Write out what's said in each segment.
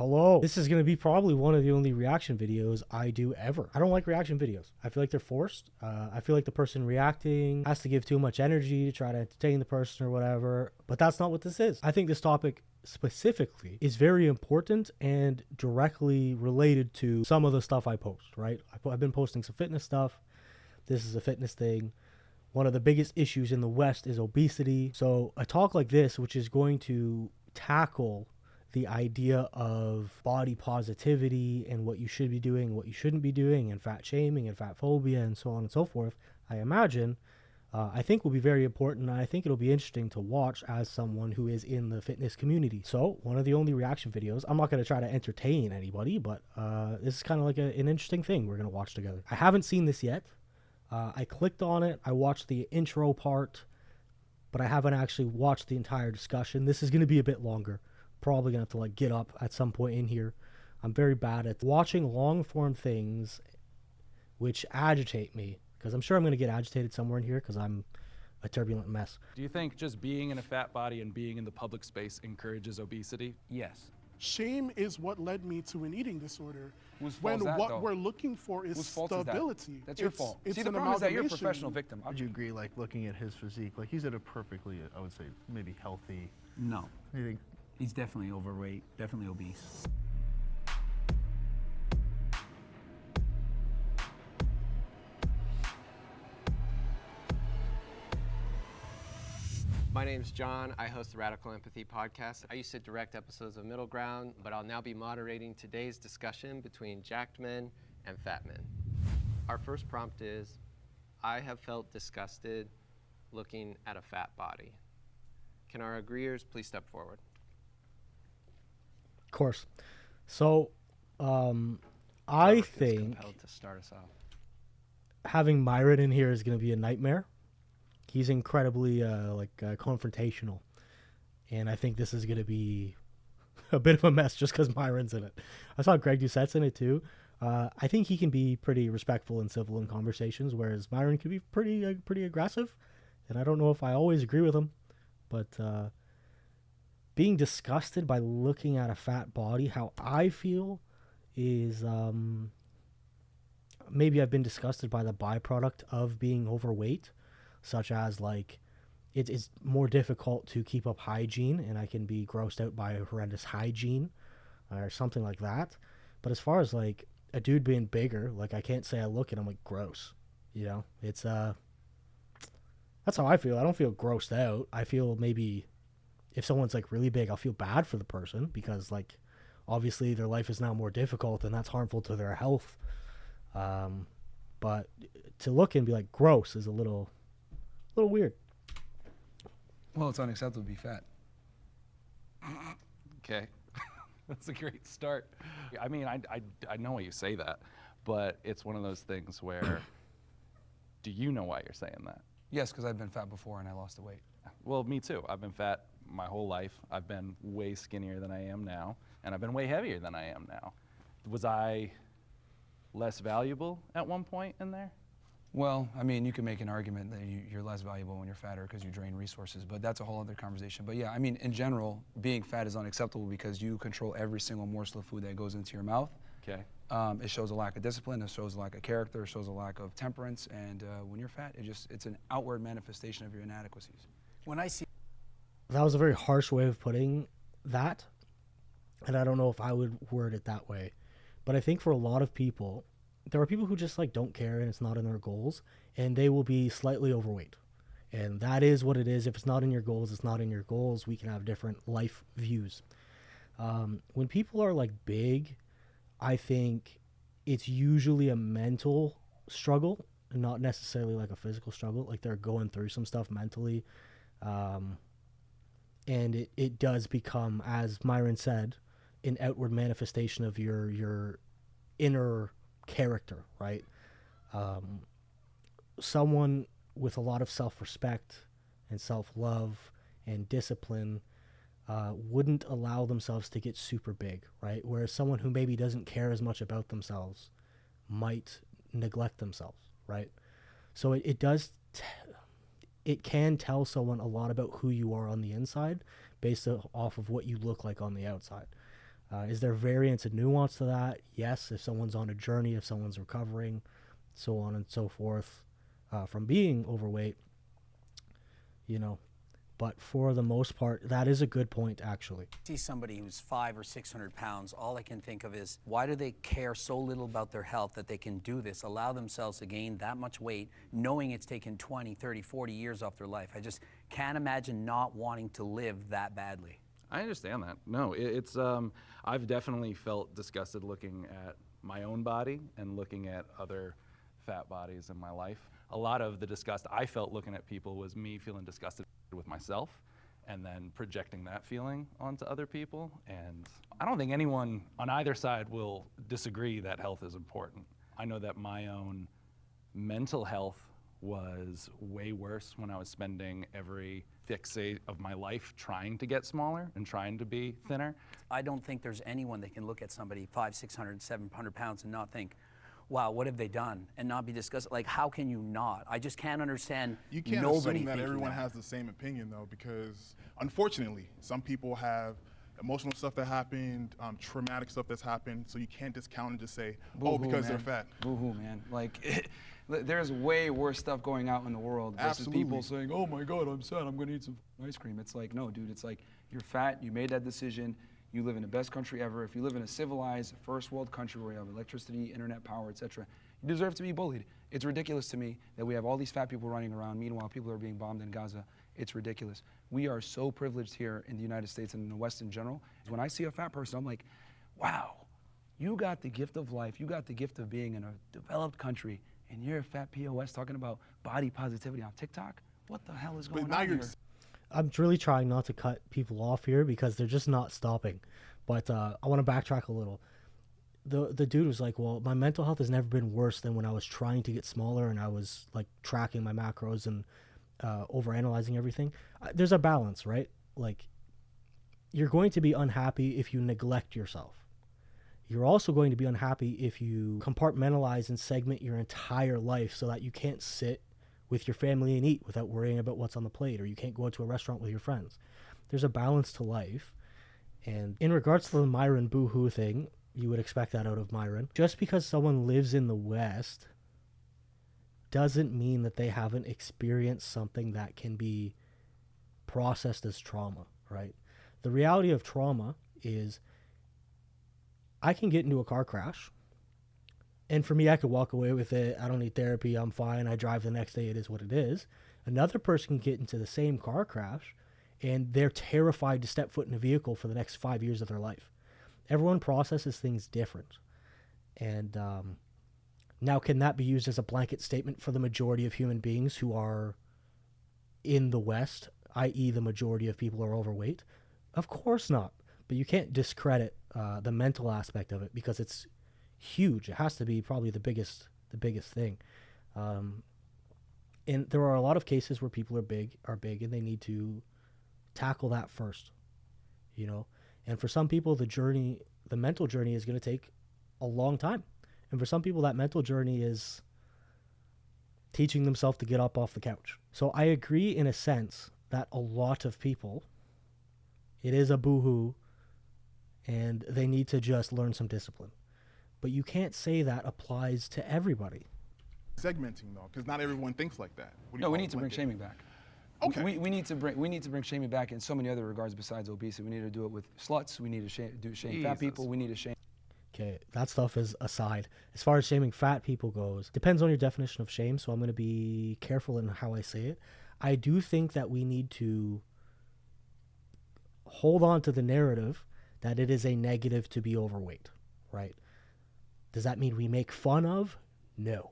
Hello. This is going to be probably one of the only reaction videos I do ever. I don't like reaction videos. I feel like they're forced. I feel like the person reacting has to give too much energy to try to entertain the person or whatever. But that's not what this is. I think this topic specifically is very important and directly related to some of the stuff I post, right? I've been posting some fitness stuff. This is a fitness thing. One of the biggest issues in the West is obesity. So a talk like this, which is going to tackle the idea of body positivity and what you should be doing, what you shouldn't be doing, and fat shaming and fat phobia and so on and so forth, I imagine, I think will be very important. And I think it'll be interesting to watch as someone who is in the fitness community. So one of the only reaction videos, I'm not going to try to entertain anybody, but this is kind of like an interesting thing we're going to watch together. I haven't seen this yet. I clicked on it. I watched the intro part, but I haven't actually watched the entire discussion. This is going to be a bit longer. Probably gonna have to get up at some point in here. I'm very bad at watching long form things which agitate me, because I'm sure I'm gonna get agitated somewhere in here because I'm a turbulent mess. Do you think just being in a fat body and being in the public space encourages obesity? Yes. Shame is what led me to an eating disorder. Whose fault When is that, what though? we're looking for is Whose fault is that? stability. That's your fault. It's See, the an problem is that you're a amalgamation. professional victim. Would you agree, looking at his physique, he's at a perfectly, I would say, maybe healthy? No. You think? He's definitely overweight, definitely obese. My name's John. I host the Radical Empathy podcast. I used to direct episodes of Middle Ground, but I'll now be moderating today's discussion between jacked men and fat men. Our first prompt is, I have felt disgusted looking at a fat body. Can our agreeers please step forward? Of course. So, I think Compelled to start us off. having Myron in here is going to be a nightmare. He's incredibly confrontational, and I think this is going to be a bit of a mess just because Myron's in it. I saw Greg Doucette's in it too. I think he can be pretty respectful and civil in conversations, whereas Myron can be pretty aggressive, and I don't know if I always agree with him, but being disgusted by looking at a fat body, how I feel is maybe I've been disgusted by the byproduct of being overweight, such as it's more difficult to keep up hygiene, and I can be grossed out by horrendous hygiene or something like that. But as far as a dude being bigger, I can't say I look at him gross. It's that's how I feel. I don't feel grossed out. I feel maybe if someone's really big, I'll feel bad for the person because obviously their life is now more difficult and that's harmful to their health. But to look and be gross is a little weird. Well, it's unacceptable to be fat. Okay. That's a great start. I mean, I know why you say that, but it's one of those things where, do you know why you're saying that? Yes, because I've been fat before and I lost the weight. Well, me too. I've been fat my whole life. I've been way skinnier than I am now, and I've been way heavier than I am now. Was I less valuable at one point in there? Well, I mean, you can make an argument that you're less valuable when you're fatter because you drain resources, but that's a whole other conversation. But yeah, I mean, in general, being fat is unacceptable because you control every single morsel of food that goes into your mouth. Okay. It shows a lack of discipline, it shows a lack of character, it shows a lack of temperance, and when you're fat, it's an outward manifestation of your inadequacies. When I see That was a very harsh way of putting that, and I don't know if I would word it that way. But I think for a lot of people, there are people who just don't care and it's not in their goals, and they will be slightly overweight. And that is what it is. If it's not in your goals, it's not in your goals. We can have different life views. When people are big, I think it's usually a mental struggle and not necessarily a physical struggle. They're going through some stuff mentally. And it does become, as Myron said, an outward manifestation of your inner character, right? Someone with a lot of self-respect and self-love and discipline wouldn't allow themselves to get super big, right? Whereas someone who maybe doesn't care as much about themselves might neglect themselves, right? So it does it can tell someone a lot about who you are on the inside based off of what you look like on the outside. Is there variance and nuance to that? Yes, if someone's on a journey, if someone's recovering, so on and so forth, from being overweight, you know. But for the most part, that is a good point, actually. See somebody who's 500 or 600 pounds, all I can think of is, why do they care so little about their health that they can do this, allow themselves to gain that much weight, knowing it's taken 20, 30, 40 years off their life? I just can't imagine not wanting to live that badly. I understand that. No, it's I've definitely felt disgusted looking at my own body and looking at other fat bodies in my life. A lot of the disgust I felt looking at people was me feeling disgusted with myself and then projecting that feeling onto other people. And I don't think anyone on either side will disagree that health is important. I know that my own mental health was way worse when I was spending every fixate of my life trying to get smaller and trying to be thinner. I don't think there's anyone that can look at somebody 500, 600, 700 pounds and not think, wow, what have they done? And not be disgusted. Like, how can you not? I just can't understand You can't nobody assume that thinking everyone that. has the same opinion, though, because unfortunately, some people have emotional stuff that happened, traumatic stuff that's happened, so you can't discount and just say, oh, Boo-hoo, because man. they're fat. Boo-hoo, man. Like, there's way worse stuff going out in the world versus people Absolutely. saying, oh my God, I'm sad, I'm gonna eat some ice cream. It's like, no, dude, it's like, you're fat, you made that decision, you live in the best country ever. If you live in a civilized first world country where you have electricity, internet power, etc., you deserve to be bullied. It's ridiculous to me that we have all these fat people running around, meanwhile people are being bombed in Gaza. It's ridiculous. We are so privileged here in the United States and in the West in general. When I see a fat person, I'm like, wow, you got the gift of life, you got the gift of being in a developed country, and you're a fat POS talking about body positivity on TikTok? What the hell is going But now on you're here? I'm really trying not to cut people off here because they're just not stopping. But I want to backtrack a little. The dude was like, well, my mental health has never been worse than when I was trying to get smaller and I was like tracking my macros and overanalyzing everything. There's a balance, right? Like, you're going to be unhappy if you neglect yourself. You're also going to be unhappy if you compartmentalize and segment your entire life so that you can't sit with your family and eat without worrying about what's on the plate, or you can't go into a restaurant with your friends. There's a balance to life. And in regards to the Myron boohoo thing, you would expect that out of Myron. Just because someone lives in the West doesn't mean that they haven't experienced something that can be processed as trauma, right? The reality of trauma is I can get into a car crash, and for me, I could walk away with it. I don't need therapy. I'm fine. I drive the next day. It is what it is. Another person can get into the same car crash, and they're terrified to step foot in a vehicle for the next 5 years of their life. Everyone processes things different. And now, can that be used as a blanket statement for the majority of human beings who are in the West, i.e. the majority of people are overweight? Of course not. But you can't discredit the mental aspect of it because it's huge. It has to be probably the biggest thing. And there are a lot of cases where people are big, and they need to tackle that first, you know. And for some people, the mental journey is going to take a long time. And for some people, that mental journey is teaching themselves to get up off the couch. So I agree in a sense that a lot of people, it is a boohoo, and they need to just learn some discipline. But you can't say that applies to everybody. Segmenting, though, because not everyone thinks like that. What do you No, we call need it, to bring blanket? shaming back. Okay. We need to bring shaming back in so many other regards besides obesity. We need to do it with sluts. We need to shame fat Jesus. people. We need to shame. Okay, that stuff is aside. As far as shaming fat people goes, depends on your definition of shame, so I'm going to be careful in how I say it. I do think that we need to hold on to the narrative that it is a negative to be overweight, right? Does that mean we make fun of? No.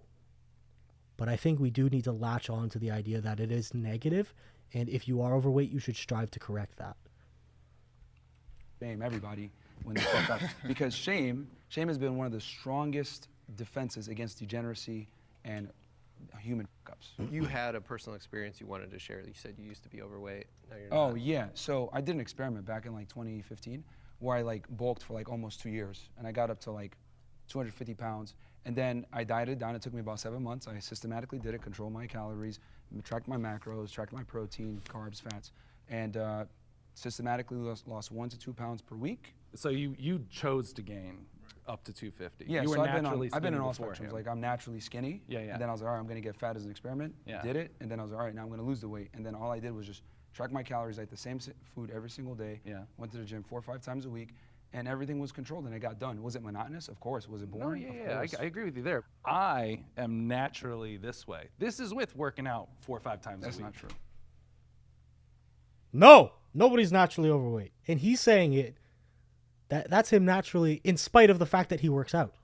But I think we do need to latch on to the idea that it is negative, and if you are overweight, you should strive to correct that. Shame everybody when they fuck up, because shame has been one of the strongest defenses against degeneracy and human fuck-ups. You had a personal experience you wanted to share. You said you used to be overweight. Now you're Oh not. yeah, so I did an experiment back in like 2015 where I like bulked for like almost 2 years, and I got up to like 250 pounds, and then I dieted down. It took me about 7 months. I systematically did it, controlled my calories, tracked my macros, tracked my protein, carbs, fats, and systematically lost 1 to 2 pounds per week. So you chose to gain up to 250. Yeah, you were so I've naturally been in all skinny spectrums. beforehand. Like I'm naturally skinny. Yeah, yeah. And then I was like, all right, I'm gonna get fat as an experiment. Yeah. Did it, and then I was like, all right, now I'm gonna lose the weight. And then all I did was just track my calories, ate the same food every single day. Yeah. Went to the gym 4 or 5 times a week, and everything was controlled, and it got done. Was it monotonous? Of course. Was it No, boring? yeah, Of yeah, course. I agree with you there. I am naturally this way. This is with working out 4 or 5 times That's a week. not true. No, nobody's naturally overweight. And he's saying it, that's him naturally, in spite of the fact that he works out,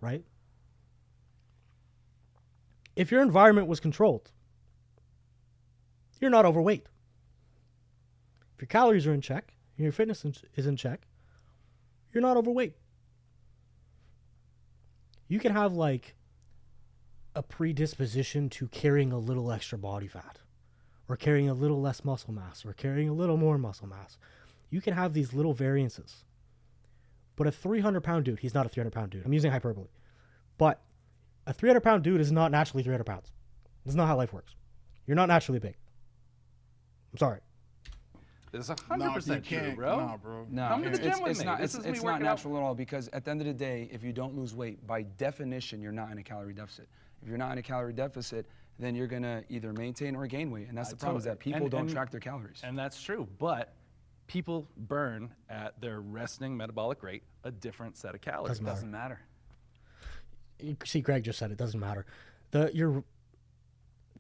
right? If your environment was controlled, you're not overweight. If your calories are in check, and your fitness is in check, you're not overweight. You can have like a predisposition to carrying a little extra body fat, or carrying a little less muscle mass, or carrying a little more muscle mass. You can have these little variances. But a 300-pound dude, he's not a 300-pound dude. I'm using hyperbole. But a 300-pound dude is not naturally 300 pounds. That's not how life works. You're not naturally big. I'm sorry. This is Nah, you 100% true, can't. bro. Nah, bro. No, Come to the gym with it's me. not. This is me It's not working out. natural at all, because at the end of the day, if you don't lose weight, by definition, you're not in a calorie deficit. If you're not in a calorie deficit, then you're gonna either maintain or gain weight, and that's the problem. Is that people don't track their calories. And that's true, but people burn at their resting metabolic rate a different set of calories. Doesn't matter. Doesn't matter. You see, Greg just said it doesn't matter.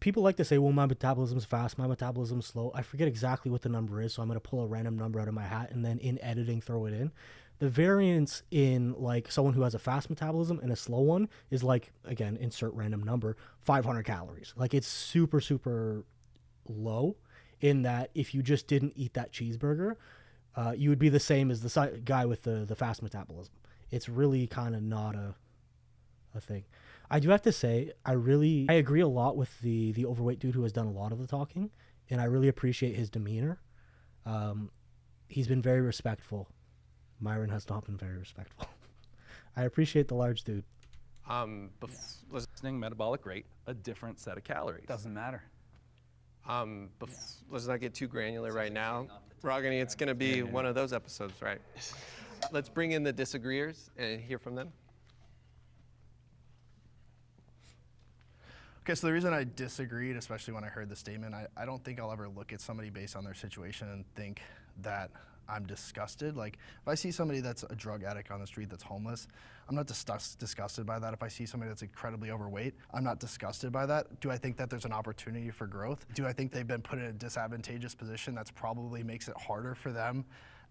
People like to say, well, my metabolism's fast, my metabolism's slow. I forget exactly what the number is, so I'm going to pull a random number out of my hat and then in editing throw it in. The variance in like someone who has a fast metabolism and a slow one is like, again, insert random number, 500 calories. Like it's super, super low in that if you just didn't eat that cheeseburger, you would be the same as the guy with the fast metabolism. It's really kind of not a thing. I do have to say, I agree a lot with the overweight dude who has done a lot of the talking, and I really appreciate his demeanor. He's been very respectful. Myron has not been very respectful. I appreciate the large dude. Resting metabolic rate a different set of calories. Doesn't matter. Let's not get too granular right now. Ragini, it's going to be one of those episodes, right? Let's bring in the disagreeers and hear from them. Okay, so the reason I disagreed, especially when I heard the statement, I don't think I'll ever look at somebody based on their situation and think that I'm disgusted. Like, if I see somebody that's a drug addict on the street that's homeless, I'm not disgusted by that. If I see somebody that's incredibly overweight, I'm not disgusted by that. Do I think that there's an opportunity for growth? Do I think they've been put in a disadvantageous position that's probably makes it harder for them?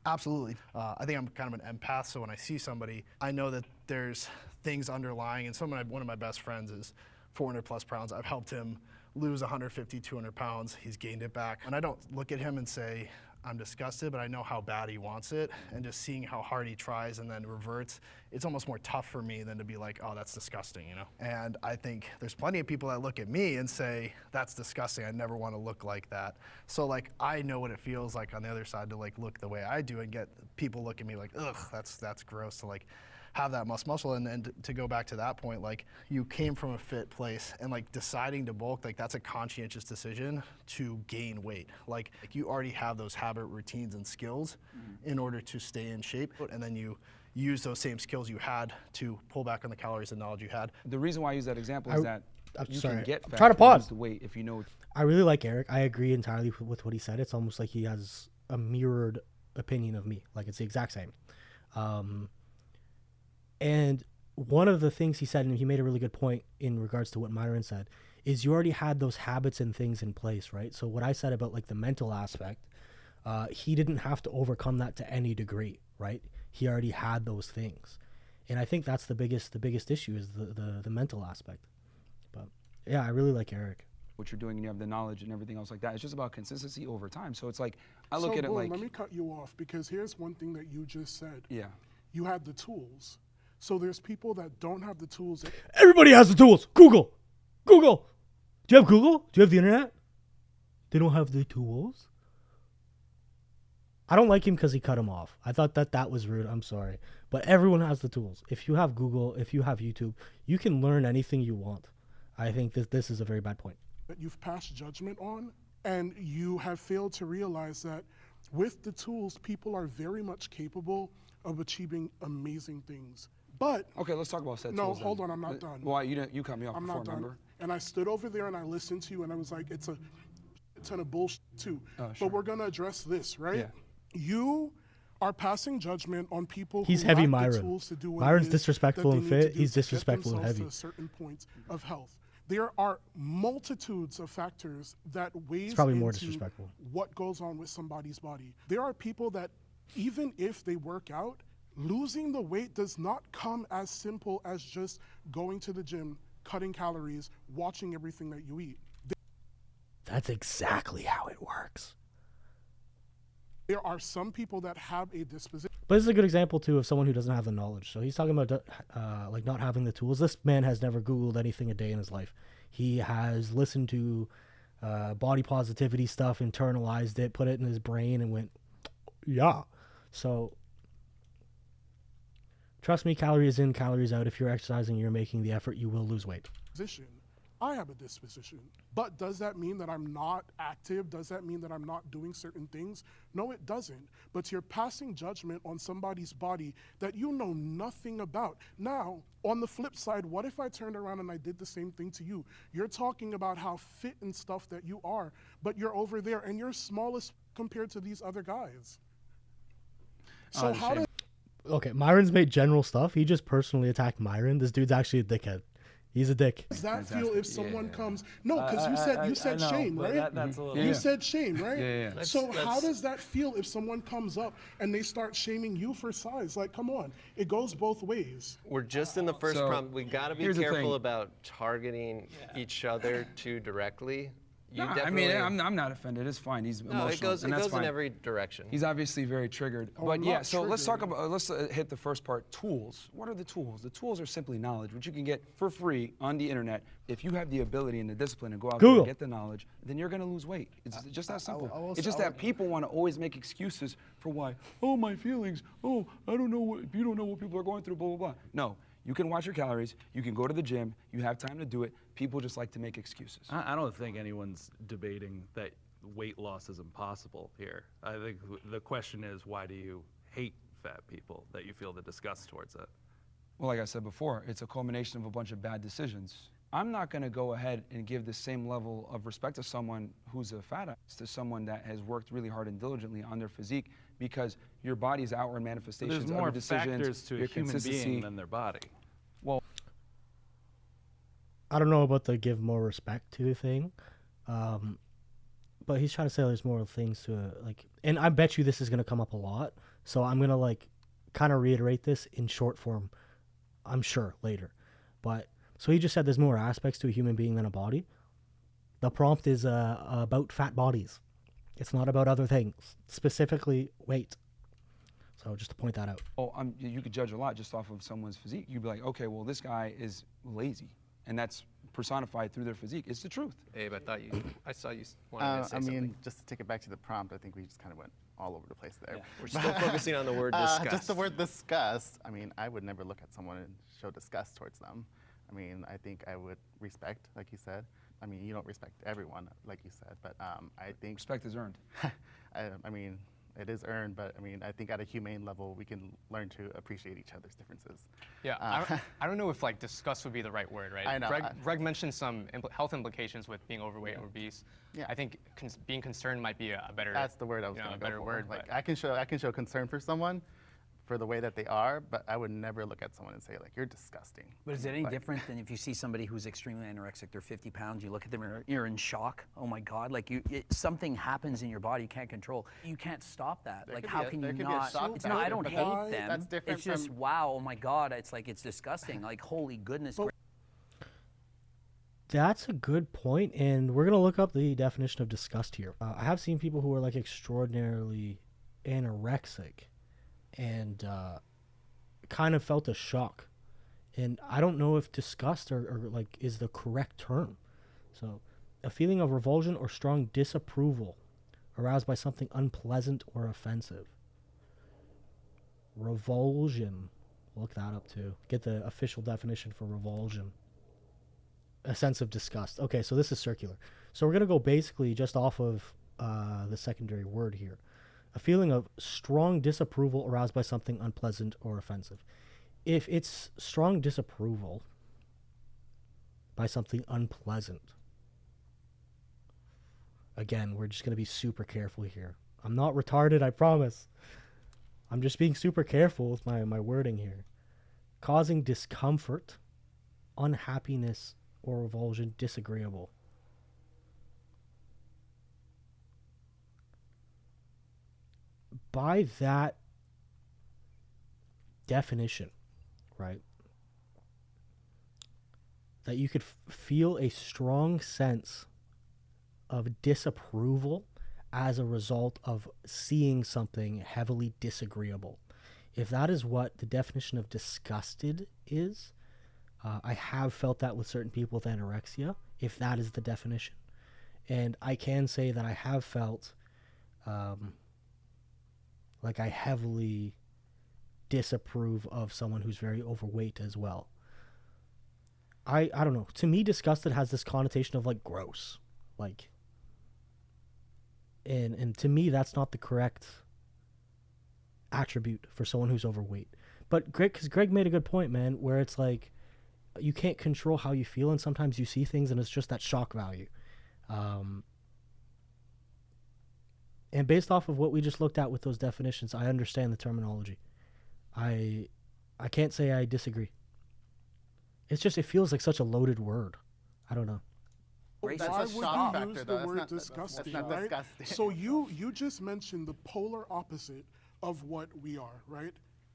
Absolutely. I think I'm kind of an empath, so when I see somebody, I know that there's things underlying, and one of my best friends is 400 plus pounds. I've helped him lose 150, 200 pounds. He's gained it back. And I don't look at him and say, I'm disgusted, but I know how bad he wants it. And just seeing how hard he tries and then reverts, it's almost more tough for me than to be like, oh, that's disgusting, you know? And I think there's plenty of people that look at me and say, that's disgusting. I never want to look like that. So like, I know what it feels like on the other side to like look the way I do and get people look at me like, ugh, that's gross to like, have that muscle. And to go back to that point, like you came from a fit place and like deciding to bulk, like that's a conscientious decision to gain weight. Like you already have those habit routines and skills in order to stay in shape. And then you use those same skills you had to pull back on the calories and knowledge you had. The reason why I use that example is that you sorry. can get I'm fat trying to and pause. lose the weight if you know. I really like Eric. I agree entirely with what he said. It's almost like he has a mirrored opinion of me. Like it's the exact same. And one of the things he said, and he made a really good point in regards to what Myron said, is you already had those habits and things in place, right? So what I said about like the mental aspect, he didn't have to overcome that to any degree, right? He already had those things. And I think that's the biggest issue is the mental aspect. But yeah, I really like Eric. What you're doing and you have the knowledge and everything else like that. It's just about consistency over time. So it's like, I look So, at it Boone, like, let me cut you off because here's one thing that you just said. yeah. You had the tools. So there's people that don't have the tools. Everybody has the tools. Google. Do you have Google? Do you have the internet? They don't have the tools. I don't like him because he cut him off. I thought that was rude. I'm sorry. But everyone has the tools. If you have Google, if you have YouTube, you can learn anything you want. I think this is a very bad point. That you've passed judgment on, and you have failed to realize that with the tools, people are very much capable of achieving amazing things. But Okay, let's talk about set no, tools. hold then. on, I'm not done. Well, you cut me off I'm before, not done. remember? And I stood over there and I listened to you and I was like, it's a ton of bullshit too. Sure. But we're gonna address this, right? Yeah. You are passing judgment on people He's who heavy, lack Myron. the tools to do what Myron's it is disrespectful that and they need to fit. do He's to get disrespectful and themselves heavy. to certain points of health. There are multitudes of factors that weighs probably more into disrespectful. what goes on with somebody's body. There are people that even if they work out, losing the weight does not come as simple as just going to the gym, cutting calories, watching everything that you eat. That's exactly how it works. There are some people that have a disposition. But this is a good example too of someone who doesn't have the knowledge. So he's talking about like not having the tools. This man has never Googled anything a day in his life. He has listened to body positivity stuff, internalized it, put it in his brain, and went, yeah. So trust me, calories in, calories out. If you're exercising, you're making the effort, you will lose weight. I have a disposition. But does that mean that I'm not active? Does that mean that I'm not doing certain things? No, it doesn't. But you're passing judgment on somebody's body that you know nothing about. Now, on the flip side, what if I turned around and I did the same thing to you? You're talking about how fit and stuff that you are, but you're over there and you're smallest compared to these other guys. So how does Okay, Myron's made general stuff. He just personally attacked Myron. This dude's actually a dickhead. He's a dick. that feel if someone comes? No, because you said I know, shame, but right? that's a little. You said shame, right? Yeah. So how does that feel if someone comes up and they start shaming you for size? Like, come on, it goes both ways. We're just in the first So, prompt. We got to be here's the careful thing. about targeting each other too directly. You No, I definitely. mean, I'm not offended. It's fine. He's no, emotional, it goes and that's in fine. every direction. He's obviously very triggered. Oh, but I'm yeah, not so let's talk triggered. about, let's hit the first part, tools. What are the tools? The tools are simply knowledge, which you can get for free on the internet. If you have the ability and the discipline to go out there Google. and get the knowledge, then you're gonna lose weight. It's just that simple. I will It's just say- that people want to always make excuses for why, oh, my feelings, oh, I don't know what, you don't know what people are going through, blah, blah, blah. No, you can watch your calories, you can go to the gym, you have time to do it. People just like to make excuses. I don't think anyone's debating that weight loss is impossible here. I think the question is, why do you hate fat people, that you feel the disgust towards it? Well, like I said before, it's a culmination of a bunch of bad decisions. I'm not going to go ahead and give the same level of respect to someone who's a fat ass, to someone that has worked really hard and diligently on their physique, because your body's outward manifestations There's of more your decisions, factors to a your human consistency. being than their body. I don't know about the give more respect to thing, but he's trying to say there's more things to it, like, and I bet you this is gonna come up a lot. So I'm gonna like kind of reiterate this in short form. I'm sure later, but so he just said there's more aspects to a human being than a body. The prompt is about fat bodies. It's not about other things, specifically weight. So just to point that out. Oh, you could judge a lot just off of someone's physique. You'd be like, okay, well, this guy is lazy, and that's personified through their physique. It's the truth. Abe, I saw you wanted to say I mean, something. just to take it back to the prompt, I think we just kind of went all over the place there. We're still focusing on the word disgust. Just the word disgust. I mean, I would never look at someone and show disgust towards them. I mean, I think I would respect, like you said. I mean, you don't respect everyone, like you said, but I think Respect is earned. I mean, it is earned, but I mean, I think at a humane level, we can learn to appreciate each other's differences. Yeah, I don't know if like disgust would be the right word, right? I know. Greg mentioned some health implications with being overweight or obese. Yeah. I think being concerned might be a better. That's the word I was you know, going a to go better for. word. Like but I can show concern for someone for the way that they are, but I would never look at someone and say like, you're disgusting. But is it any Like, different than if you see somebody who's extremely anorexic, they're 50 pounds, you look at them, you're in shock. Oh my God, like something happens in your body you can't control. You can't stop that. There Like could how be a- can there you could be a not? shock It's not, I factor, don't but hate them. that's different It's just, from- wow, oh my God, it's like, it's disgusting. Like, holy goodness. That's a good point, and we're gonna look up the definition of disgust here. I have seen people who are like extraordinarily anorexic, and kind of felt a shock, and I don't know if disgust or like is the correct term. So, a feeling of revulsion or strong disapproval aroused by something unpleasant or offensive. Revulsion. Look that up too. Get the official definition for revulsion. A sense of disgust. Okay, so this is circular. So we're going to go basically just off of the secondary word here. A feeling of strong disapproval aroused by something unpleasant or offensive. If it's strong disapproval by something unpleasant, again, we're just going to be super careful here. I'm not retarded, I promise. I'm just being super careful with my wording here. Causing discomfort, unhappiness, or revulsion, disagreeable. By that definition, right, that you could feel a strong sense of disapproval as a result of seeing something heavily disagreeable. If that is what the definition of disgusted is, I have felt that with certain people with anorexia, if that is the definition. And I can say that I have felt like I heavily disapprove of someone who's very overweight as well. I don't know. To me, disgusted has this connotation of like gross. Like, and to me, that's not the correct attribute for someone who's overweight. But Greg made a good point, man, where it's like you can't control how you feel, and sometimes you see things and it's just that shock value. And based off of what we just looked at with those definitions, I understand the terminology. I can't say I disagree. It's just, it feels like such a loaded word. I don't know. That's Why a would shock you factor, use though. the word That's disgusting, not right? disgusting. So you just mentioned the polar opposite of what we are, right?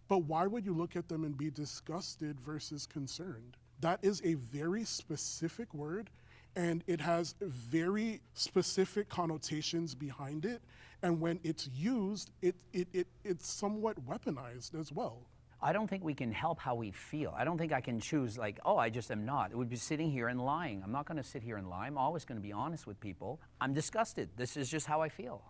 But why would you look at them and be disgusted versus concerned? That is a very specific word, and it has very specific connotations behind it. And when it's used, it's somewhat weaponized as well. I don't think we can help how we feel. I don't think I can choose like, oh, I just am not. It would be sitting here and lying. I'm not going to sit here and lie. I'm always going to be honest with people. I'm disgusted. This is just how I feel.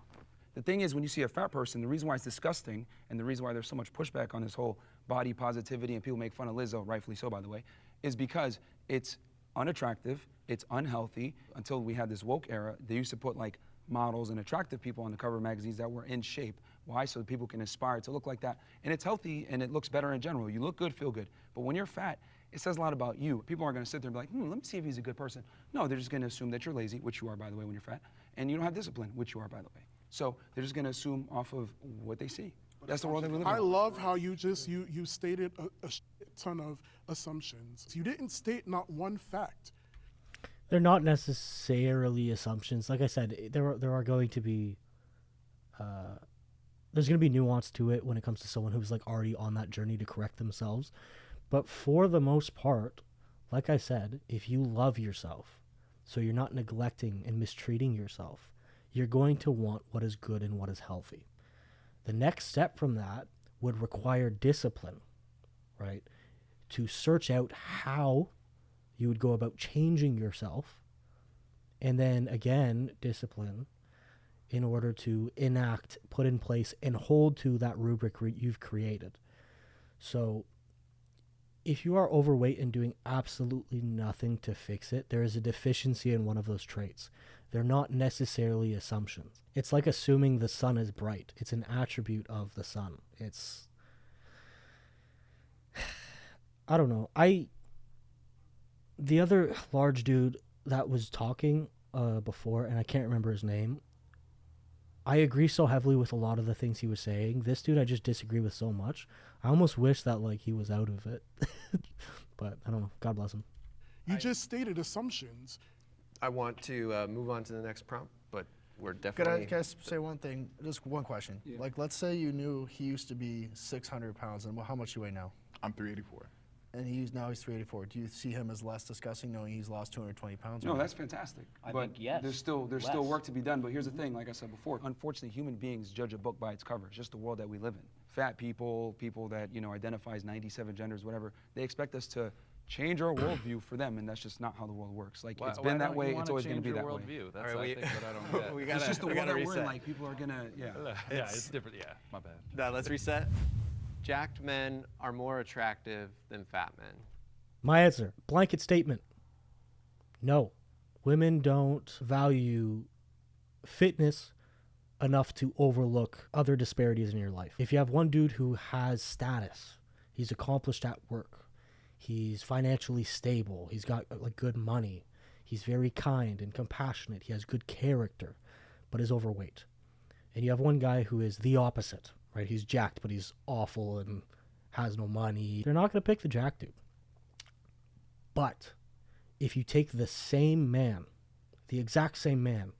The thing is, when you see a fat person, the reason why it's disgusting and the reason why there's so much pushback on this whole body positivity and people make fun of Lizzo, rightfully so, by the way, is because it's unattractive, it's unhealthy. Until we had this woke era, they used to put like models and attractive people on the cover of magazines that were in shape. Why? So that people can aspire to look like that. And it's healthy and it looks better in general. You look good, feel good. But when you're fat, it says a lot about you. People aren't going to sit there and be like, let me see if he's a good person. No, they're just going to assume that you're lazy, which you are, by the way, when you're fat, and you don't have discipline, which you are, by the way. So they're just going to assume off of what they see. That's the world that we live in. I love how you stated a ton of assumptions. You didn't state not one fact. They're not necessarily assumptions. Like I said, there are going to be there's going to be nuance to it when it comes to someone who's like already on that journey to correct themselves. But for the most part, like I said, if you love yourself, so you're not neglecting and mistreating yourself, you're going to want what is good and what is healthy. The next step from that would require discipline, right? To search out how you would go about changing yourself, and then again, discipline in order to enact, put in place, and hold to that rubric you've created. So if you are overweight and doing absolutely nothing to fix it, there is a deficiency in one of those traits. They're not necessarily assumptions. It's like assuming the sun is bright. It's an attribute of the sun. It's, I don't know. The other large dude that was talking before, and I can't remember his name, I agree so heavily with a lot of the things he was saying. This dude I just disagree with so much. I almost wish that like he was out of it. But I don't know. God bless him. You just stated assumptions. I want to move on to the next prompt, but we're definitely... Can I say one thing? Just one question. Yeah. Like, let's say you knew he used to be 600 pounds, and how much you weigh now? I'm 384. And now he's 384. Do you see him as less disgusting knowing he's lost 220 pounds? No, that's fantastic. I but think yes, there's still less. work to be done. But here's the thing, like I said before, unfortunately, human beings judge a book by its cover. It's just the world that we live in. Fat people, people that identify as 97 genders, whatever, they expect us to change our worldview for them, and that's just not how the world works. Like it's been that way, it's always going to be that way. That's All right, I think what I don't get. It's just the we world gotta that we're in. reset. Like people are gonna, Yeah, it's different. Yeah, my bad. Now let's reset. Jacked men are more attractive than fat men. My answer, blanket statement. No. Women don't value fitness, enough to overlook other disparities in your life. If you have one dude who has status, he's accomplished at work, he's financially stable, he's got like good money, he's very kind and compassionate, he has good character, but is overweight. And you have one guy who is the opposite, right? He's jacked, but he's awful and has no money. They're not going to pick the jacked dude. But if you take the same man, the exact same man,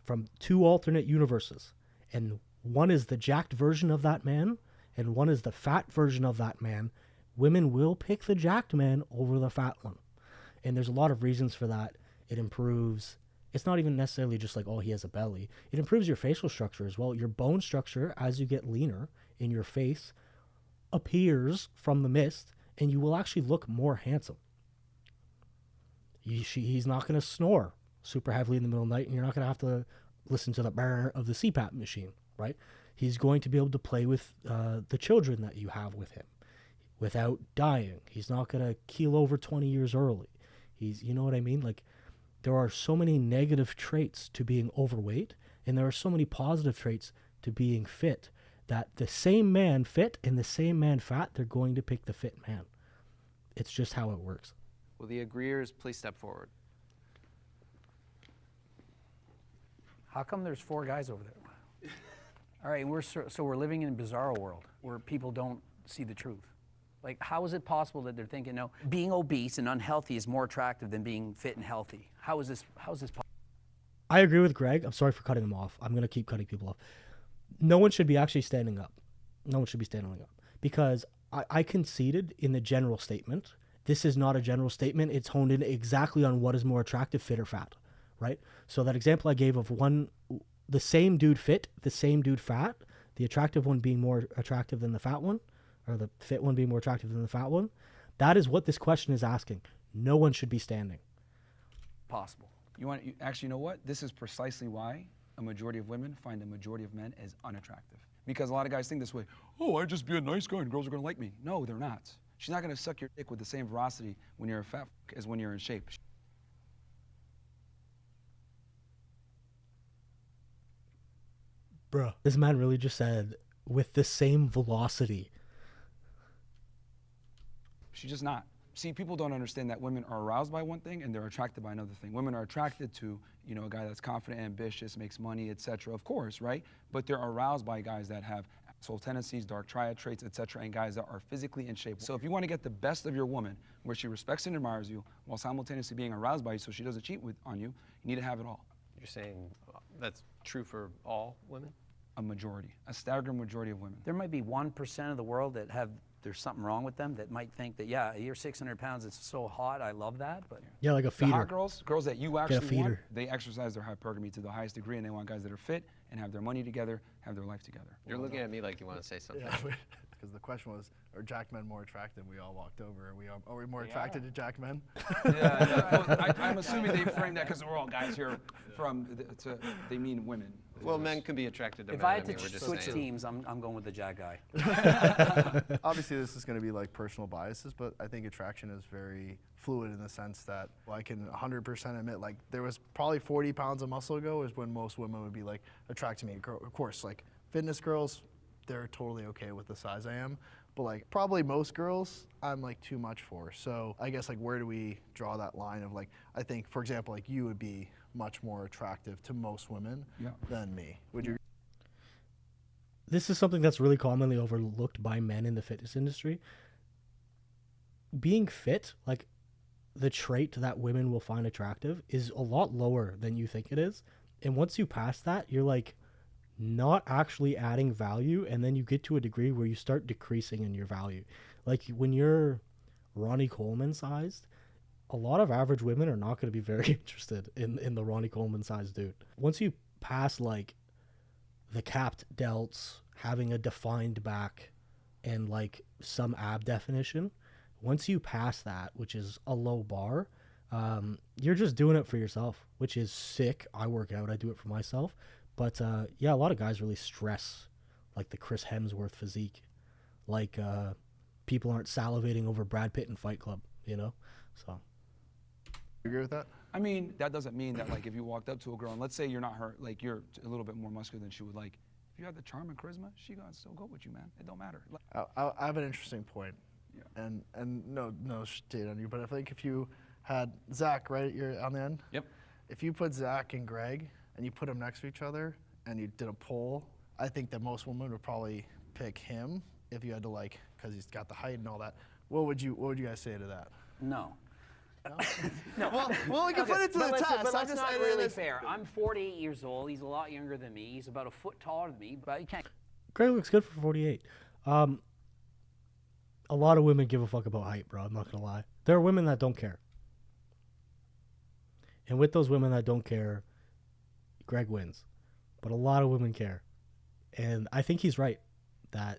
from two alternate universes, and one is the jacked version of that man, and one is the fat version of that man, women will pick the jacked man over the fat one. And there's a lot of reasons for that. It improves, it's not even necessarily just like, oh, he has a belly. It improves your facial structure as well. Your bone structure, as you get leaner in your face, appears from the mist, and you will actually look more handsome. He's not going to snore super heavily in the middle of the night, and you're not going to have to listen to the brrr of the CPAP machine, right? He's going to be able to play with the children that you have with him without dying. He's not going to keel over 20 years early. You know what I mean? Like, there are so many negative traits to being overweight, and there are so many positive traits to being fit, that the same man fit and the same man fat, they're going to pick the fit man. It's just how it works. Will the agreeers please step forward? How come there's 4 guys over there? All right, so we're living in a bizarro world where people don't see the truth. Like, how is it possible that they're thinking, no, being obese and unhealthy is more attractive than being fit and healthy? How is this possible? I agree with Greg. I'm sorry for cutting him off. I'm going to keep cutting people off. No one should be actually standing up. No one should be standing up. Because I conceded in the general statement. This is not a general statement. It's honed in exactly on what is more attractive, fit or fat, right? So that example I gave of the same dude fit, the same dude fat, the attractive one being more attractive than the fat one, or the fit one being more attractive than the fat one, that is what this question is asking. No one should be standing. Possible. Actually, you know what? This is precisely why a majority of women find a majority of men as unattractive. Because a lot of guys think this way, oh, I just be a nice guy and girls are going to like me. No, they're not. She's not going to suck your dick with the same veracity when you're a fat as when you're in shape. Bruh, this man really just said, with the same velocity. She's just not. See, people don't understand that women are aroused by one thing and they're attracted by another thing. Women are attracted to, you know, a guy that's confident, ambitious, makes money, etc. Of course, right? But they're aroused by guys that have asshole tendencies, dark triad traits, etc., and guys that are physically in shape. So if you want to get the best of your woman, where she respects and admires you, while simultaneously being aroused by you so she doesn't cheat on you, you need to have it all. You're saying that's true for all women? A majority, a staggering majority of women. There might be 1% of the world that there's something wrong with them, that might think that, yeah, you're 600 pounds, it's so hot, I love that, but... Yeah, like a feeder. The hot girls that you actually want, they exercise their hypergamy to the highest degree, and they want guys that are fit and have their money together, have their life together. You're looking at me like you want to say something. Yeah, because the question was, are jacked men more attractive? We all walked over. Are we more attracted to jacked men? Yeah, well, I'm assuming they framed that because we're all guys here they mean women. Well, men can be attracted to men. If I had to we're just switch saying. teams, I'm going with the jack guy. Obviously, this is going to be like personal biases, but I think attraction is very fluid in the sense that I can 100% admit, like, there was probably 40 pounds of muscle ago is when most women would be like attracted to me. Of course, like fitness girls, they're totally okay with the size I am. But like probably most girls, I'm like too much for. So I guess like where do we draw that line of like, I think, for example, like you would be much more attractive to most women than me. Would you? This is something that's really commonly overlooked by men in the fitness industry. Being fit, like the trait that women will find attractive, is a lot lower than you think it is. And once you pass that, you're like not actually adding value, and then you get to a degree where you start decreasing in your value. Like when you're Ronnie Coleman sized, a lot of average women are not going to be very interested in the Ronnie Coleman sized dude. Once you pass like the capped delts, having a defined back, and like some ab definition, once you pass that, which is a low bar, you're just doing it for yourself, which is sick. I work out, I do it for myself. But yeah, a lot of guys really stress like the Chris Hemsworth physique. Like people aren't salivating over Brad Pitt in Fight Club, you know? So. You agree with that? I mean, that doesn't mean that like if you walked up to a girl and let's say you're not her, like you're a little bit more muscular than she would like. If you have the charm and charisma, she gonna still go with you, man. It don't matter. I have an interesting point, and no shade on you, but I think if you had Zach, right, you're on the end. Yep. If you put Zach and Greg and you put them next to each other and you did a poll, I think that most women would probably pick him if you had to like, because he's got the height and all that. What would you guys say to that? No. Well, we can put it to the test. But that's not really fair. I'm 48 years old. He's a lot younger than me. He's about a foot taller than me, but he can't. Greg looks good for 48. A lot of women give a fuck about height, bro. I'm not gonna lie. There are women that don't care. And with those women that don't care, Greg wins. But a lot of women care. And I think he's right that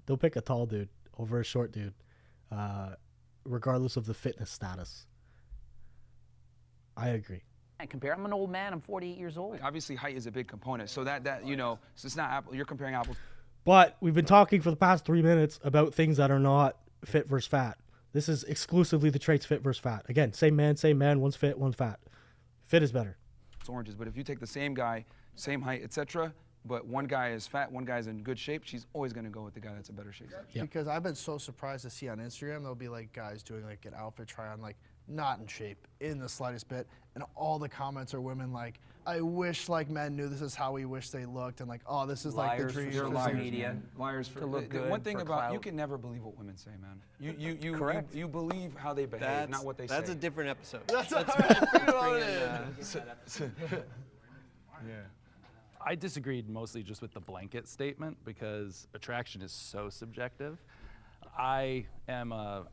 they'll pick a tall dude over a short dude, regardless of the fitness status. I agree. I compare. I'm an old man. I'm 48 years old. Obviously, height is a big component. So that you know, so it's not apple. You're comparing apples. But we've been talking for the past 3 minutes about things that are not fit versus fat. This is exclusively the traits fit versus fat. Again, same man, one's fit, one's fat. Fit is better. It's oranges. But if you take the same guy, same height, etc., but one guy is fat, one guy's in good shape, she's always gonna go with the guy that's in better shape. Yep. Because I've been so surprised to see on Instagram, there'll be like guys doing like an outfit try on, like not in shape in the slightest bit, and all the comments are women like, I wish like men knew this is how we wish they looked, and like, oh, this is like the Liars dream. for social Liars, media. man. Liars for To look good, one thing for about clout. you can never believe what women say, man. You Correct. you believe how they behave, not what they say. That's a different episode. That's all Yeah. I disagreed mostly just with the blanket statement because attraction is so subjective. I am a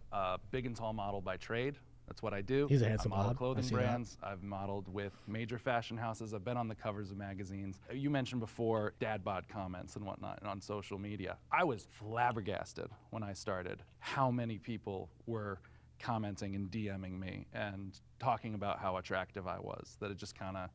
big and tall model by trade. That's what I do. He's a handsome I model lad. I clothing see that. brands. I've modeled with major fashion houses. I've been on the covers of magazines. You mentioned before dad bod comments and whatnot on social media. I was flabbergasted when I started how many people were commenting and DMing me and talking about how attractive I was. That it just kind of,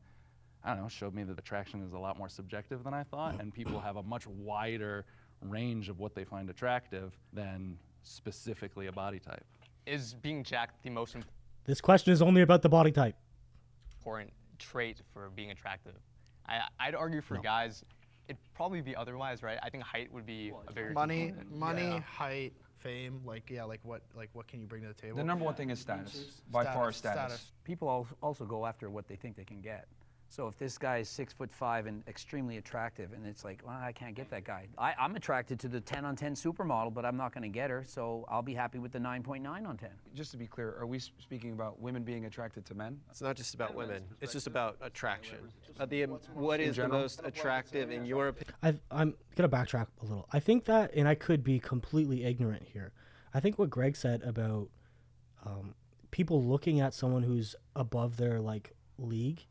I don't know, showed me that attraction is a lot more subjective than I thought, and people have a much wider range of what they find attractive than specifically a body type. Is being jacked the most This question is only about the body type. important trait for being attractive? I'd argue for guys, it'd probably be otherwise, right? I think height would be a bigger money, component. height, fame, like what can you bring to the table? The number one thing is status. By far, status. People also go after what they think they can get. So if this guy is 6'5" and extremely attractive, and it's like, well, I can't get that guy. I'm attracted to the 10 on 10 supermodel, but I'm not going to get her, so I'll be happy with the 9.9 on 10. Just to be clear, are we speaking about women being attracted to men? It's not just about women. It's just about attraction. What is the general? most attractive in your opinion? I'm going to backtrack a little. I think that, and I could be completely ignorant here, I think what Greg said about people looking at someone who's above their like league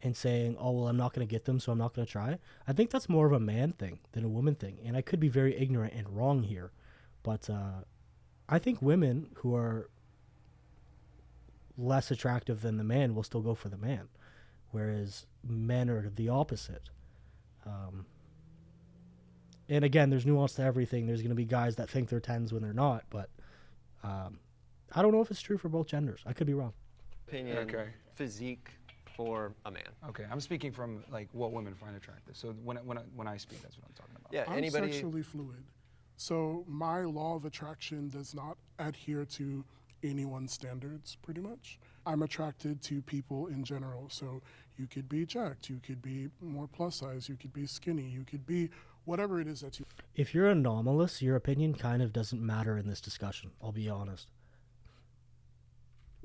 and saying, oh, well, I'm not going to get them, so I'm not going to try. I think that's more of a man thing than a woman thing. And I could be very ignorant and wrong here. But I think women who are less attractive than the man will still go for the man, whereas men are the opposite. And again, there's nuance to everything. There's going to be guys that think they're 10s when they're not, but I don't know if it's true for both genders. I could be wrong. Physique for a man. Okay, I'm speaking from like what women find attractive. So when I speak, that's what I'm talking about. Yeah, I'm anybody. sexually fluid. So my law of attraction does not adhere to anyone's standards, pretty much. I'm attracted to people in general. So you could be jacked, you could be more plus size, you could be skinny, you could be whatever it is that you. If you're anomalous, your opinion kind of doesn't matter in this discussion. I'll be honest.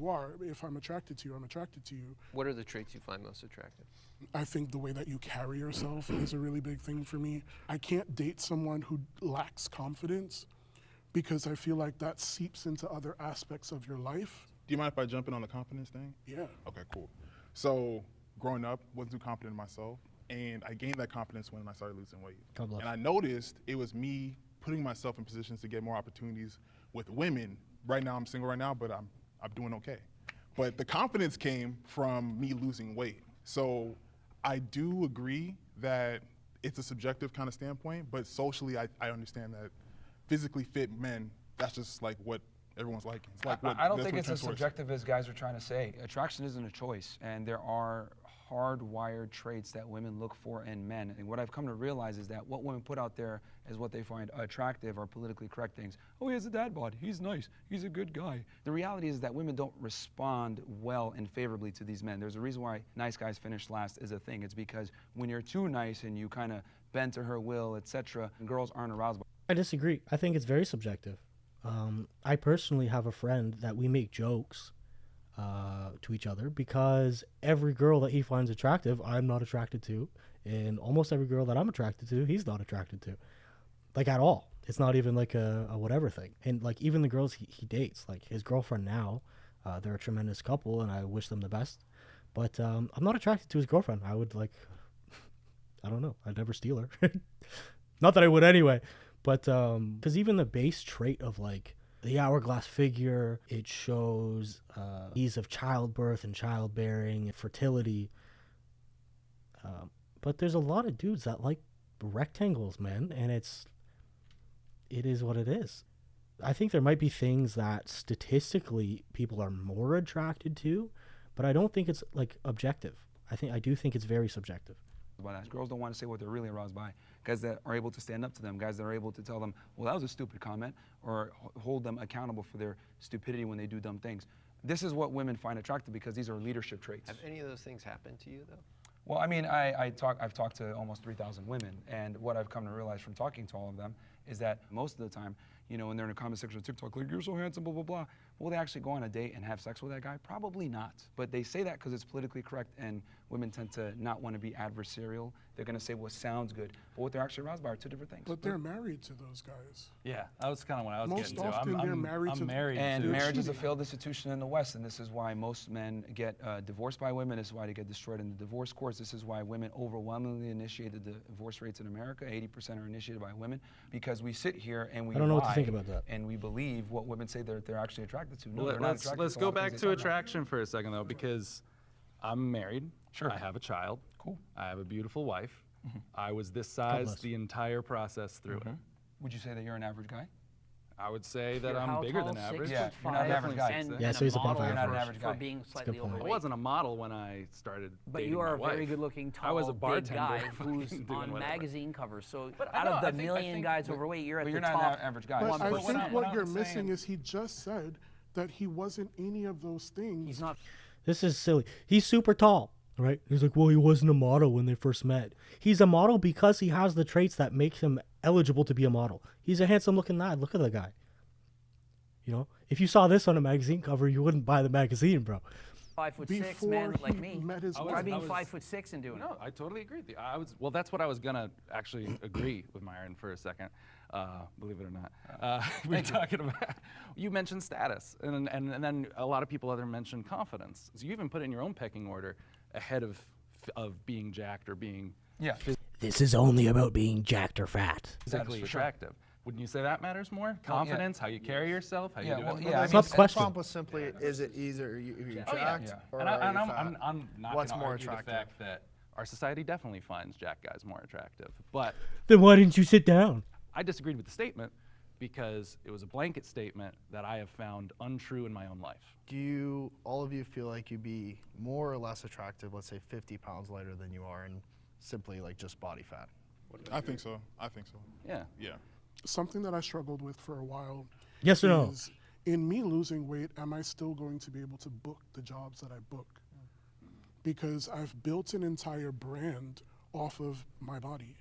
are. If I'm attracted to you, I'm attracted to you. What are the traits you find most attractive? I think the way that you carry yourself is a really big thing for me. I can't date someone who lacks confidence because I feel like that seeps into other aspects of your life. Do you mind if I jump in on the confidence thing? Yeah. Okay, cool. So growing up, wasn't too confident in myself, and I gained that confidence when I started losing weight. God bless. And I noticed it was me putting myself in positions to get more opportunities with women. Right now, I'm single right now, but I'm doing okay. But the confidence came from me losing weight. So I do agree that it's a subjective kind of standpoint, but socially, I understand that physically fit men, that's just like what everyone's liking. It's like I don't that's think what it's as trends towards. subjective as guys are trying to say. Attraction isn't a choice, and there are hardwired traits that women look for in men. And what I've come to realize is that what women put out there as what they find attractive are politically correct things. Oh, he has a dad bod. He's nice. He's a good guy. The reality is that women don't respond well and favorably to these men. There's a reason why nice guys finish last is a thing. It's because when you're too nice and you kind of bend to her will, etc., girls aren't aroused by. I disagree. I think it's very subjective. I personally have a friend that we make jokes to each other because every girl that he finds attractive, I'm not attracted to, and almost every girl that I'm attracted to, he's not attracted to, like at all. It's not even like a whatever thing. And like even the girls he dates, like his girlfriend now, they're a tremendous couple, and I wish them the best. But I'm not attracted to his girlfriend. I would like, I don't know. I'd never steal her. Not that I would anyway. But because even the base trait of like the hourglass figure, it shows ease of childbirth and childbearing and fertility. But there's a lot of dudes that like rectangles, man, and it is what it is. I think there might be things that statistically people are more attracted to, but I don't think it's like objective. I do think it's very subjective. Girls don't want to say what they're really aroused by. Guys that are able to stand up to them, guys that are able to tell them, well, that was a stupid comment, or hold them accountable for their stupidity when they do dumb things. This is what women find attractive because these are leadership traits. Have any of those things happened to you, though? Well, I mean, I've talked to almost 3,000 women, and what I've come to realize from talking to all of them is that most of the time, you know, when they're in a comment section of TikTok, like, you're so handsome, blah, blah, blah, will they actually go on a date and have sex with that guy? Probably not. But they say that because it's politically correct, and women tend to not want to be adversarial. They're going to say what sounds good, but what they're actually aroused by are two different things. But they're married to those guys. Yeah, that was kind of what I was Most getting to. often they're married I'm to- married And to. marriage is a failed institution in the West, and this is why most men get divorced by women. This is why they get destroyed in the divorce courts. This is why women overwhelmingly initiate the divorce rates in America. 80% are initiated by women, because we sit here and we I don't know what to lie think about that. and we believe what women say they're actually attracted to. No, they're not Let's attracted let's to a go lot of back things to they talk about. attraction for a second though, because I'm married. Sure. I have a child. Cool. I have a beautiful wife. I was this size bless. the entire process through it. Would you say that you're an average guy? I would say that You're I'm how bigger tall? than average. 6'5", Yeah, you're not an average guy. And, Yeah, and so he's a above model average. You're not an average for guy. being a slightly good point. I overweight. wasn't a model when I started But dating you are a my very wife. good-looking, I was a tall, big bartender guy fucking who's doing on whatever. magazine covers. So But I out know, of the I think- million guys overweight, you're at But the you're not top an average guy. But 1%. I But think what you're I'm missing saying- is he just said that he wasn't any of those things. He's not. This is silly. He's super tall, right? He's like, well, he wasn't a model when they first met. He's a model because he has the traits that make him eligible to be a model. He's a handsome looking lad. Look at the guy. You know, if you saw this on a magazine cover, you wouldn't buy the magazine, bro. 5'6" Before man like he me. met his I was- Try wife. being I was- 5'6" and doing No, it. I totally agree with you. Well, that's what I was gonna actually agree with Myron for a second. Believe it or not, we were talking about. You mentioned status, and then a lot of people other mentioned confidence. So you even put in your own pecking order ahead of being jacked or being Yeah. This is only about being jacked or fat. physically for sure. attractive. Wouldn't you say that matters more? Confidence, how you carry yourself, how you Yeah, do well, everything? yeah, I It's mean, not the question. Trump was simply, is it either you're Oh, yeah. jacked Yeah. or And are you I'm fat? not What's gonna more argue attractive? the fact that our society definitely finds jack guys more attractive. But Then why didn't you sit down? I disagreed with the statement because it was a blanket statement that I have found untrue in my own life. Do you, all of you, feel like you'd be more or less attractive, let's say 50 pounds lighter than you are, and simply like just body fat? I think so. I think so. Yeah. Yeah. Something that I struggled with for a while Yes or no? is, in me losing weight, am I still going to be able to book the jobs that I book? Because I've built an entire brand off of my body.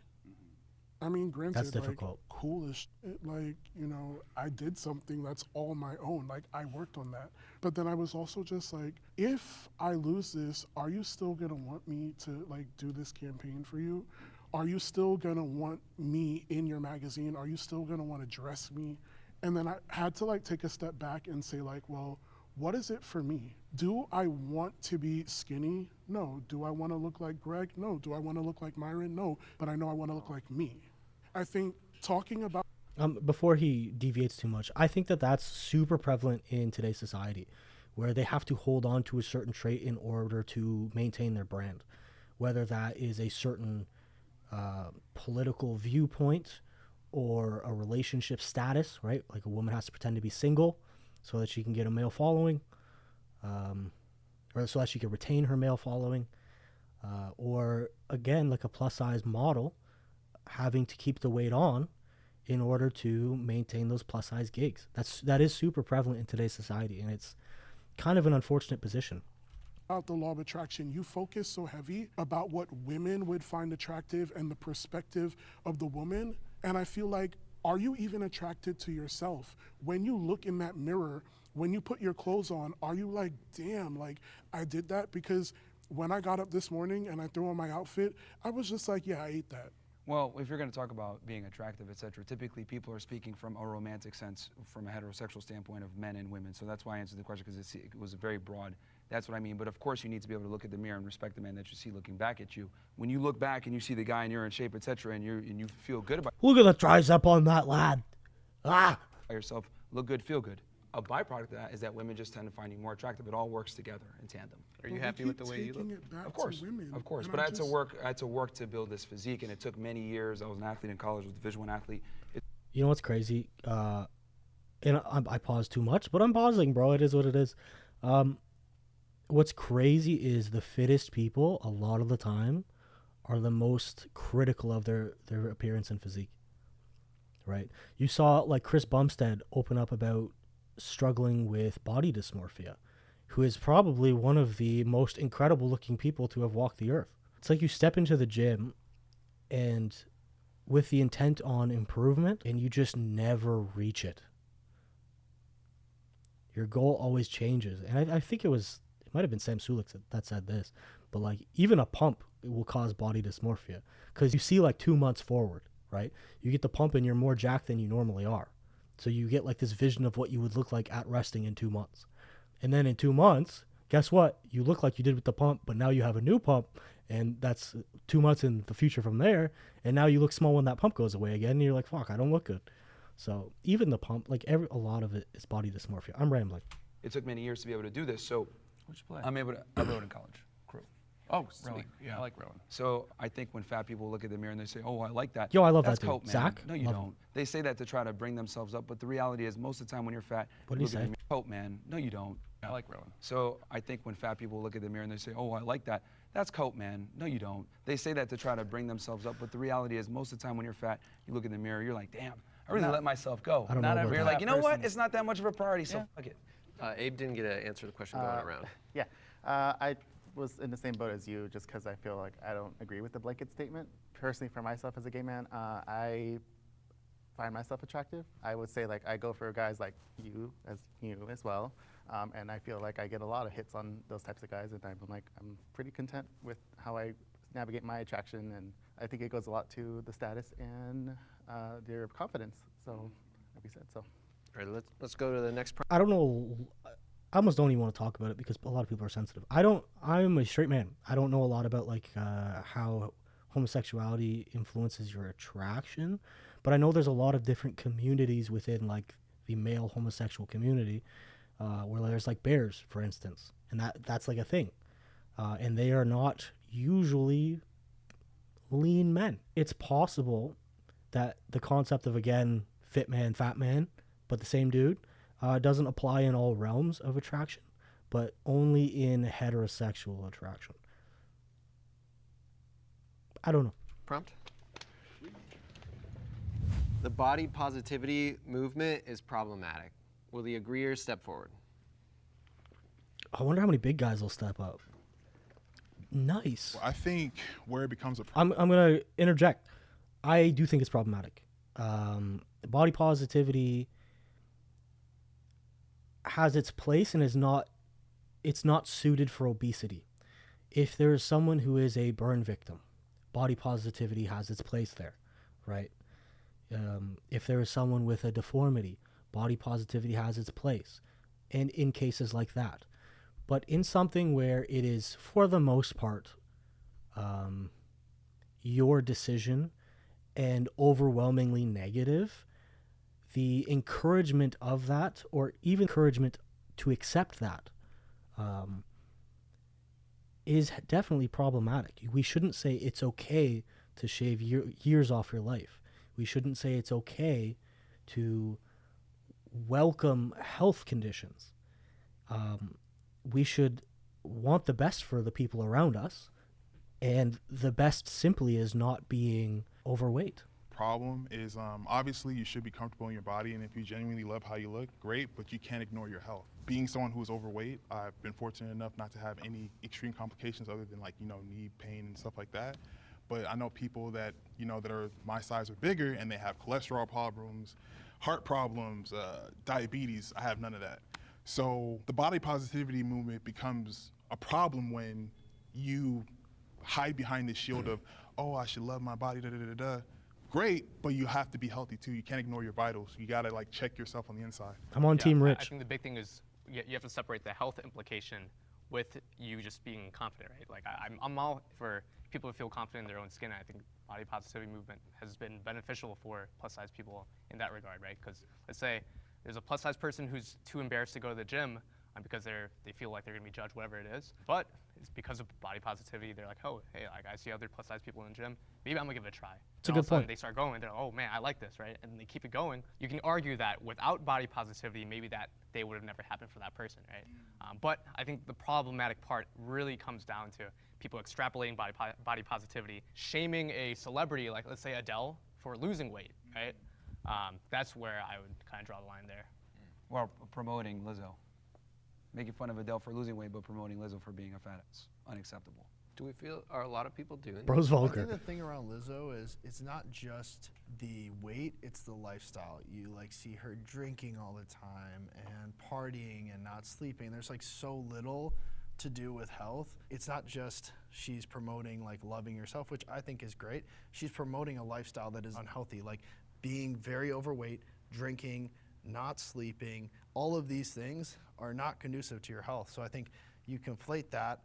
I mean, granted, That's like, difficult. cool as shit, like, you know, I did something that's all my own. Like, I worked on that. But then I was also just like, if I lose this, are you still gonna want me to, like, do this campaign for you? Are you still gonna want me in your magazine? Are you still gonna wanna dress me? And then I had to, like, take a step back and say, like, well, what is it for me? Do I want to be skinny? No. Do I want to look like Greg? No. Do I want to look like Myron? No. But I know I want to look like me. I think talking about Before he deviates too much, I think that that's super prevalent in today's society, where they have to hold on to a certain trait in order to maintain their brand, whether that is a certain political viewpoint or a relationship status, right? Like a woman has to pretend to be single, so that she can get a male following, or so that she can retain her male following, or again, like a plus size model, having to keep the weight on in order to maintain those plus size gigs. That is super prevalent in today's society, and it's kind of an unfortunate position. About the law of attraction, you focus so heavy about what women would find attractive and the perspective of the woman. And I feel like, are you even attracted to yourself? When you look in that mirror, when you put your clothes on, are you like, damn, like I did that? Because when I got up this morning and I threw on my outfit, I was just like, yeah, I ate that. Well, if you're going to talk about being attractive, etc., typically people are speaking from a romantic sense, from a heterosexual standpoint of men and women. So that's why I answered the question, because it was very broad. That's what I mean. But of course, you need to be able to look at the mirror and respect the man that you see looking back at you. When you look back and you see the guy and you're in shape, etc., and you feel good about Look at the tricep on that lad. Ah! yourself, look good, feel good. A byproduct of that is that women just tend to find you more attractive. It all works together in tandem. Are you happy with the way you look? Of course, of course. But I had to work to build this physique, and it took many years. I was an athlete in college, was a Division I athlete. You know what's crazy? And I pause too much, but I'm pausing, bro. It is what it is. What's crazy is the fittest people, a lot of the time, are the most critical of their appearance and physique. Right? You saw like Chris Bumstead open up about struggling with body dysmorphia, who is probably one of the most incredible looking people to have walked the earth. It's like you step into the gym and with the intent on improvement, and you just never reach it. Your goal always changes. And I think it might have been Sam Sulik that said this, but like even a pump will cause body dysmorphia, because you see like 2 months forward, right? You get the pump and you're more jacked than you normally are. So you get like this vision of what you would look like at resting in 2 months. And then in 2 months, guess what? You look like you did with the pump, but now you have a new pump, and that's 2 months in the future from there. And now you look small when that pump goes away again, and you're like, fuck, I don't look good. So even the pump, like a lot of it is body dysmorphia. I'm rambling. It took many years to be able to do this. So What'd you play? I rode in college. Crew. Oh, sweet. Rowing, Yeah, I like rowing. So I think when fat people look at the mirror and they say, "Oh, I like that." Yo, I love that's that dude. coat, man. Zach? No, you Love don't. him. They say that to try to bring themselves up, but the reality is, most of the time when you're fat, What did you he look at say? the mirror, coat, man. No, you don't. I like rowing. So I think when fat people look at the mirror and they say, "Oh, I like that," that's coat, man. No, you don't. They say that to try to bring themselves up, but the reality is, most of the time when you're fat, you look in the mirror, you're like, "Damn, I really let myself go." I don't know Not about every You're that. like, you know what? It's not that much of a priority, so Yeah. fuck it. Abe didn't get to answer the question going around. Yeah, I was in the same boat as you, just because I feel like I don't agree with the blanket statement. Personally, for myself as a gay man, I find myself attractive. I would say like I go for guys like you as well, and I feel like I get a lot of hits on those types of guys, and I'm pretty content with how I navigate my attraction, and I think it goes a lot to the status and their confidence. So, like we said, so. All right, let's go to the next. I don't know. I almost don't even want to talk about it because a lot of people are sensitive. I'm a straight man. I don't know a lot about like how homosexuality influences your attraction, but I know there's a lot of different communities within like the male homosexual community, where there's like bears, for instance, and that's like a thing, and they are not usually lean men. It's possible that the concept of, again, fit man, fat man, but the same dude, doesn't apply in all realms of attraction, but only in heterosexual attraction. I don't know. Prompt. The body positivity movement is problematic. Will the agreeers step forward? I wonder how many big guys will step up. Nice. Well, I think where it becomes a I'm going to interject. I do think it's problematic. Body positivity has its place and it's not suited for obesity. If there is someone who is a burn victim, body positivity has its place there, right? If there is someone with a deformity, body positivity has its place, and in cases like that. But in something where it is, for the most part, your decision and overwhelmingly negative, the encouragement of that, or even encouragement to accept that, is definitely problematic. We shouldn't say it's okay to shave years off your life. We shouldn't say it's okay to welcome health conditions. We should want the best for the people around us, and the best simply is not being overweight. Problem is, obviously you should be comfortable in your body, and if you genuinely love how you look, great, but you can't ignore your health. Being someone who is overweight, I've been fortunate enough not to have any extreme complications other than like, knee pain and stuff like that. But I know people that, that are my size or bigger, and they have cholesterol problems, heart problems, diabetes. I have none of that. So the body positivity movement becomes a problem when you hide behind the shield of, oh, I should love my body, da da da da. Great, but you have to be healthy too. You can't ignore your vitals. You gotta like check yourself on the inside. I'm on Team Rich. I think the big thing is you have to separate the health implication with you just being confident, right? Like I'm all for people to feel confident in their own skin. I think body positivity movement has been beneficial for plus size people in that regard, right? Because let's say there's a plus size person who's too embarrassed to go to the gym because they feel like they're gonna be judged, whatever it is. But it's because of body positivity. They're like, oh, hey, like I see other plus size people in the gym. Maybe I'm gonna give it a try. It's a good point. They start going. They're like, oh man, I like this, right? And they keep it going. You can argue that without body positivity, maybe that day would have never happened for that person, right? But I think the problematic part really comes down to people extrapolating body positivity, shaming a celebrity like, let's say Adele, for losing weight, right? That's where I would kind of draw the line there. Well, promoting Lizzo. Making fun of Adele for losing weight, but promoting Lizzo for being a fat ass. Unacceptable. Do we feel, are a lot of people doing Bro's that? I vulgar. think the thing around Lizzo is it's not just the weight, it's the lifestyle. You like see her drinking all the time and partying and not sleeping. There's like so little to do with health. It's not just she's promoting like loving yourself, which I think is great. She's promoting a lifestyle that is unhealthy, like being very overweight, drinking, not sleeping. All of these things are not conducive to your health. So I think you conflate that,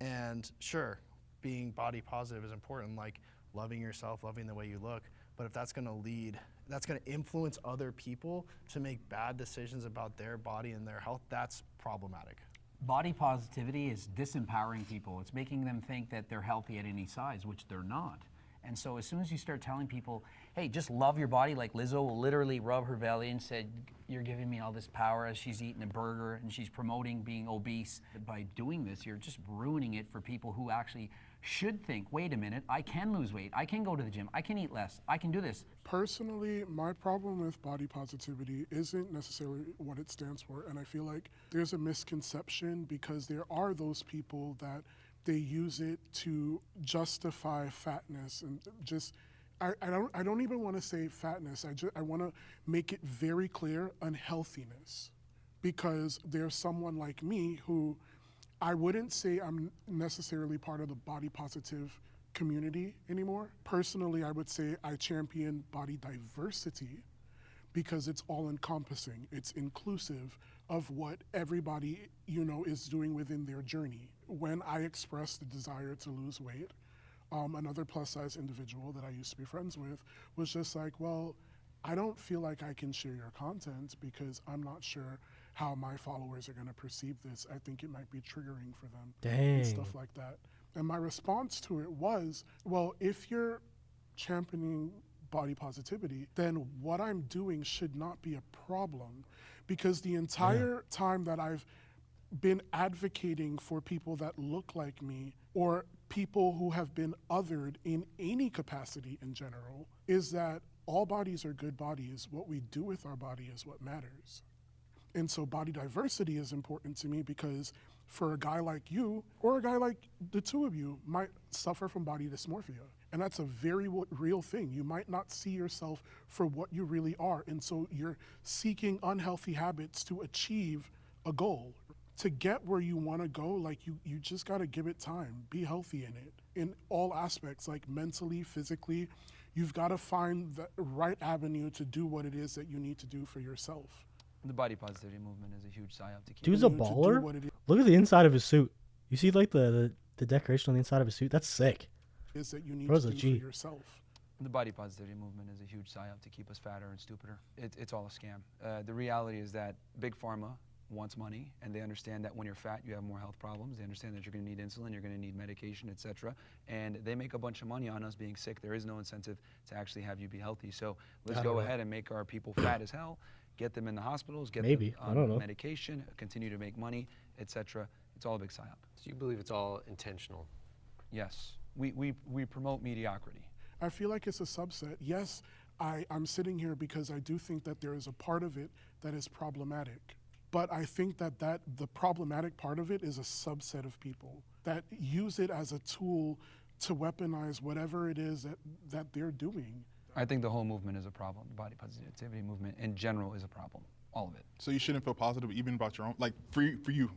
and sure, being body positive is important, like loving yourself, loving the way you look. But if that's gonna influence other people to make bad decisions about their body and their health, that's problematic. Body positivity is disempowering people. It's making them think that they're healthy at any size, which they're not. And so as soon as you start telling people, hey, just love your body, like Lizzo will literally rub her belly and said, you're giving me all this power as she's eating a burger and she's promoting being obese. By doing this, you're just ruining it for people who actually should think, wait a minute, I can lose weight, I can go to the gym, I can eat less, I can do this. Personally, my problem with body positivity isn't necessarily what it stands for, and I feel like there's a misconception because there are those people that they use it to justify fatness and just I don't even want to say fatness. I want to make it very clear unhealthiness, because there's someone like me who I wouldn't say I'm necessarily part of the body positive community anymore. Personally, I would say I champion body diversity because it's all encompassing. It's inclusive of what everybody, is doing within their journey. When I expressed the desire to lose weight, another plus size individual that I used to be friends with was just like, well, I don't feel like I can share your content because I'm not sure how my followers are gonna perceive this. I think it might be triggering for them. Dang. And stuff like that. And my response to it was, well, if you're championing body positivity, then what I'm doing should not be a problem, because the entire time that I've been advocating for people that look like me or people who have been othered in any capacity in general is that all bodies are good bodies. What we do with our body is what matters. And so body diversity is important to me because for a guy like you or a guy like the two of you might suffer from body dysmorphia. And that's a very real thing. You might not see yourself for what you really are. And so you're seeking unhealthy habits to achieve a goal. To get where you want to go, like you just got to give it time. Be healthy in it in all aspects, like mentally, physically. You've got to find the right avenue to do what it is that you need to do for yourself. The body positivity movement is a huge psyop to keep. Dude's a baller. Look at the inside of his suit. You see like the decoration on the inside of his suit? That's sick. Is that you need Bro's to a do G. for yourself. The body positivity movement is a huge psyop to keep us fatter and stupider. It's all a scam. The reality is that Big Pharma wants money, and they understand that when you're fat, you have more health problems. They understand that you're going to need insulin, you're going to need medication, etc. And they make a bunch of money on us being sick. There is no incentive to actually have you be healthy. So let's go ahead and make our people fat as hell get them in the hospitals, get Maybe. them I on don't know. medication, continue to make money, etc. It's all a big psyop. So you believe it's all intentional? Yes, we promote mediocrity. I feel like it's a subset. Yes, I'm sitting here because I do think that there is a part of it that is problematic. But I think that the problematic part of it is a subset of people that use it as a tool to weaponize whatever it is that they're doing. I think the whole movement is a problem. The body positivity movement in general is a problem. All of it. So you shouldn't feel positive even about your own, like for you,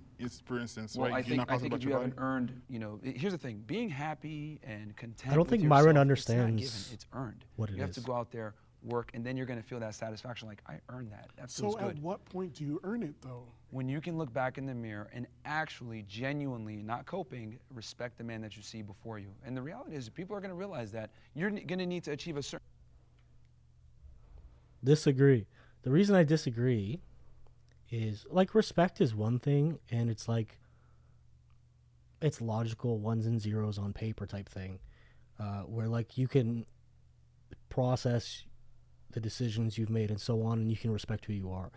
for instance, Well, right? I You're not think positive if about you your haven't body? earned, here's the thing: being happy and content. I don't with think yourself, Myron It's understands not given, it's earned. what it you have is. to go out there, work, and then you're going to feel that satisfaction. Like I earned that. That So feels good. at what point do you earn it though? When you can look back in the mirror and actually, genuinely, not coping, respect the man that you see before you. And the reality is, people are going to realize that you're going to need to achieve a certain. Disagree. The reason I disagree is, like, respect is one thing, and it's like, it's logical ones and zeros on paper type thing, where like you can process the decisions you've made and so on, and you can respect who you are.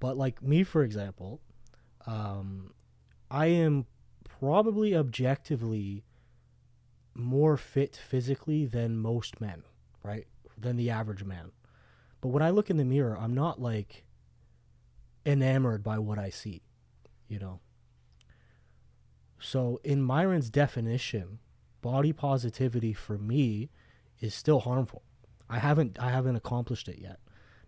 But like me, for example, I am probably objectively more fit physically than most men, right? Than the average man. But when I look in the mirror, I'm not like enamored by what I see, you know? So in Myron's definition, body positivity for me is still harmful. I haven't accomplished it yet,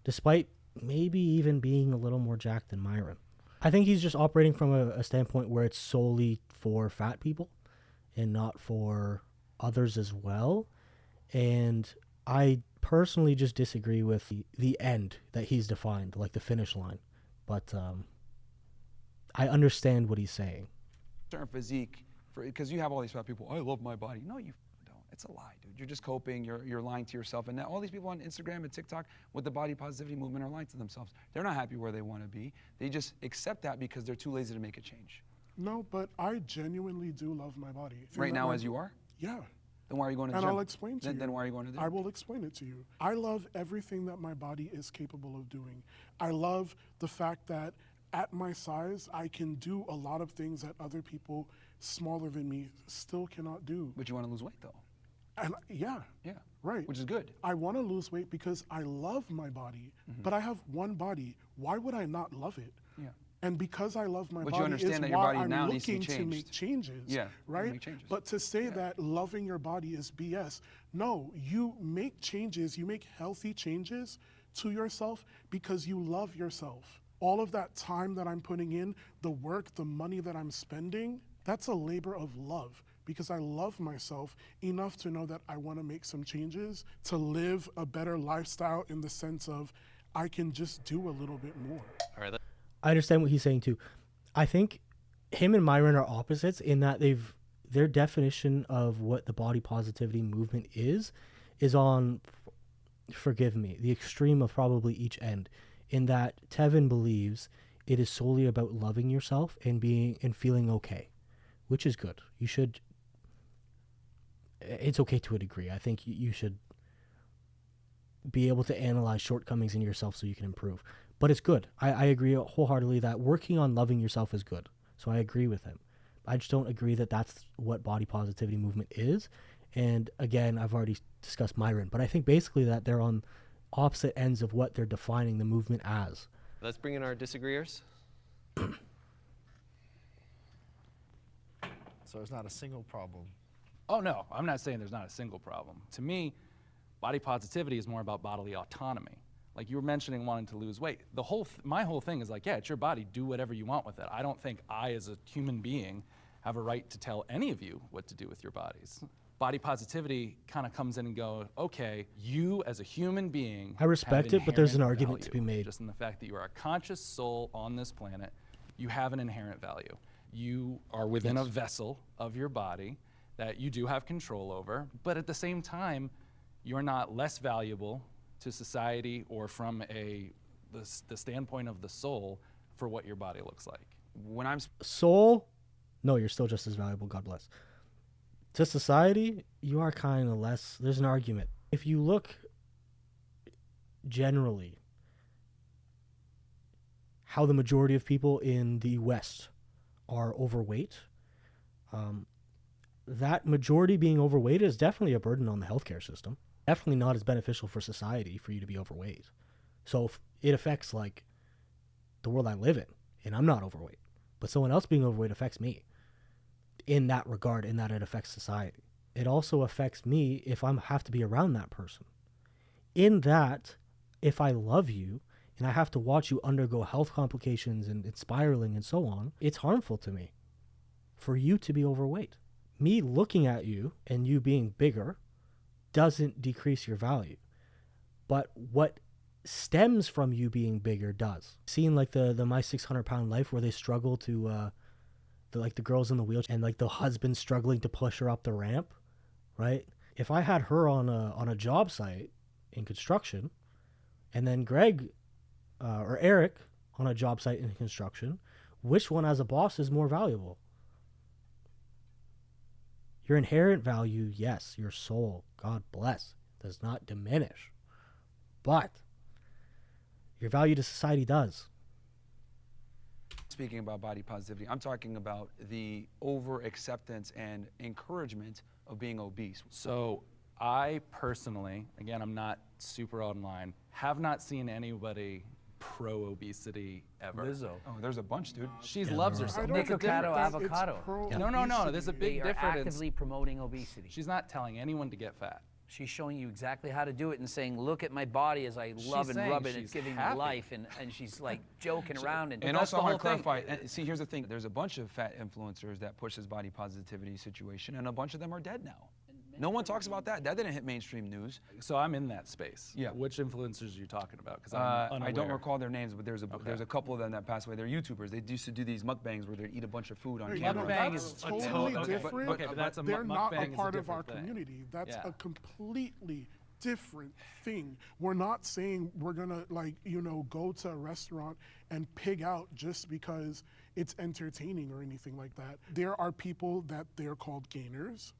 despite maybe even being a little more jacked than Myron. I think he's just operating from a standpoint where it's solely for fat people and not for others as well. And I personally just disagree with the end that he's defined, like the finish line. But I understand what he's saying. Certain physique, because you have all these fat people. I love my body. No, you don't. It's a lie, dude. You're just coping. You're lying to yourself. And now all these people on Instagram and TikTok with the body positivity movement are lying to themselves. They're not happy where they want to be. They just accept that because they're too lazy to make a change. No, but I genuinely do love my body. Right now, as you are? Yeah. Then why are you going to the And gym? I'll explain to you. Then why are you going to the gym? I will explain it to you. I love everything that my body is capable of doing. I love the fact that at my size, I can do a lot of things that other people smaller than me still cannot do. But you want to lose weight, though. And yeah, right. Which is good. I want to lose weight because I love my body, but I have one body. Why would I not love it? Yeah. And because I love my But body you understand is that your why body I'm now needs to be looking to make changed. changes. Yeah, right? make changes. But to say that loving your body is BS, no, you make changes, you make healthy changes to yourself because you love yourself. All of that time that I'm putting in, the work, the money that I'm spending, that's a labor of love because I love myself enough to know that I want to make some changes to live a better lifestyle in the sense of I can just do a little bit more. All right. I understand what he's saying too. I think him and Myron are opposites in that their definition of what the body positivity movement is on, forgive me, the extreme of probably each end. In that Tevin believes it is solely about loving yourself and feeling okay, which is good. It's okay to a degree. I think you should be able to analyze shortcomings in yourself so you can improve. But it's good. I agree wholeheartedly that working on loving yourself is good. So I agree with him. I just don't agree that that's what body positivity movement is. And again, I've already discussed Myron, but I think basically that they're on opposite ends of what they're defining the movement as. Let's bring in our disagreeers. So it's not a single problem. Oh, no, I'm not saying there's not a single problem. To me, body positivity is more about bodily autonomy. Like you were mentioning wanting to lose weight. My whole thing is like, yeah, it's your body. Do whatever you want with it. I don't think I, as a human being, have a right to tell any of you what to do with your bodies. Body positivity kind of comes in and goes, okay, you as a human being, I respect it, but there's an inherent argument to be value. made. Just in the fact that you are a conscious soul on this planet, you have an inherent value. You are within a vessel of your body that you do have control over, but at the same time, you're not less valuable to society or from the standpoint of the soul for what your body looks like. When I'm Soul, no, you're still just as valuable. God bless. To society, you are kind of less. There's an argument. If you look generally, how the majority of people in the West are overweight, that majority being overweight is definitely a burden on the healthcare system. Definitely not as beneficial for society for you to be overweight. So if it affects like the world I live in, and I'm not overweight, but someone else being overweight affects me in that regard, in that it affects society. It also affects me if I have to be around that person. In that, if I love you and I have to watch you undergo health complications and it's spiraling and so on, it's harmful to me for you to be overweight. Me looking at you and you being bigger doesn't decrease your value. But what stems from you being bigger does. Seeing like the My 600 Pound Life where they struggle to, the girls in the wheelchair and like the husband struggling to push her up the ramp, right? If I had her on a job site in construction and then Greg or Eric on a job site in construction, which one as a boss is more valuable? Your inherent value, yes, your soul, God bless, does not diminish. But your value to society does. Speaking about body positivity, I'm talking about the over acceptance and encouragement of being obese. So I personally, again, I'm not super online, have not seen anybody pro-obesity ever. Lizzo. Oh, there's a bunch, dude. She loves I herself. don't There's a think Avocado, difference. that it's avocado. No, there's a They big are difference. actively promoting obesity. She's not telling anyone to get fat. She's showing you exactly how to do it and saying, look at my body as I love and saying rub it, and she's it's giving me happy. life, and she's like joking around. And And that's also, the I want to whole thing. clarify. And see, here's the thing. There's a bunch of fat influencers that push this body positivity situation, and a bunch of them are dead now. No one talks about that. That didn't hit mainstream news. So I'm in that space. Yeah. Which influencers are you talking about? Because I'm unaware. I don't recall their names, but there's a couple of them that passed away. They're YouTubers. They used to do these mukbangs where they'd eat a bunch of food on Hey, camera. Mukbang that's is a totally total- okay, different. okay, but that's a They're not a mukbang is a part of our different thing. community. That's Yeah. a completely different thing. We're not saying we're gonna go to a restaurant and pig out just because it's entertaining or anything like that. There are people that they're called gainers,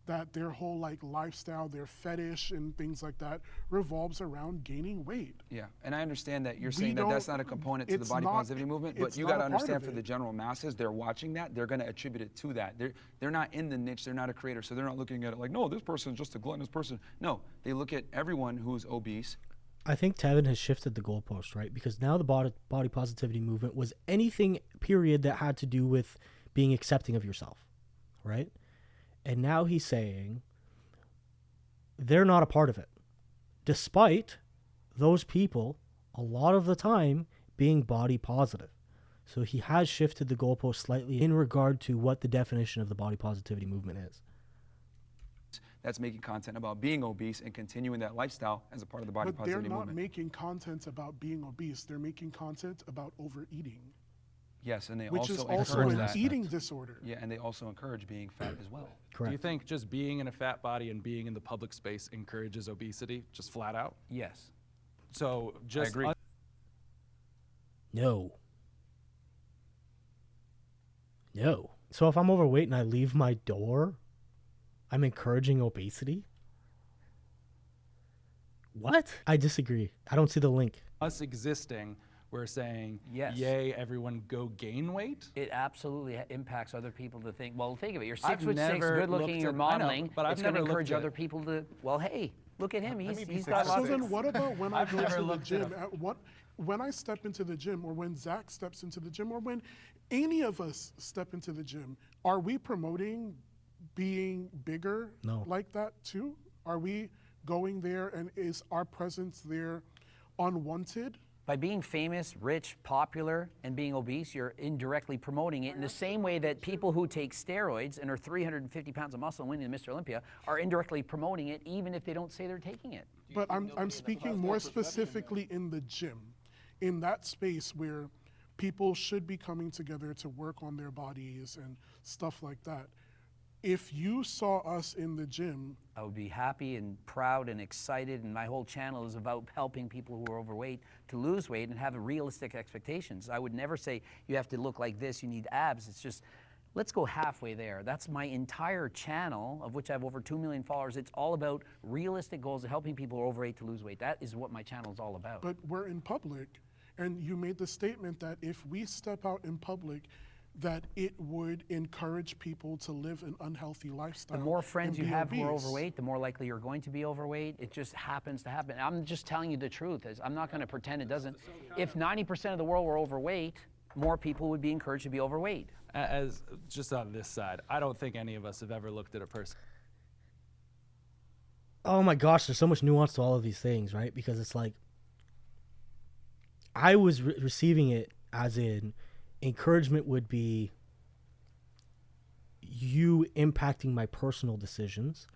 that their whole lifestyle, their fetish and things like that revolves around gaining weight. Yeah, and I understand that you're We saying that that's don't- not a component to the it's body not- positivity movement, but it's you not got to a part understand of for the it. general masses, they're watching that, they're going to attribute it to that. They're not in the niche, they're not a creator, so they're not looking at it like, no, this person's just a gluttonous person. No, they look at everyone who's obese. I think Tevin has shifted the goalpost, right? Because now the body positivity movement was anything, period, that had to do with being accepting of yourself, right? And now he's saying they're not a part of it, despite those people a lot of the time being body positive. So he has shifted the goalpost slightly in regard to what the definition of the body positivity movement is. That's making content about being obese and continuing that lifestyle as a part of the body But they're positivity not movement. making content about being obese. They're making content about overeating, Yes, and they which is also also encourage an that. eating disorder. Yeah, and they also encourage being fat as well. Do Correct. you think just being in a fat body and being in the public space encourages obesity, just flat out? Yes. So just agree. No. No. So if I'm overweight and I leave my door, I'm encouraging obesity? What? I disagree. I don't see the link. us existing, we're saying, Yes. yay, everyone go gain weight? It absolutely impacts other people to think, well, think of it. You're I've 6'6", never good looking, looked you're at- I know, modeling. but I've it's going to never encourage looked at- other people to, well, hey, look at him. me be He's got 6'6". lots So of... then what about when I I've go never to the looked at gym? When I step into the gym, or when Zach steps into the gym, or when any of us step into the gym, are we promoting being bigger No. like that too? Are we going there, and is our presence there unwanted? By being famous, rich, popular, and being obese, you're indirectly promoting it in the same way that people who take steroids and are 350 pounds of muscle and winning the Mr. Olympia are indirectly promoting it even if they don't say they're taking it. But I'm speaking more specifically in the gym, in that space where people should be coming together to work on their bodies and stuff like that. If you saw us in the gym, I would be happy and proud and excited, and my whole channel is about helping people who are overweight to lose weight and have realistic expectations. I would never say you have to look like this, you need abs. It's just, let's go halfway there. That's my entire channel, of which I have over 2 million followers. It's all about realistic goals of helping people who are overweight to lose weight. That is what my channel is all about. but we're in public, And you made the statement that if we step out in public, that it would encourage people to live an unhealthy lifestyle. The more friends and you be have who are obese. overweight, the more likely you're going to be overweight. It just happens to happen. I'm just telling you the truth. I'm not going to pretend it doesn't. If 90% of the world were overweight, more people would be encouraged to be overweight. As just on this side, I don't think any of us have ever looked at a person. Oh my gosh, there's so much nuance to all of these things, right? Because it's like, I was receiving it as in encouragement would be you impacting my personal decisions,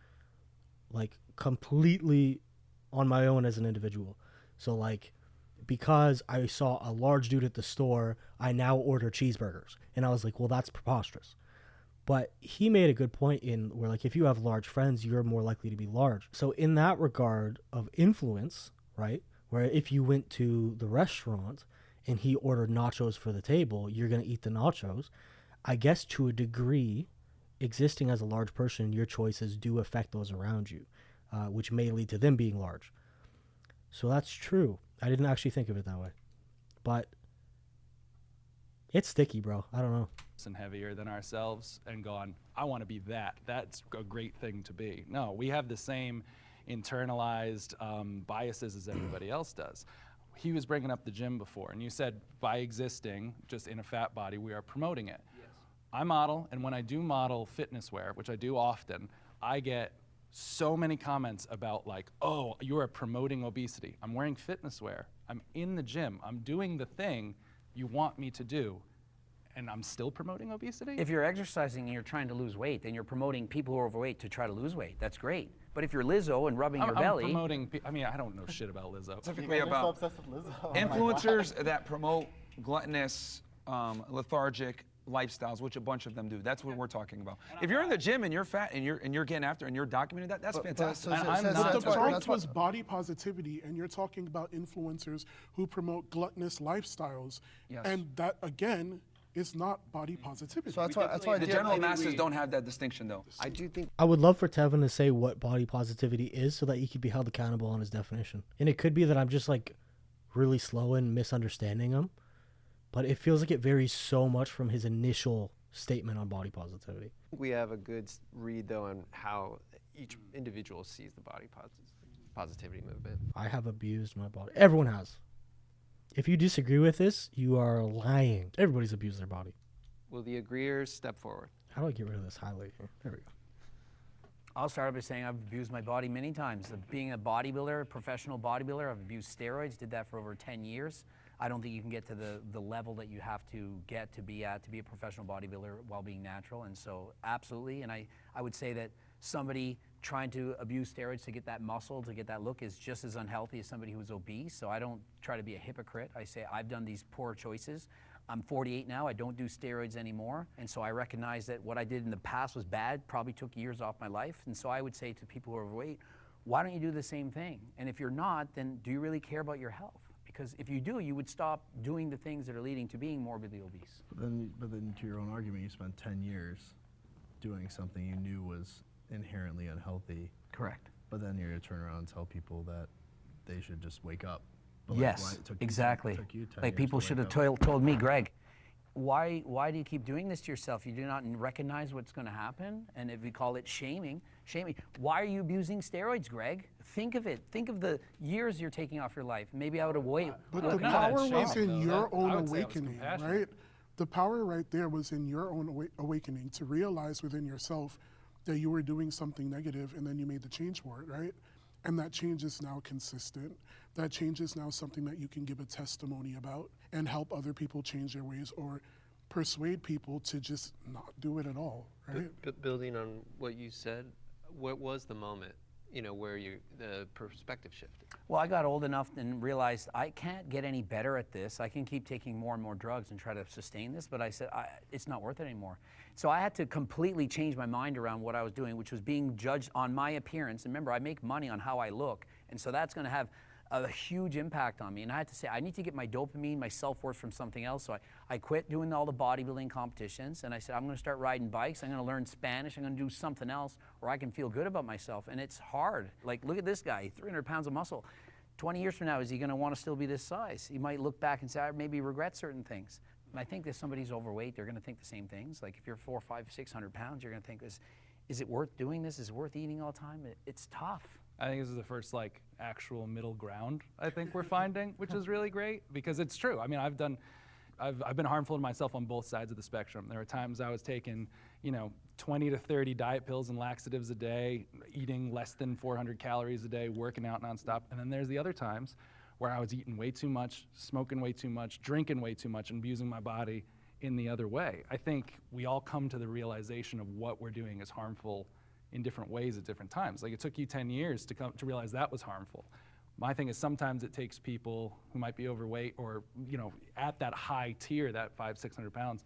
like completely on my own as an individual. So like, because I saw a large dude at the store, I now order cheeseburgers. And I was like, well, that's preposterous. But he made a good point in where, like, if you have large friends, you're more likely to be large. So in that regard of influence, right, where if you went to the restaurant and he ordered nachos for the table, you're going to eat the nachos. I guess to a degree, existing as a large person, your choices do affect those around you, which may lead to them being large. So that's true. I didn't actually think of it that way. But it's sticky, bro. I don't know. And heavier than ourselves and gone, I want to be that. That's a great thing to be. No, we have the same internalized biases as everybody else does. He was bringing up the gym before, and you said by existing just in a fat body, we are promoting it. Yes. I model, and when I do model fitness wear, which I do often, I get so many comments about like, oh, you are promoting obesity. I'm wearing fitness wear. I'm in the gym. I'm doing the thing you want me to do. And I'm still promoting obesity? If you're exercising and you're trying to lose weight, then you're promoting people who are overweight to try to lose weight. That's great. But if you're Lizzo and rubbing your belly... I'm promoting... I mean, I don't know shit about Lizzo. Specifically so about obsessed with Lizzo. influencers that promote gluttonous, lethargic lifestyles, which a bunch of them do. That's what we're talking about. If you're in the gym and you're fat and you're getting after and you're documenting that, that's fantastic. But the prompt was body positivity, and you're talking about influencers who promote gluttonous lifestyles. Yes. And that, again, is not body positivity. So that's why The general masses don't have that distinction, though. I do think I would love for Tevin to say what body positivity is so that he could be held accountable on his definition. And it could be that I'm just like really slow in misunderstanding him, but it feels like it varies so much from his initial statement on body positivity. we have a good read, though, on how each individual sees the body positivity movement. I have abused my body. Everyone has. If you disagree with this, you are lying. Everybody's abused their body. Will the agreeers step forward? How do I get rid of this highlight here? There we go. I'll start by saying I've abused my body many times. Being a bodybuilder, a professional bodybuilder, I've abused steroids, did that for over 10 years. I don't think you can get to the level that you have to get to be at to be a professional bodybuilder while being natural. And so absolutely, and I would say that somebody trying to abuse steroids to get that muscle, to get that look is just as unhealthy as somebody who's obese. So I don't try to be a hypocrite. I say I've done these poor choices. I'm 48 now, I don't do steroids anymore. And so I recognize that what I did in the past was bad, probably took years off my life. And so I would say to people who are overweight, why don't you do the same thing? And if you're not, then do you really care about your health? Because if you do, you would stop doing the things that are leading to being morbidly obese. But then to your own argument, you spent 10 years doing something you knew was inherently unhealthy. Correct. But then you're going to turn around and tell people that they should just wake up. But Yes, why it took exactly. You 10 Like years people to should wake have up. told me, Greg, why do you keep doing this to yourself? You do not recognize what's going to happen, and if we call it shaming. Why are you abusing steroids, Greg? Think of it. Think of the years you're taking off your life. Maybe I would have waited. But Well, the no, power that's was shaming, in though. your I own would say it was awakening, compassionate. right? The power right there was in your own awakening to realize within yourself that you were doing something negative, and then you made the change for it, right? And that change is now consistent. That change is now something that you can give a testimony about and help other people change their ways or persuade people to just not do it at all, right? Building on what you said, what was the moment, where the perspective shifted? Well, I got old enough and realized I can't get any better at this. I can keep taking more and more drugs and try to sustain this, but I said it's not worth it anymore. So I had to completely change my mind around what I was doing, which was being judged on my appearance. And remember, I make money on how I look, and so that's going to have a huge impact on me. And I had to say, I need to get my dopamine, my self-worth from something else. So I quit doing all the bodybuilding competitions, and I said, I'm going to start riding bikes. I'm going to learn Spanish. I'm going to do something else where I can feel good about myself. And it's hard. Like, look at this guy, 300 pounds of muscle. 20 years from now, is he going to want to still be this size? He might look back and say, I maybe regret certain things. And I think if somebody's overweight, they're going to think the same things. Like if you're 400, 500, 600 pounds, you're going to think, is it worth doing this? Is it worth eating all the time? It's tough. I think this is the first like actual middle ground I think we're finding, which is really great because it's true. I mean, I've been harmful to myself on both sides of the spectrum. There were times I was taking, 20 to 30 diet pills and laxatives a day, eating less than 400 calories a day, working out nonstop. And then there's the other times where I was eating way too much, smoking way too much, drinking way too much, and abusing my body in the other way. I think we all come to the realization of what we're doing is harmful in different ways at different times. Like it took you 10 years to come to realize that was harmful. My thing is sometimes it takes people who might be overweight or, at that high tier, that 500, 600 pounds,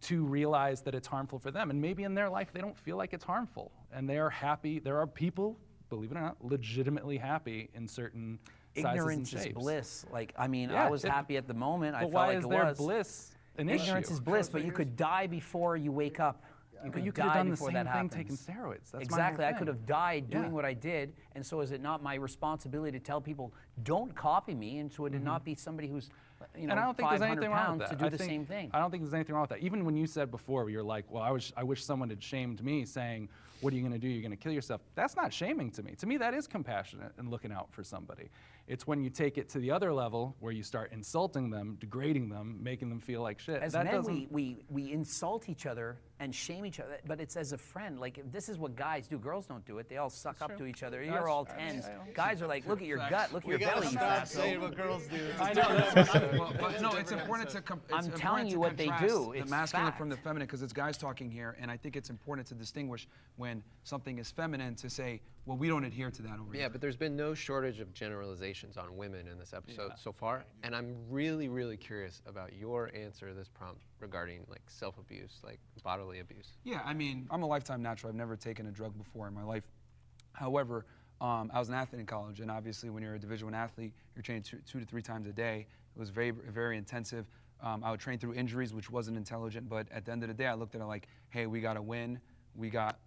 to realize that it's harmful for them. And maybe in their life they don't feel like it's harmful. And they are happy. There are people, believe it or not, legitimately happy in certain sizes and Ignorance shapes. is bliss. Like, I mean, Yeah, I was happy at the moment. I But felt why like is it there was. bliss an Ignorance issue? is bliss, but you could die before you wake up. You could You could have die done the before same that thing happens. taking steroids. That's my whole exactly. I thing. could have died doing Yeah. what I did, and so is it not my responsibility to tell people, don't copy me, and so would it not be somebody who's, And I don't think there's 500 anything wrong pounds with that. to do I the think- same thing? I don't think there's anything wrong with that. Even when you said before, you're like, well, I wish someone had shamed me saying, what are you going to do? You're going to kill yourself. That's not shaming to me. To me, that is compassionate and looking out for somebody. It's when you take it to the other level where you start insulting them, degrading them, making them feel like shit. As that men, doesn't. we insult each other and shame each other, but it's as a friend. Like, this is what guys do. Girls don't do it. They all suck up to each other. You're all tens. Guys are like, look at your gut, look at your belly, you fatso. what girls do. I know. But no, it's important to I'm telling you what they do. The It's masculine fact. from the feminine, because it's guys talking here, and I think it's important to distinguish when something is feminine to say, well, we don't adhere to that over here. Yeah, but there's been no shortage of generalizations on women in this episode so far, and I'm really, really curious about your answer to this prompt regarding like self-abuse, like bodily abuse. Yeah, I mean, I'm a lifetime natural. I've never taken a drug before in my life. However, I was an athlete in college, and obviously when you're a Division I athlete, you're training two to three times a day. It was very, very intensive. I would train through injuries, which wasn't intelligent, but at the end of the day, I looked at it like, hey, we got to win. We got,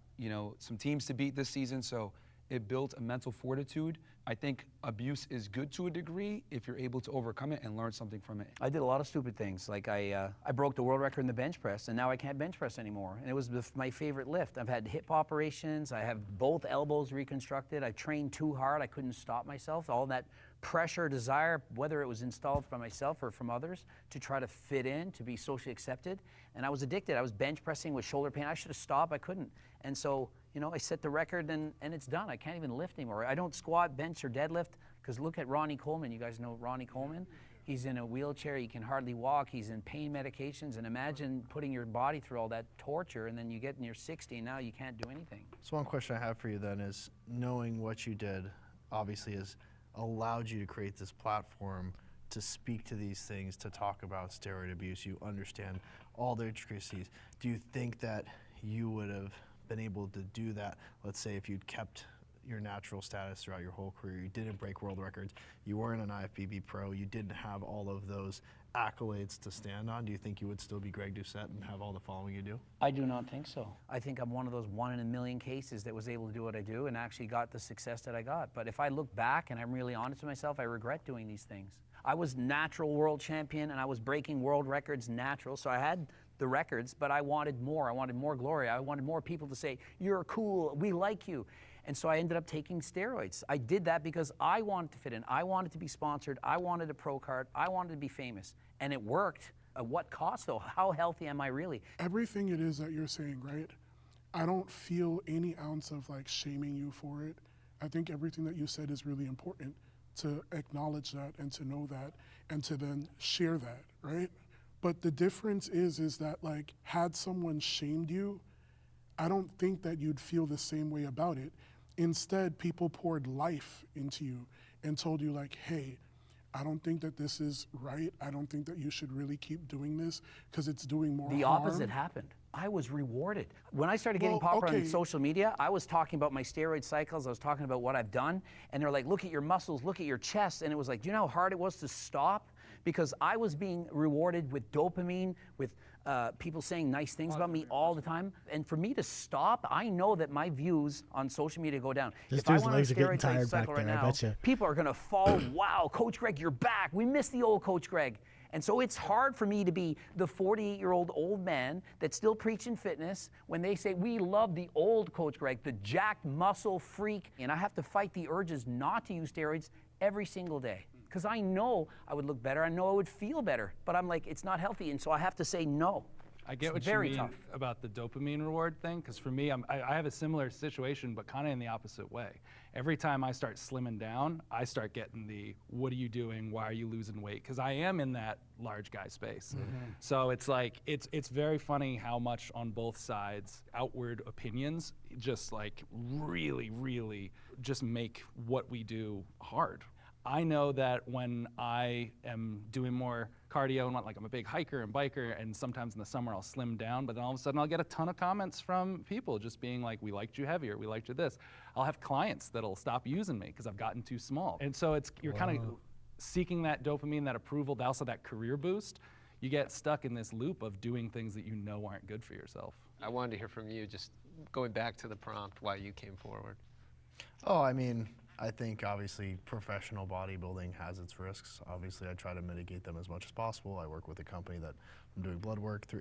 some teams to beat this season, so it built a mental fortitude. I think abuse is good to a degree if you're able to overcome it and learn something from it. I did a lot of stupid things. Like I broke the world record in the bench press, and now I can't bench press anymore. And it was my favorite lift. I've had hip operations. I have both elbows reconstructed. I trained too hard. I couldn't stop myself. All that pressure, desire, whether it was installed by myself or from others, to try to fit in, to be socially accepted. And I was addicted. I was bench pressing with shoulder pain. I should have stopped. I couldn't. And so, I set the record, and it's done. I can't even lift anymore. I don't squat, bench, or deadlift, because look at Ronnie Coleman. You guys know Ronnie Coleman? He's in a wheelchair. He can hardly walk. He's in pain medications. And imagine putting your body through all that torture, and then you get in your 60, and now you can't do anything. So one question I have for you then is, knowing what you did, obviously has allowed you to create this platform to speak to these things, to talk about steroid abuse. You understand all the intricacies. Do you think that you would have been able to do that, let's say, if you'd kept your natural status throughout your whole career, you didn't break world records, you weren't an IFBB pro, you didn't have all of those accolades to stand on, do you think you would still be Greg Doucette and have all the following you do? I do not think so. I think I'm one of those 1 in a million cases that was able to do what I do and actually got the success that I got. But if I look back and I'm really honest with myself, I regret doing these things. I was natural world champion and I was breaking world records natural, so I had the records, but I wanted more. I wanted more glory. I wanted more people to say, you're cool, we like you. And so I ended up taking steroids. I did that because I wanted to fit in. I wanted to be sponsored. I wanted a pro card. I wanted to be famous. And it worked. At what cost, though? How healthy am I really? Everything it is that you're saying, right? I don't feel any ounce of like shaming you for it. I think everything that you said is really important, to acknowledge that and to know that and to then share that, right? But the difference is that like, had someone shamed you, I don't think that you'd feel the same way about it. Instead, people poured life into you and told you like, hey, I don't think that this is right. I don't think that you should really keep doing this because it's doing more harm. The opposite happened. I was rewarded. When I started getting popular on social media, I was talking about my steroid cycles. I was talking about what I've done. And they're like, look at your muscles, look at your chest. And it was like, do you know how hard it was to stop? Because I was being rewarded with dopamine, with people saying nice things about me all the time. And for me to stop, I know that my views on social media go down. This If I dude's went on a legs are getting steroid tired cycle back right there, I now, betcha. people are gonna fall, wow, Coach Greg, you're back. We miss the old Coach Greg. And so it's hard for me to be the 48-year-old old man that's still preaching fitness when they say, we love the old Coach Greg, the jacked muscle freak. And I have to fight the urges not to use steroids every single day. Because I know I would look better, I know I would feel better, but I'm like, it's not healthy, and so I have to say no. I get It's what very you mean tough. about the dopamine reward thing, because for me, I have a similar situation, but kind of in the opposite way. Every time I start slimming down, I start getting the, what are you doing? Why are you losing weight? Because I am in that large guy space. So it's like, it's very funny how much on both sides, outward opinions just like really, really just make what we do hard. I know that when I am doing more cardio and like I'm a big hiker and biker, and sometimes in the summer I'll slim down, but then all of a sudden I'll get a ton of comments from people just being like, we liked you heavier, we liked you this. I'll have clients that'll stop using me because I've gotten too small. And so it's, you're kind of seeking that dopamine, that approval, also that career boost. You get stuck in this loop of doing things that you know aren't good for yourself. I wanted to hear from you, just going back to the prompt, why you came forward. Oh, I mean, I think obviously professional bodybuilding has its risks. Obviously, I try to mitigate them as much as possible. I work with a company that I'm doing blood work through,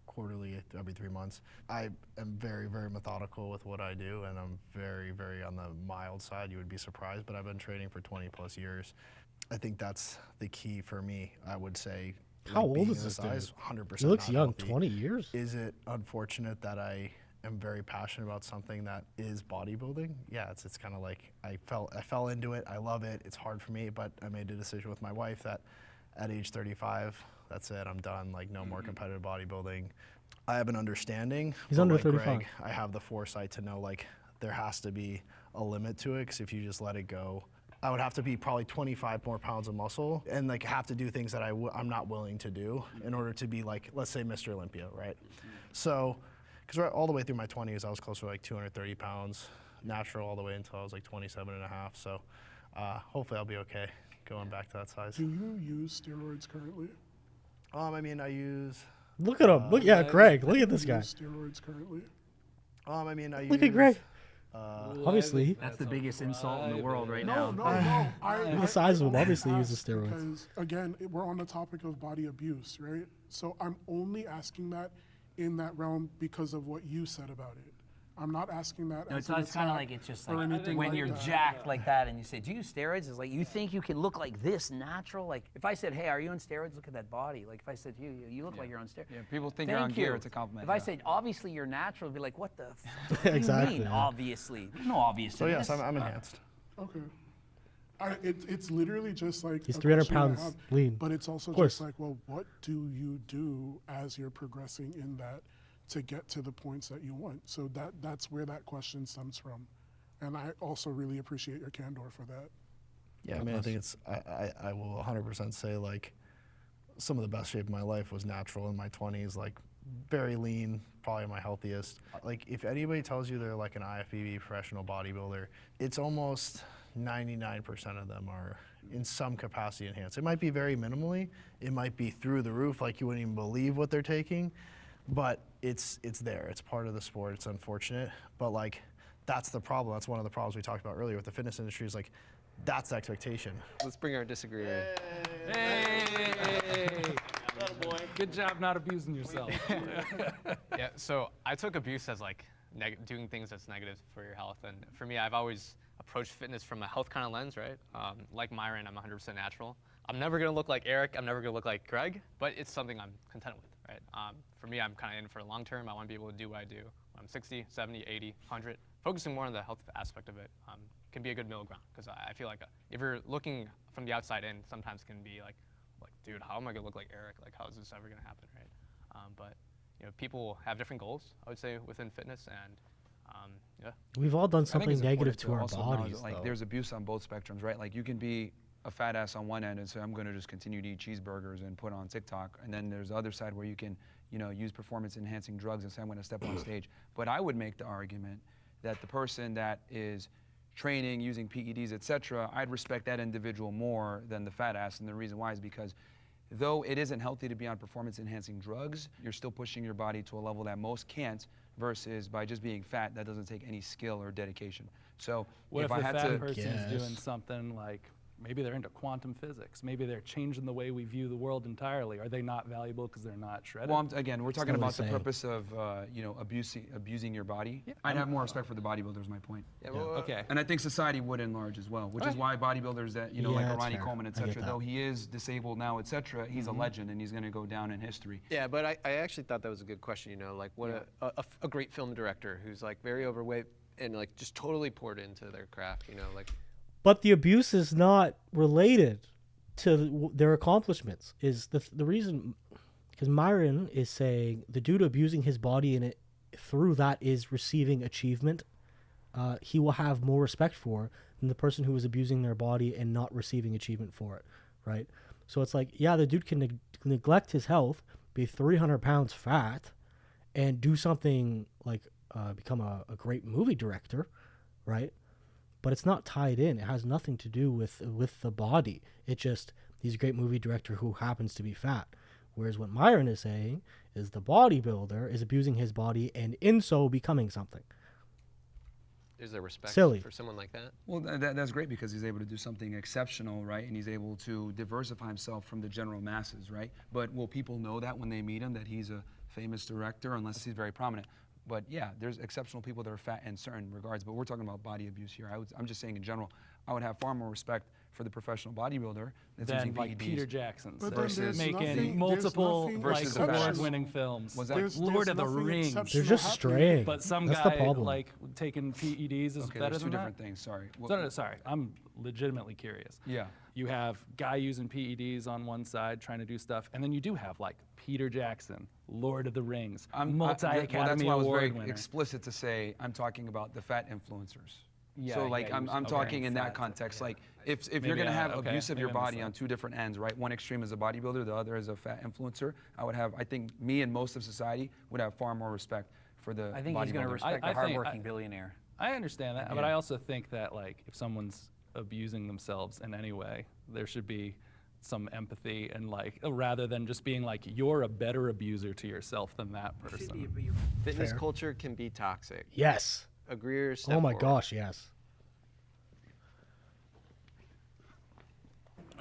quarterly, every 3 months. I am very, very methodical with what I do, and I'm very, very on the mild side. You would be surprised, but I've been training for 20 plus years. I think that's the key for me. I would say. How like, old being is this this dude? size, 100% He looks not young, healthy. 20 years. Is it unfortunate that I am very passionate about something that is bodybuilding? Yeah, it's kind of like I fell into it. I love it. It's hard for me, but I made a decision with my wife that at age 35, that's it. I'm done. Like no more competitive bodybuilding. I have an understanding. He's but under like 35. Greg, I have the foresight to know like there has to be a limit to it, because if you just let it go, I would have to be probably 25 more pounds of muscle and like have to do things that I'm not willing to do in order to be like, let's say Mr. Olympia, right? So, because all the way through my 20s, I was closer to like 230 pounds, natural all the way until I was like 27 and a half. So hopefully I'll be okay going back to that size. Do you use steroids currently? I mean, I use, Look at him. Look, yeah, Greg. Look at this Do you guy. use steroids currently? I mean, I Look use. at Greg. Obviously, That's the biggest insult in the world right No, now. no, no. Look at the size of him. only Obviously, he uses ask steroids. Because again, we're on the topic of body abuse, right? So I'm only asking that in that realm because of what you said about it. I'm not asking that. No, as it's an kind of attack like, it's just or like anything when like you're that. jacked like that and you say, do you use steroids? It's like, you think you can look like this natural? Like if I said, hey, are you on steroids? Look at that body. Like if I said, you look like you're on steroids. Yeah, people think you're on Thank gear. you. It's a compliment. If I yeah. said, obviously you're natural, it'd be like, what the f do Exactly, you mean, yeah. obviously? There's no obvious So to yes, this. I'm enhanced. Okay. It's literally just like He's a 300 question I pounds have, lean. but it's also Of course. just like, well, what do you do as you're progressing in that to get to the points that you want? So that's where that question stems from, and I also really appreciate your candor for that. Yeah, I mean, I think it's, I will 100% say like some of the best shape of my life was natural in my 20s, like very lean, probably my healthiest. Like if anybody tells you they're like an IFBB professional bodybuilder, it's almost 99% of them are in some capacity enhanced. It might be very minimally, it might be through the roof, like you wouldn't even believe what they're taking, but it's there, it's part of the sport, it's unfortunate, but like that's the problem. That's one of the problems we talked about earlier with the fitness industry is like, that's the expectation. Let's bring our disagreeer in. Hey! Good job not abusing yourself. Yeah, so I took abuse as like doing things that's negative for your health, and for me, I've always approached fitness from a health kind of lens, right? Like Myron, I'm 100% natural. I'm never gonna look like Eric. I'm never gonna look like Greg, but it's something I'm content with, right? For me, I'm kind of in for the long term. I want to be able to do what I do when I'm 60, 70, 80, 100. Focusing more on the health aspect of it can be a good middle ground, because I feel like if you're looking from the outside in, sometimes can be like, dude, how am I gonna look like Eric? Like, how is this ever gonna happen, right? But you know, people have different goals, I would say, within fitness, and yeah. We've all done I think something it's negative important to our also acknowledge bodies. that, like though. there's abuse on both spectrums, right? Like you can be a fat ass on one end and say I'm going to just continue to eat cheeseburgers and put on TikTok, and then there's the other side where you can, you know, use performance enhancing drugs and say I'm going to step on stage. But I would make the argument that the person that is training using PEDs, etc., I'd respect that individual more than the fat ass, and the reason why is because though it isn't healthy to be on performance-enhancing drugs, you're still pushing your body to a level that most can't, versus by just being fat, that doesn't take any skill or dedication. So What if I the had fat to, person is doing guess. something like, maybe they're into quantum physics, maybe they're changing the way we view the world entirely. Are they not valuable because they're not shredded? well, again, we're talking not what about the he's saying. purpose of, abusing your body. Yeah, I'd have more respect for the bodybuilders, my point. Yeah, well, Okay. And I think society would in large as well, which is Okay. why bodybuilders that, Yeah, like a that's Ronnie fair. Coleman, I et get cetera, that. though he is disabled now, et cetera, he's a legend and he's going to go down in history. Yeah, but I actually thought that was a good question. Like what a great film director who's like very overweight and like just totally poured into their craft. Like But the abuse is not related to their accomplishments. Is the reason? Because Myron is saying the dude abusing his body and it through that is receiving achievement. He will have more respect for than the person who is abusing their body and not receiving achievement for it, right? So it's like, yeah, the dude can neglect his health, be 300 pounds fat, and do something like become a great movie director, right? But it's not tied in. It has nothing to do with the body. It just, he's a great movie director who happens to be fat. Whereas what Myron is saying is the bodybuilder is abusing his body and in so becoming something. is there respect Silly. for someone like that? Well, that's great because he's able to do something exceptional, right? And he's able to diversify himself from the general masses, right? But will people know that when they meet him, that he's a famous director, unless he's very prominent? But yeah, there's exceptional people that are fat in certain regards, but we're talking about body abuse here. I'm just saying in general, I would have far more respect for the professional bodybuilder that's Than using like PEDs. Peter Jackson's But that then are there's making nothing- multiple there's like nothing award-winning films, Was that- like There's Lord of the nothing Rings. exceptional They're just happening. straying. But some That's the guy problem. like taking PEDs is Okay, better there's than two that. different things, sorry. No, sorry. I'm legitimately curious. Yeah. You have guy using PEDs on one side trying to do stuff, and then you do have like Peter Jackson, Lord of the Rings, Well, that's multi-Academy why I was very Award winner. explicit to say I'm talking about the fat influencers. Yeah, So like yeah, I'm okay. talking in that Fat, context. yeah. Like if Maybe you're gonna I- have okay, abuse of maybe your I body missed on that. two different ends, right? One extreme is a bodybuilder, the other is a fat influencer. I think me and most of society would have far more respect for the I think he's going to bodybuilder. respect I the think- hardworking billionaire. I understand that, but Yeah. I also think that like if someone's abusing themselves in any way, there should be some empathy and like rather than just being like you're a better abuser to yourself than that person. Fitness Fair. culture can be toxic. Yes. Agree or step Oh my forward? gosh, yes.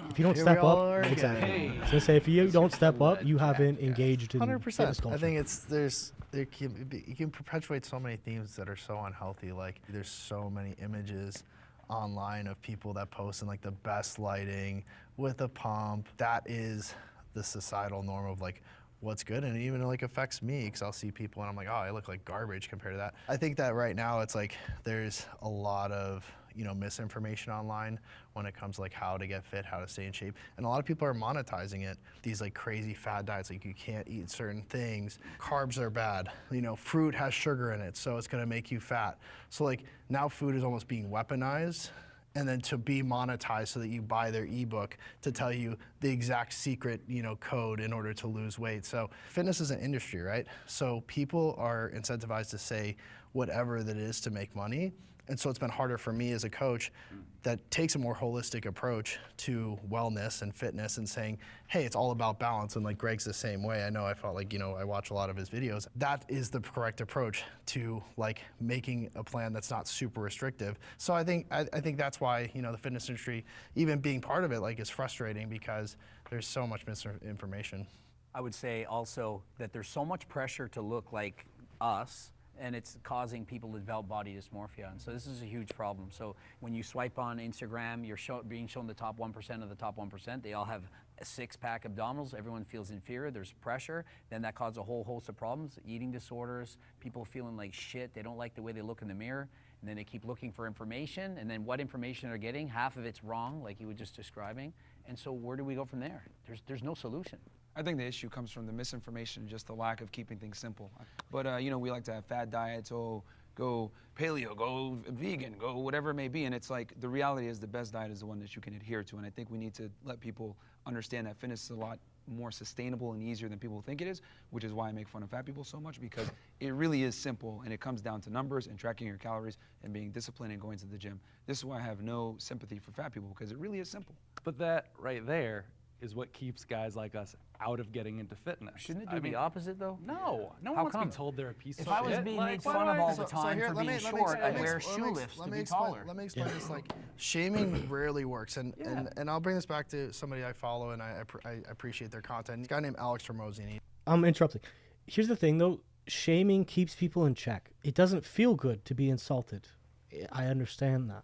If you don't Here step we all up, are exactly. again. I was gonna say if you don't step up, you haven't Yeah. engaged in 100%. fitness culture. I think you can perpetuate so many themes that are so unhealthy. Like there's so many images online of people that post in like the best lighting with a pump. That is the societal norm of like what's good, and it even like affects me because I'll see people and I'm like, oh, I look like garbage compared to that. I think that right now it's like there's a lot of misinformation online when it comes to like how to get fit, how to stay in shape, and a lot of people are monetizing it. These like crazy fad diets, like you can't eat certain things, carbs are bad, fruit has sugar in it, so it's gonna make you fat. So like now food is almost being weaponized, and then to be monetized so that you buy their ebook to tell you the exact secret code in order to lose weight. So fitness is an industry, right? So people are incentivized to say whatever that it is to make money. And so it's been harder for me as a coach that takes a more holistic approach to wellness and fitness and saying, hey, it's all about balance. And like Greg's the same way. I know I felt like, I watch a lot of his videos. That is the correct approach to like making a plan that's not super restrictive. So I think that's why, the fitness industry, even being part of it, like is frustrating because there's so much misinformation. I would say also that there's so much pressure to look like us, and it's causing people to develop body dysmorphia. And so this is a huge problem. So when you swipe on Instagram, you're being shown the top 1% of the top 1%. They all have a six-pack abdominals. Everyone feels inferior. There's pressure. Then that causes a whole host of problems, eating disorders, people feeling like shit. They don't like the way they look in the mirror. And then they keep looking for information. And then what information they're getting, half of it's wrong, like you were just describing. And so where do we go from there? There's no solution. I think the issue comes from the misinformation, just the lack of keeping things simple. But we like to have fad diets, go paleo, go vegan, go whatever it may be. And it's like the reality is the best diet is the one that you can adhere to. And I think we need to let people understand that fitness is a lot more sustainable and easier than people think it is, which is why I make fun of fat people so much, because it really is simple and it comes down to numbers and tracking your calories and being disciplined and going to the gym. This is why I have no sympathy for fat people, because it really is simple. But that right there is what keeps guys like us out of getting into fitness. Shouldn't it do the opposite, though? No, no How one wants to come? be told they're a piece of If shit. I was being made fun of all the time for being short, I'd wear shoe lifts to be taller. Let me explain this. Like, shaming rarely works, and I'll bring this back to somebody I follow, and I appreciate their content. This guy named Alex Hormozi. I'm interrupting. Here's the thing, though. Shaming keeps people in check. It doesn't feel good to be insulted. I understand that.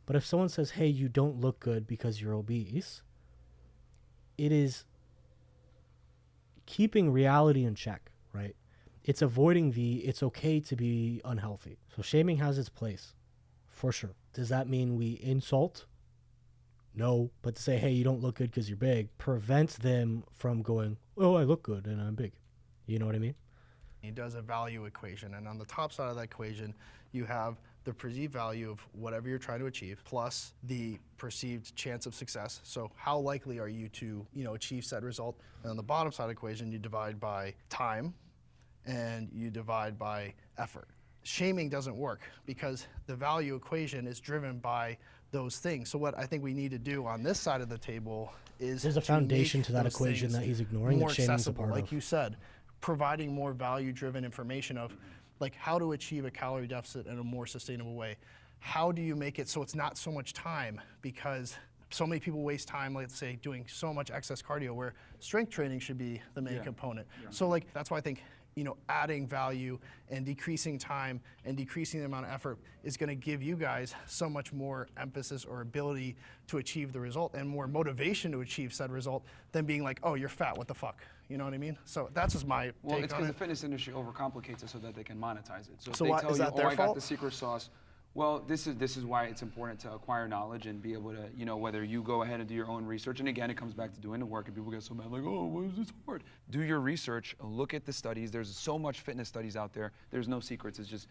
But if someone says, hey, you don't look good because you're obese, it is keeping reality in check, right? It's avoiding it's okay to be unhealthy. So shaming has its place, for sure. Does that mean we insult? No. But to say, hey, you don't look good because you're big, prevents them from going, oh, I look good and I'm big. You know what I mean? He does a value equation, and on the top side of that equation, you have the perceived value of whatever you're trying to achieve, plus the perceived chance of success. So how likely are you to, achieve said result? And on the bottom side of the equation, you divide by time, and you divide by effort. Shaming doesn't work because the value equation is driven by those things. So what I think we need to do on this side of the table is there's a foundation to that equation that he's ignoring more that shaming's a accessible, part like of. you said, providing more value-driven information of like how to achieve a calorie deficit in a more sustainable way. How do you make it so it's not so much time? Because so many people waste time, let's say, doing so much excess cardio where strength training should be the main component. So like that's why I think adding value and decreasing time and decreasing the amount of effort is going to give you guys so much more emphasis or ability to achieve the result and more motivation to achieve said result than being like, oh, you're fat, what the fuck? You know what I mean? So that's just my Well, take it's on because it. the fitness industry overcomplicates it so that they can monetize it. So if So they what, tell is you, that oh, their I got fault? the secret sauce. Well, this is why it's important to acquire knowledge and be able to, whether you go ahead and do your own research. And again, it comes back to doing the work, and people get so mad, like, oh, why is this hard? Do your research, look at the studies. There's so much fitness studies out there. There's no secrets. It's just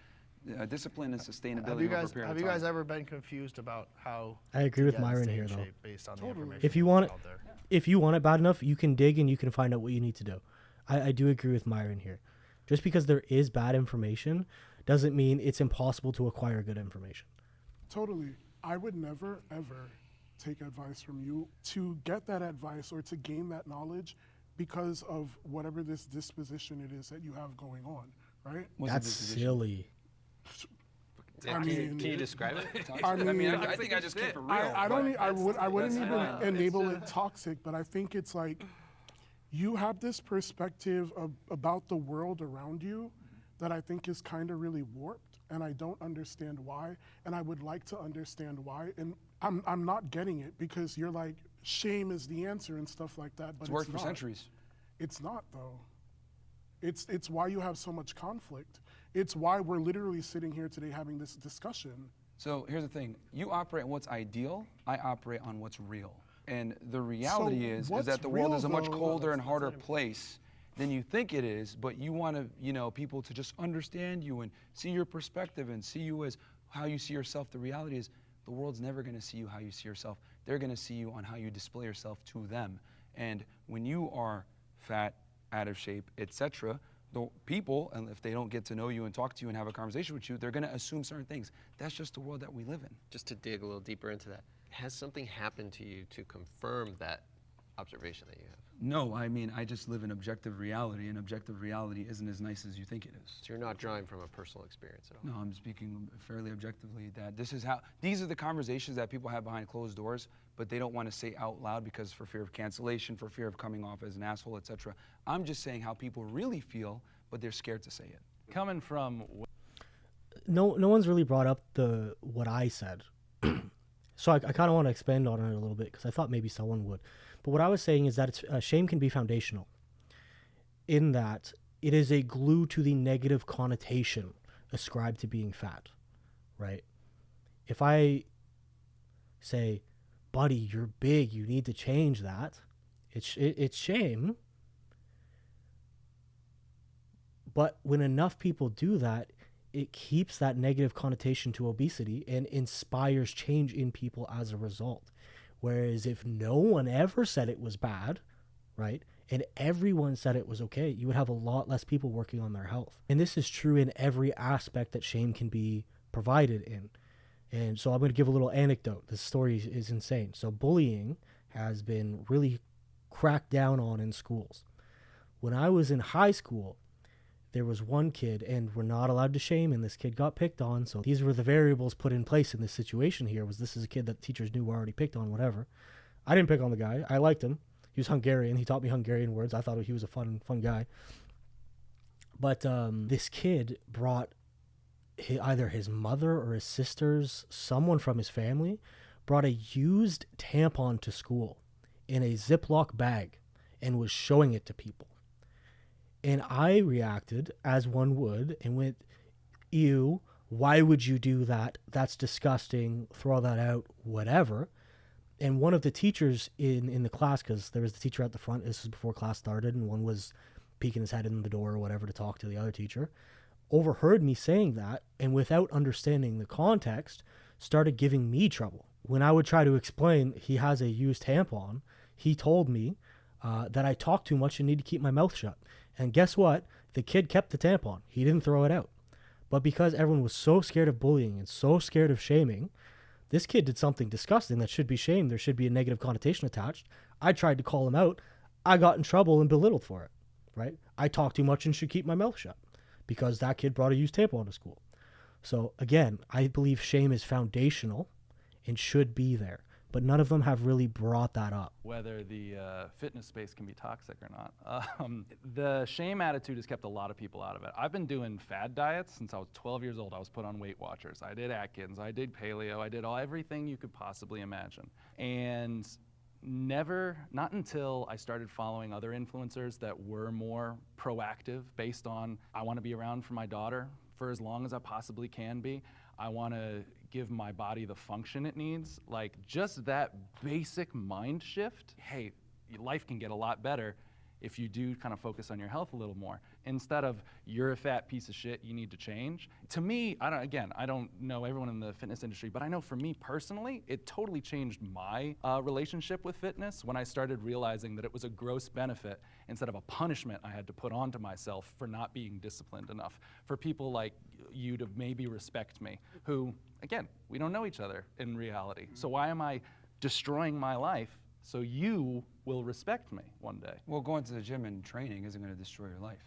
discipline and sustainability Have you over a guys, period have of you time. guys ever been confused about how I agree to with get in Myron stay here, in though. shape based on the information If you that's want it, out there? if you want it bad enough, you can dig and you can find out what you need to do. I do agree with Myron here. Just because there is bad information doesn't mean it's impossible to acquire good information. Totally. I would never, ever take advice from you to get that advice or to gain that knowledge because of whatever this disposition it is that you have going on, right? That's silly. I mean, Can you describe it? I mean, I think I just keep it real. I don't. I wouldn't that's even fine. enable it toxic, but I think it's like you have this perspective about the world around you that I think is kind of really warped, and I don't understand why. And I would like to understand why. And I'm not getting it because you're like shame is the answer and stuff like that. But It's worked for not. centuries. It's not though. It's why you have so much conflict. It's why we're literally sitting here today having this discussion. So here's the thing. You operate on what's ideal. I operate on what's real. And the reality is what's that the world real, is a much though? colder and harder place than you think it is, but you want to, people to just understand you and see your perspective and see you as how you see yourself. The reality is the world's never going to see you how you see yourself. They're going to see you on how you display yourself to them. And when you are fat, out of shape, etc., the people, and if they don't get to know you and talk to you and have a conversation with you, they're going to assume certain things. That's just the world that we live in. Just to dig a little deeper into that, has something happened to you to confirm that observation that you have? No, I mean, I just live in objective reality, and objective reality isn't as nice as you think it is. So you're not drawing from a personal experience at all? No, I'm speaking fairly objectively that these are the conversations that people have behind closed doors, but they don't want to say out loud because for fear of cancellation, for fear of coming off as an asshole, etc. I'm just saying how people really feel, but they're scared to say it. Coming from No one's really brought up what I said. So I kind of want to expand on it a little bit because I thought maybe someone would. But what I was saying is that shame can be foundational in that it is a glue to the negative connotation ascribed to being fat, right? If I say, buddy, you're big, you need to change that, it's shame. But when enough people do that, it keeps that negative connotation to obesity and inspires change in people as a result. Whereas if no one ever said it was bad, right, and everyone said it was okay, you would have a lot less people working on their health. And this is true in every aspect that shame can be provided in. And so I'm going to give a little anecdote. This story is insane. So bullying has been really cracked down on in schools. When I was in high school, there was one kid, and we're not allowed to shame, and this kid got picked on. So these were the variables put in place in this situation here. Was this is a kid that teachers knew were already picked on, whatever. I didn't pick on the guy. I liked him. He was Hungarian. He taught me Hungarian words. I thought he was a fun guy. But this kid brought either his mother or his sisters, someone from his family, brought a used tampon to school in a Ziploc bag and was showing it to people. And I reacted as one would and went, ew, why would you do that? That's disgusting. Throw that out, whatever. And one of the teachers in the class, because there was the teacher at the front, this was before class started, and one was peeking his head in the door or whatever to talk to the other teacher, overheard me saying that, and without understanding the context, started giving me trouble. When I would try to explain he has a used tampon, he told me that I talk too much and need to keep my mouth shut. And guess what? The kid kept the tampon. He didn't throw it out. But because everyone was so scared of bullying and so scared of shaming, this kid did something disgusting that should be shamed. There should be a negative connotation attached. I tried to call him out. I got in trouble and belittled for it, right? I talk too much and should keep my mouth shut because that kid brought a used tampon to school. So again, I believe shame is foundational and should be there. But none of them have really brought that up. Whether the fitness space can be toxic or not. The shame attitude has kept a lot of people out of it. I've been doing fad diets since I was 12 years old. I was put on Weight Watchers. I did Atkins. I did paleo. I did everything you could possibly imagine. And not until I started following other influencers that were more proactive based on, I want to be around for my daughter for as long as I possibly can be. I want to give my body the function it needs. Like just that basic mind shift, hey, life can get a lot better if you do kind of focus on your health a little more. Instead of, you're a fat piece of shit, you need to change. To me, I don't know everyone in the fitness industry, but I know for me personally, it totally changed my relationship with fitness when I started realizing that it was a gross benefit instead of a punishment I had to put onto myself for not being disciplined enough. For people like you to maybe respect me, who, again, we don't know each other in reality. So why am I destroying my life so you will respect me one day? Well, going to the gym and training isn't going to destroy your life.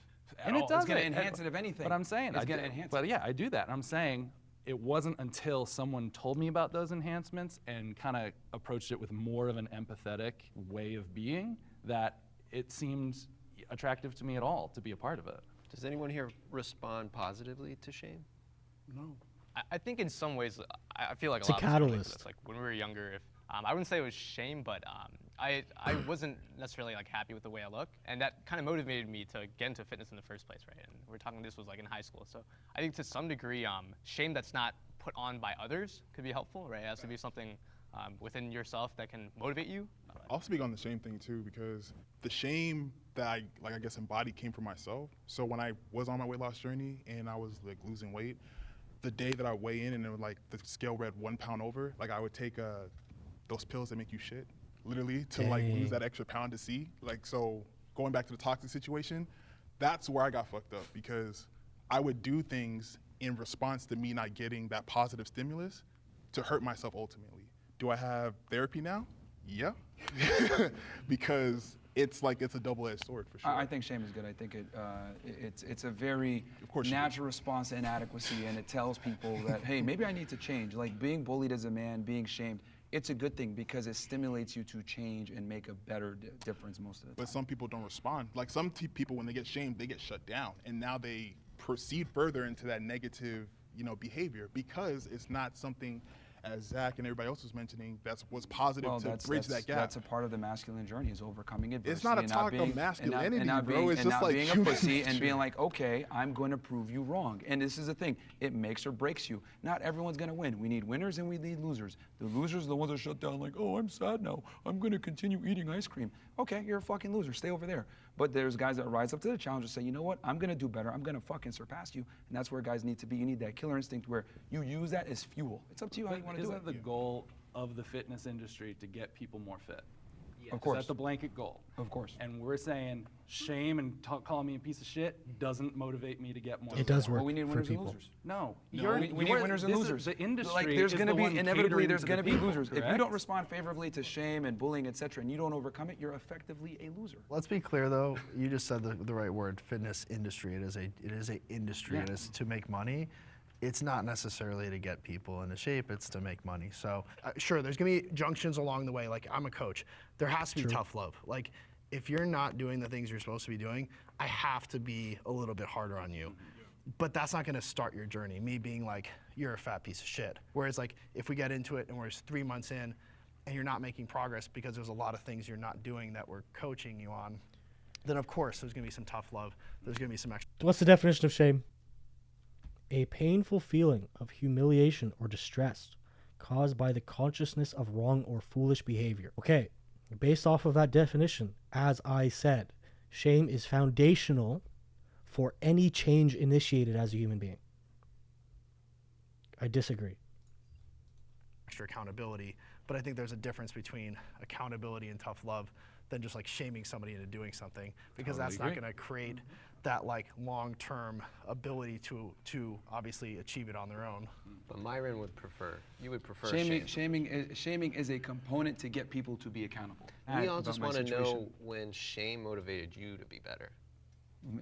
And it does. It's going to enhance it, if anything. But I'm saying, it's going to enhance it. But yeah, I do that. I'm saying it wasn't until someone told me about those enhancements and kind of approached it with more of an empathetic way of being that it seemed attractive to me at all to be a part of it. Does anyone here respond positively to shame? No. I think in some ways, I feel like It's a lot a of us relate to catalyst. this. Like when we were younger, I wouldn't say it was shame, but I wasn't necessarily like happy with the way I look, and that kind of motivated me to get into fitness in the first place, right? And we're talking this was like in high school, so I think to some degree, shame that's not put on by others could be helpful, right? It has to be something within yourself that can motivate you. I'll speak on the shame thing too, because the shame that I guess embodied came from myself. So when I was on my weight loss journey and I was like losing weight, the day that I weigh in and it was like the scale read 1 pound over, like I would take those pills that make you shit, literally, to like lose that extra pound to see. Like, so going back to the toxic situation, that's where I got fucked up, because I would do things in response to me not getting that positive stimulus to hurt myself ultimately. Do I have therapy now? Yeah. Because it's like it's a double-edged sword for sure. I think shame is good. I think it's a very natural response to inadequacy, and it tells people that, hey, maybe I need to change. Like being bullied as a man, being shamed, it's a good thing because it stimulates you to change and make a better difference most of the time. But some people don't respond. Like some people, when they get shamed, they get shut down, and now they proceed further into that negative, behavior, because it's not something, as Zach and everybody else was mentioning, was positive to bridge that gap. That's a part of the masculine journey, is overcoming adversity. It's not a talk of masculinity, bro. It's just like being a pussy and being like, okay, I'm going to prove you wrong. And this is the thing, it makes or breaks you. Not everyone's going to win. We need winners and we need losers. The losers are the ones that shut down like, oh, I'm sad now. I'm going to continue eating ice cream. Okay, you're a fucking loser. Stay over there. But there's guys that rise up to the challenge and say, you know what, I'm going to do better. I'm going to fucking surpass you. And that's where guys need to be. You need that killer instinct where you use that as fuel. It's up to you how you want to do it. Isn't the goal of the fitness industry to get people more fit? Is course. that the blanket goal? Of course. And we're saying shame and calling me a piece of shit doesn't motivate me to get more. It does work Well, we need for winners and people. losers. No, We need winners and losers. The industry Like there's is going to the be one inevitably catering there's to going to the be people, losers. If you correct? don't respond favorably to shame and bullying, etc., and you don't overcome it, you're effectively a loser. Let's be clear though, you just said the right word, fitness industry. It is a industry. Yeah. It is to make money. It's not necessarily to get people into shape, it's to make money. So sure, there's gonna be junctions along the way. Like I'm a coach, there has to be tough love. Like if you're not doing the things you're supposed to be doing, I have to be a little bit harder on you. But that's not gonna start your journey, me being like, you're a fat piece of shit. Whereas like, if we get into it and we're 3 months in and you're not making progress because there's a lot of things you're not doing that we're coaching you on, then of course there's gonna be some tough love. There's gonna be some extra. What's the definition of shame? A painful feeling of humiliation or distress caused by the consciousness of wrong or foolish behavior. Okay, based off of that definition, as I said, shame is foundational for any change initiated as a human being. I disagree. Extra accountability, but I think there's a difference between accountability and tough love than just like shaming somebody into doing something, because Totally that's not agree. going to create that like long-term ability to obviously achieve it on their own. But Myron would prefer, you would prefer Shaming, shame. shaming is a component to get people to be accountable. We all About just my want to situation. know when shame motivated you to be better.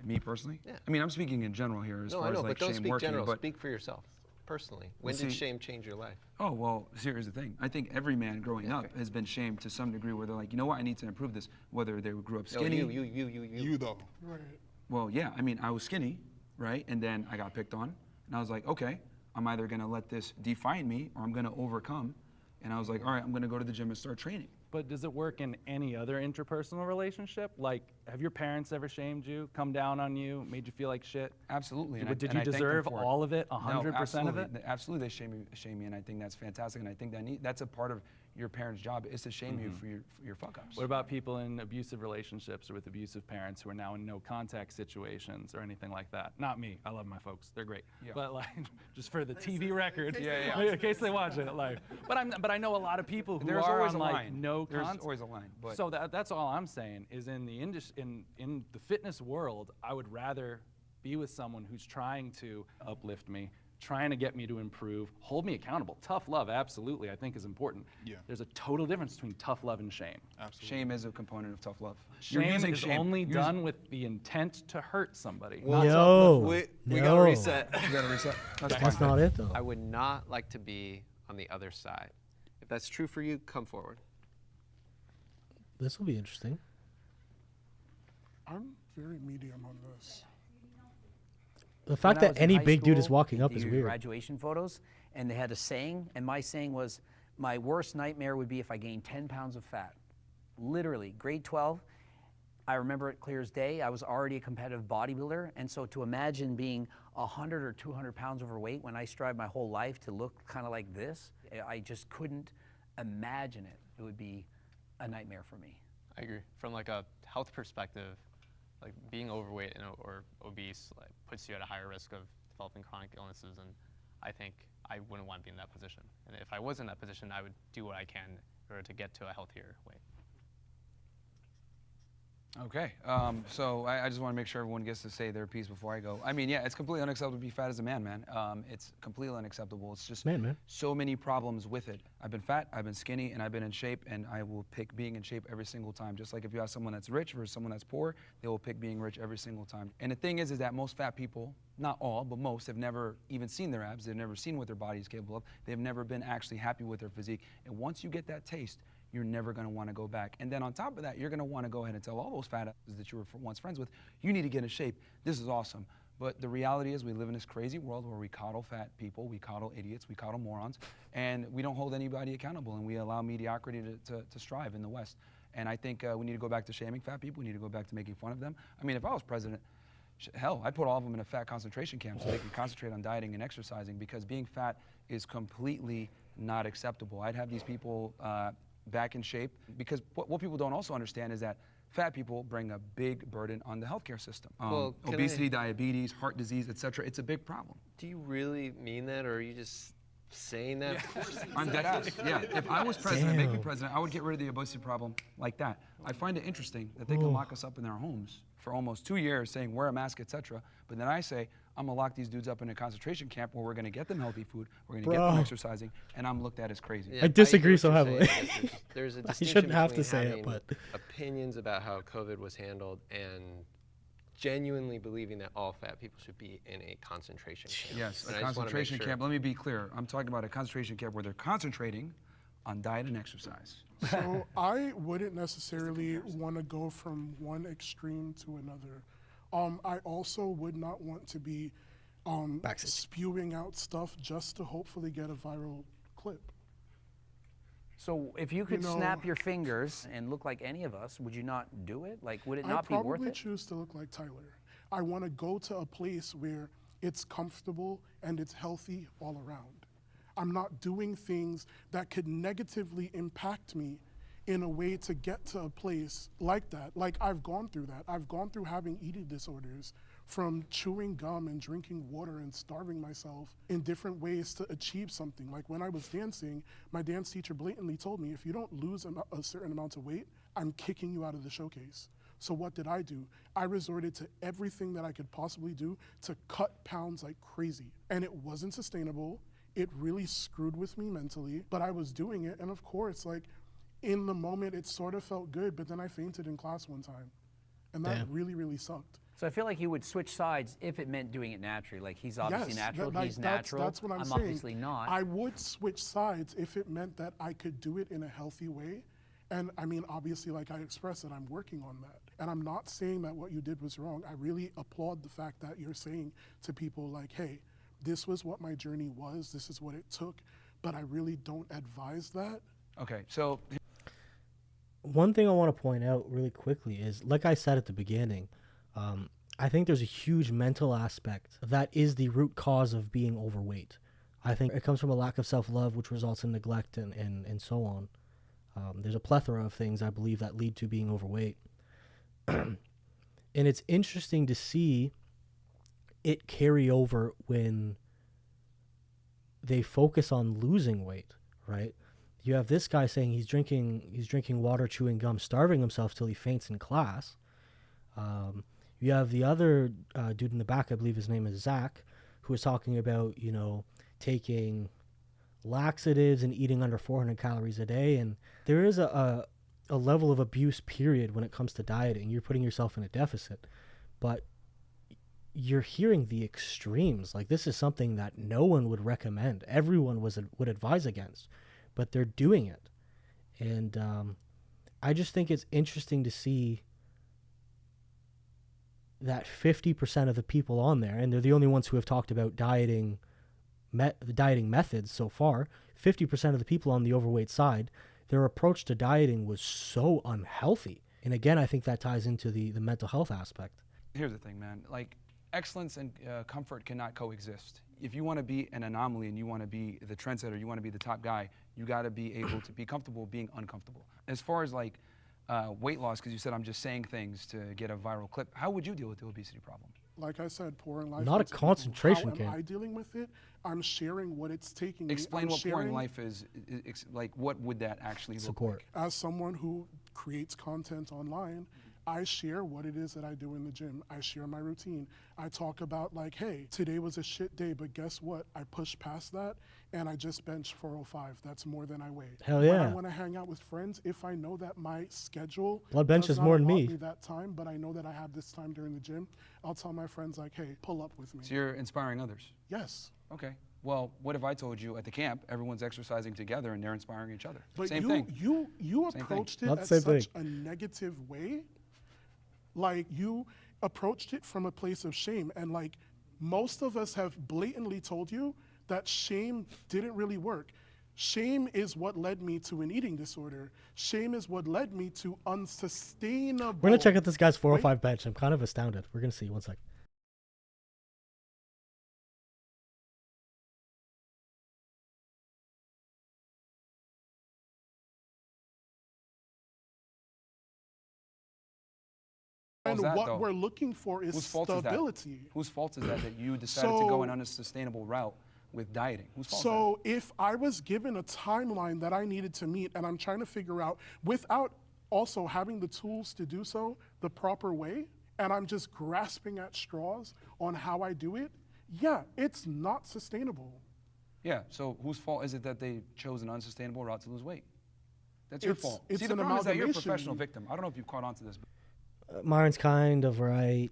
Me personally? Yeah. I mean, I'm speaking in general here as No, far I know, as like but don't shame speak working. general. But Speak for yourself, personally. When Well, did see- shame change your life? oh well, here's the thing. I think every man growing up has been shamed to some degree, where they're like, you know what, I need to improve this. Whether they grew up No, skinny. You though. Right. Well, yeah. I mean, I was skinny, right? And then I got picked on, and I was like, okay, I'm either gonna let this define me or I'm gonna overcome. And I was like, all right, I'm gonna go to the gym and start training. But does it work in any other interpersonal relationship? Like, have your parents ever shamed you, come down on you, made you feel like shit? Absolutely. But did and you I thank them deserve for it. all of it, No, 100% of it? Absolutely, they shame me, and I think that's fantastic. And I think that's a part of your parent's job is to shame you for your fuck ups. What about people in abusive relationships or with abusive parents who are now in no contact situations or anything like that? Not me. I love my folks. They're great. Yeah. But like, just for the TV record, Yeah. in case they watch it. Like, but I know a lot of people who There's are always on a like line. no There's contact. always a line. But So that's all I'm saying is in the in the fitness world, I would rather be with someone who's trying to uplift me, trying to get me to improve, hold me accountable. Tough love, absolutely, I think is important. Yeah. There's a total difference between tough love and shame. Absolutely. shame is a component of tough love. Shame You're using is shame. only You're done with the intent to hurt somebody. Well, No, we no. gotta reset. You gotta reset. That's That's fine. not it though. I would not like to be on the other side. If that's true for you, come forward. This will be interesting. I'm very medium on this. The fact When I that was in any high big dude is school, walking they up is do weird. Graduation photos, and they had a saying, and my saying was, my worst nightmare would be if I gained 10 pounds of fat. Literally, grade 12, I remember it clear as day. I was already a competitive bodybuilder, and so to imagine being 100 or 200 pounds overweight when I strived my whole life to look kind of like this, I just couldn't imagine it. It would be a nightmare for me. I agree. From like a health perspective, like being overweight or obese like, puts you at a higher risk of developing chronic illnesses, and I think I wouldn't want to be in that position. And if I was in that position, I would do what I can in order to get to a healthier weight. Okay, so I just want to make sure everyone gets to say their piece before I go. I mean, yeah, it's completely unacceptable to be fat as a man, man. It's completely unacceptable. It's just Man. so many problems with it. I've been fat, I've been skinny, and I've been in shape, and I will pick being in shape every single time. Just like if you have someone that's rich versus someone that's poor, they will pick being rich every single time. And the thing is that most fat people, not all, but most, have never even seen their abs. They've never seen what their body is capable of. They've never been actually happy with their physique. And once you get that taste, you're never going to want to go back. And then on top of that, you're going to want to go ahead and tell all those fat asses that you were once friends with, you need to get in shape. This is awesome. But the reality is we live in this crazy world where we coddle fat people, we coddle idiots, we coddle morons, and we don't hold anybody accountable, and we allow mediocrity to strive in the West. And I think we need to go back to shaming fat people. We need to go back to making fun of them. I mean, if I was president, hell, I'd put all of them in a fat concentration camp so they could concentrate on dieting and exercising, because being fat is completely not acceptable. I'd have these people back in shape, because what people don't also understand is that fat people bring a big burden on the healthcare system. Well, Obesity, diabetes, heart disease, etc. It's a big problem. Do you really mean that, or are you just saying that. I'm dead ass. Yeah. If I was president, make me Damn. president, I would get rid of the obesity problem like that. I find it interesting that they can lock us up in their homes for almost 2 years saying wear a mask, etc. But then I say, I'm gonna lock these dudes up in a concentration camp where we're gonna get them healthy food, we're gonna get them exercising, and I'm looked at as crazy. Yeah, I disagree hear so what you're heavily. saying. There's a I distinction shouldn't have to between say it, having but opinions about how COVID was handled and genuinely believing that all fat people should be in a concentration camp. Yes, And a I just wanna make concentration sure- camp. Let me be clear. I'm talking about a concentration camp where they're concentrating on diet and exercise. So I wouldn't necessarily want to go from one extreme to another. I also would not want to be spewing out stuff just to hopefully get a viral clip. So if you could know- snap your fingers and look like any of us, would you not do it? Like, would it not be I'd worth probably it? choose to look like Tyler. I want to go to a place where it's comfortable and it's healthy all around. I'm not doing things that could negatively impact me in a way to get to a place like that. Like, I've gone through that. I've gone through having eating disorders, from chewing gum and drinking water and starving myself in different ways to achieve something. Like, when I was dancing, my dance teacher blatantly told me, if you don't lose a certain amount of weight, I'm kicking you out of the showcase. So what did I do? I resorted to everything that I could possibly do to cut pounds like crazy. And it wasn't sustainable. It really screwed with me mentally, but I was doing it. And of course, like, in the moment, it sort of felt good, but then I fainted in class one time. And that really, really sucked. So I feel like you would switch sides if it meant doing it naturally. Like, he's obviously natural, like, he's natural. That's what I'm saying. Obviously not. I would switch sides if it meant that I could do it in a healthy way. And I mean, obviously, like I expressed, that I'm working on that. And I'm not saying that what you did was wrong. I really applaud the fact that you're saying to people like, hey, this was what my journey was, this is what it took, but I really don't advise that. Okay, so one thing I want to point out really quickly is, like I said at the beginning, I think there's a huge mental aspect that is the root cause of being overweight. I think it comes from a lack of self-love, which results in neglect and so on. There's a plethora of things, I believe, that lead to being overweight. And it's interesting to see it carry over when they focus on losing weight, right? You have this guy saying he's drinking water, chewing gum, starving himself till he faints in class. You have the other dude in the back, I believe his name is Zach, who was talking about, you know, taking laxatives and eating under 400 calories a day. And there is a level of abuse, period, when it comes to dieting. You're putting yourself in a deficit. But you're hearing the extremes. Like, this is something that no one would recommend. Everyone would advise against. But they're doing it. And I just think it's interesting to see that 50% of the people on there, and they're the only ones who have talked about dieting methods so far, 50% of the people on the overweight side, their approach to dieting was so unhealthy. And again, I think that ties into the mental health aspect. here's the thing, man. Like, excellence and comfort cannot coexist. If you want to be an anomaly and you want to be the trendsetter, you want to be the top guy, you got to be able to be comfortable being uncomfortable. As far as like weight loss, because you said I'm just saying things to get a viral clip, how would you deal with the obesity problem? Like I said, pouring life. Not a into people. concentration How am camp. I dealing with it? I'm sharing what it's taking me. Explain I'm what pouring sharing- life is. Like, what would that actually Support. look like? As someone who creates content online, I share what it is that I do in the gym. I share my routine. I talk about, like, hey, today was a shit day, but guess what? I pushed past that and I just benched 405. That's more than I weigh. Hell When yeah. I want to hang out with friends, if I know that my schedule Blood bench does is not more than allot me. that time, but I know that I have this time during the gym, I'll tell my friends, like, hey, pull up with me. So you're inspiring others. Yes. Okay. Well, what if I told you at the camp everyone's exercising together and they're inspiring each other? But Same you, thing. you Same approached thing. it Not at the same such thing. a negative way. Like, you approached it from a place of shame. And like, most of us have blatantly told you that shame didn't really work. Shame is what led me to an eating disorder. Shame is what led me to unsustainable. We're going to check out this guy's 405 bench. I'm kind of astounded. We're going to see. One sec. And How's that, what though? we're looking for is Whose fault is that? stability. Whose fault is that you decided to go an unsustainable route with dieting? Whose fault is So if I was given a timeline that I needed to meet and I'm trying to figure out without also having the tools to do so the proper way, and I'm just grasping at straws on how I do it, yeah, it's not sustainable. that? Yeah, so whose fault is it that they chose an unsustainable route to lose weight? That's your fault. It's See, the an problem is that you're a amalgamation. professional victim. I don't know if you've caught on to this. Myron's kind of right.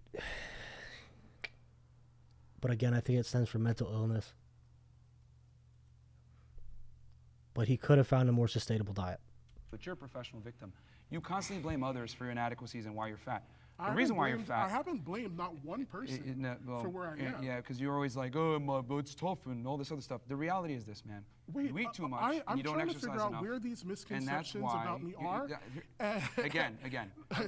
But again, I think it stems from mental illness. But he could have found a more sustainable diet. But you're a professional victim. You constantly blame others for your inadequacies and why you're fat. The I reason haven't why you're blamed- fat. I haven't blamed not one person for where I am. Yeah, because you're always like, oh, but it's tough and all this other stuff. The reality is this, man. Wait, you eat too much I'm and you don't trying to exercise figure out enough. where these And that's misconceptions why about me you- are. Again,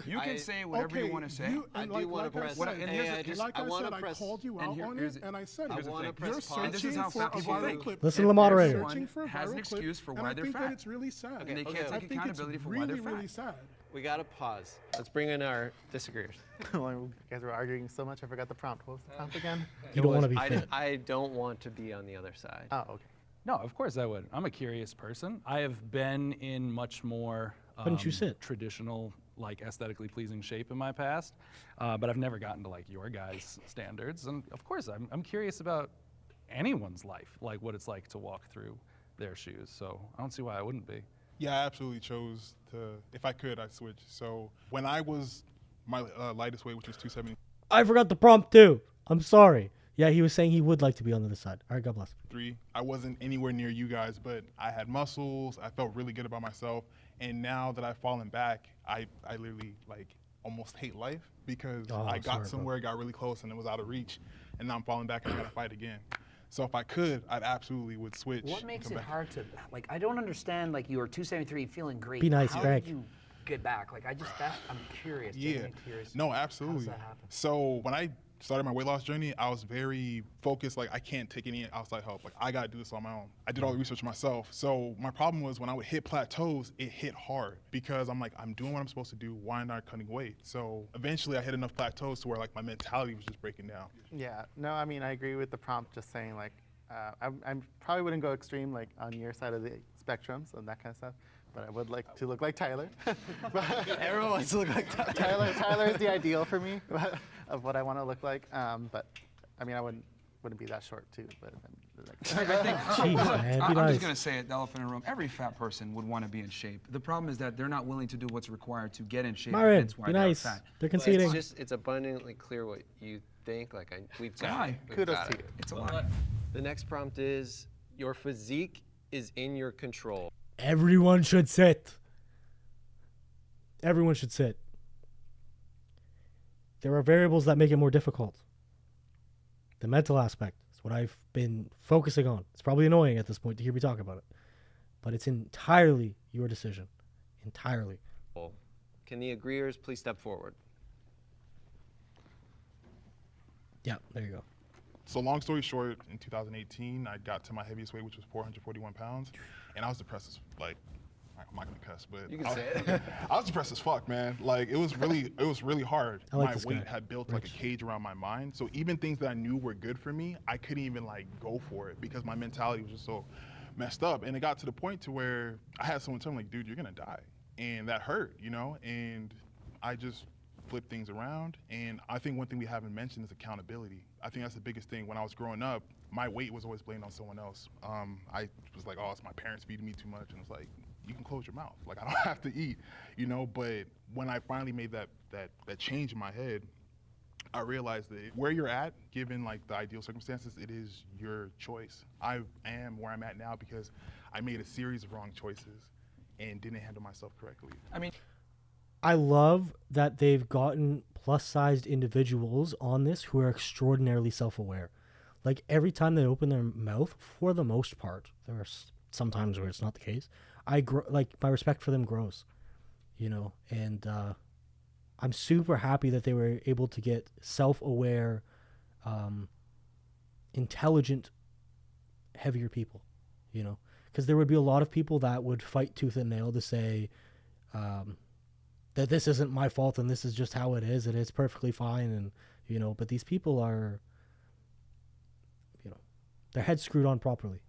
you can say whatever Okay, you want to say. I do want to press. What- and here's the- like I I want said, to I press. called you and out here- on here's it, the- and I said I it. wanna You're press pause. And this is searching how for fat a people viral think. clip. Listen to the moderator. You're searching for a has an viral clip, excuse for and why I they're think fat. that it's really sad. And they can't Okay. take I think accountability it's for why really, they're fat. really sad. We got to pause. Let's bring in our disagreeers. You guys were arguing so much, I forgot the prompt. What was the prompt again? You don't want to be I, fit. I don't want to be on the other side. Oh, okay. No, of course I would. I'm a curious person. I have been in much more Couldn't you sit? traditional, like aesthetically pleasing shape in my past, but I've never gotten to like your guys' standards. And of course, I'm curious about anyone's life, like what it's like to walk through their shoes. So I don't see why I wouldn't be. Yeah, I absolutely chose to, if I could, I'd switch. So when I was my lightest weight, which was 273, I forgot the prompt too. I'm sorry. Yeah, he was saying he would like to be on the other side. All right, God bless. I wasn't anywhere near you guys, but I had muscles. I felt really good about myself. And now that I've fallen back, I literally like almost hate life because Oh, I sorry, got bro. somewhere, got really close, and it was out of reach. And now I'm falling back and I gotta fight again. So if I could, I'd absolutely would switch. What and makes come it back. hard to, like, I don't understand, like, you were 273 feeling great. Be nice, How Greg. did you get back? Like, I'm curious, Yeah. genuinely curious. No, absolutely. that happen? So when I started my weight loss journey, I was very focused. Like I can't take any outside help. Like I got to do this on my own. I did all the research myself. So my problem was when I would hit plateaus, it hit hard because I'm like, I'm doing what I'm supposed to do. Why not cutting weight? So eventually I hit enough plateaus to where like my mentality was just breaking down. Yeah, no, I mean, I agree with the prompt, just saying like, I probably wouldn't go extreme like on your side of the spectrum, so that kind of stuff, but I would like to look like Tyler. Everyone wants to look like that. Tyler is the ideal for me of what I want to look like, but I mean, I wouldn't be that short too, but I think, Jeez, man, be I'm nice. just going to say it, the elephant in the room. Every fat person would want to be in shape. The problem is that they're not willing to do what's required to get in shape. Myron, That's why be they're nice. fat. They're But conceding. it's abundantly clear what you think. Like we've a got lie. it. We've Kudos got to it. you. It's a lie. The next prompt is your physique is in your control. Everyone should sit. Everyone should sit. There are variables that make it more difficult. The mental aspect is what I've been focusing on. It's probably annoying at this point to hear me talk about it, but it's entirely your decision. Entirely. Can the agreeers please step forward? Yeah, there you go. So long story short, in 2018, I got to my heaviest weight, which was 441 pounds, and I was depressed as like. I'm not gonna cuss, but You can say it. I was depressed as fuck, man. Like it was really hard. I like My this weight guy. had built like a cage around my mind. So even things that I knew were good for me, I couldn't even like go for it because my mentality was just so messed up. And it got to the point to where I had someone tell me like, dude, you're gonna die. And that hurt, you know? And I just flipped things around. And I think one thing we haven't mentioned is accountability. I think that's the biggest thing. When I was growing up, my weight was always blamed on someone else. I was like, oh, it's my parents feeding me too much. And it's like, you can close your mouth. Like, I don't have to eat, you know? But when I finally made that change in my head, I realized that where you're at, given like the ideal circumstances, it is your choice. I am where I'm at now because I made a series of wrong choices and didn't handle myself correctly. I mean, I love that they've gotten plus-sized individuals on this who are extraordinarily self-aware. Like every time they open their mouth, for the most part, there are some times where it's not the case. Like my respect for them grows, you know, and I'm super happy that they were able to get self-aware, intelligent, heavier people, you know, because there would be a lot of people that would fight tooth and nail to say that this isn't my fault and this is just how it is and it's perfectly fine, and you know, but these people are, you know, Their head's screwed on properly.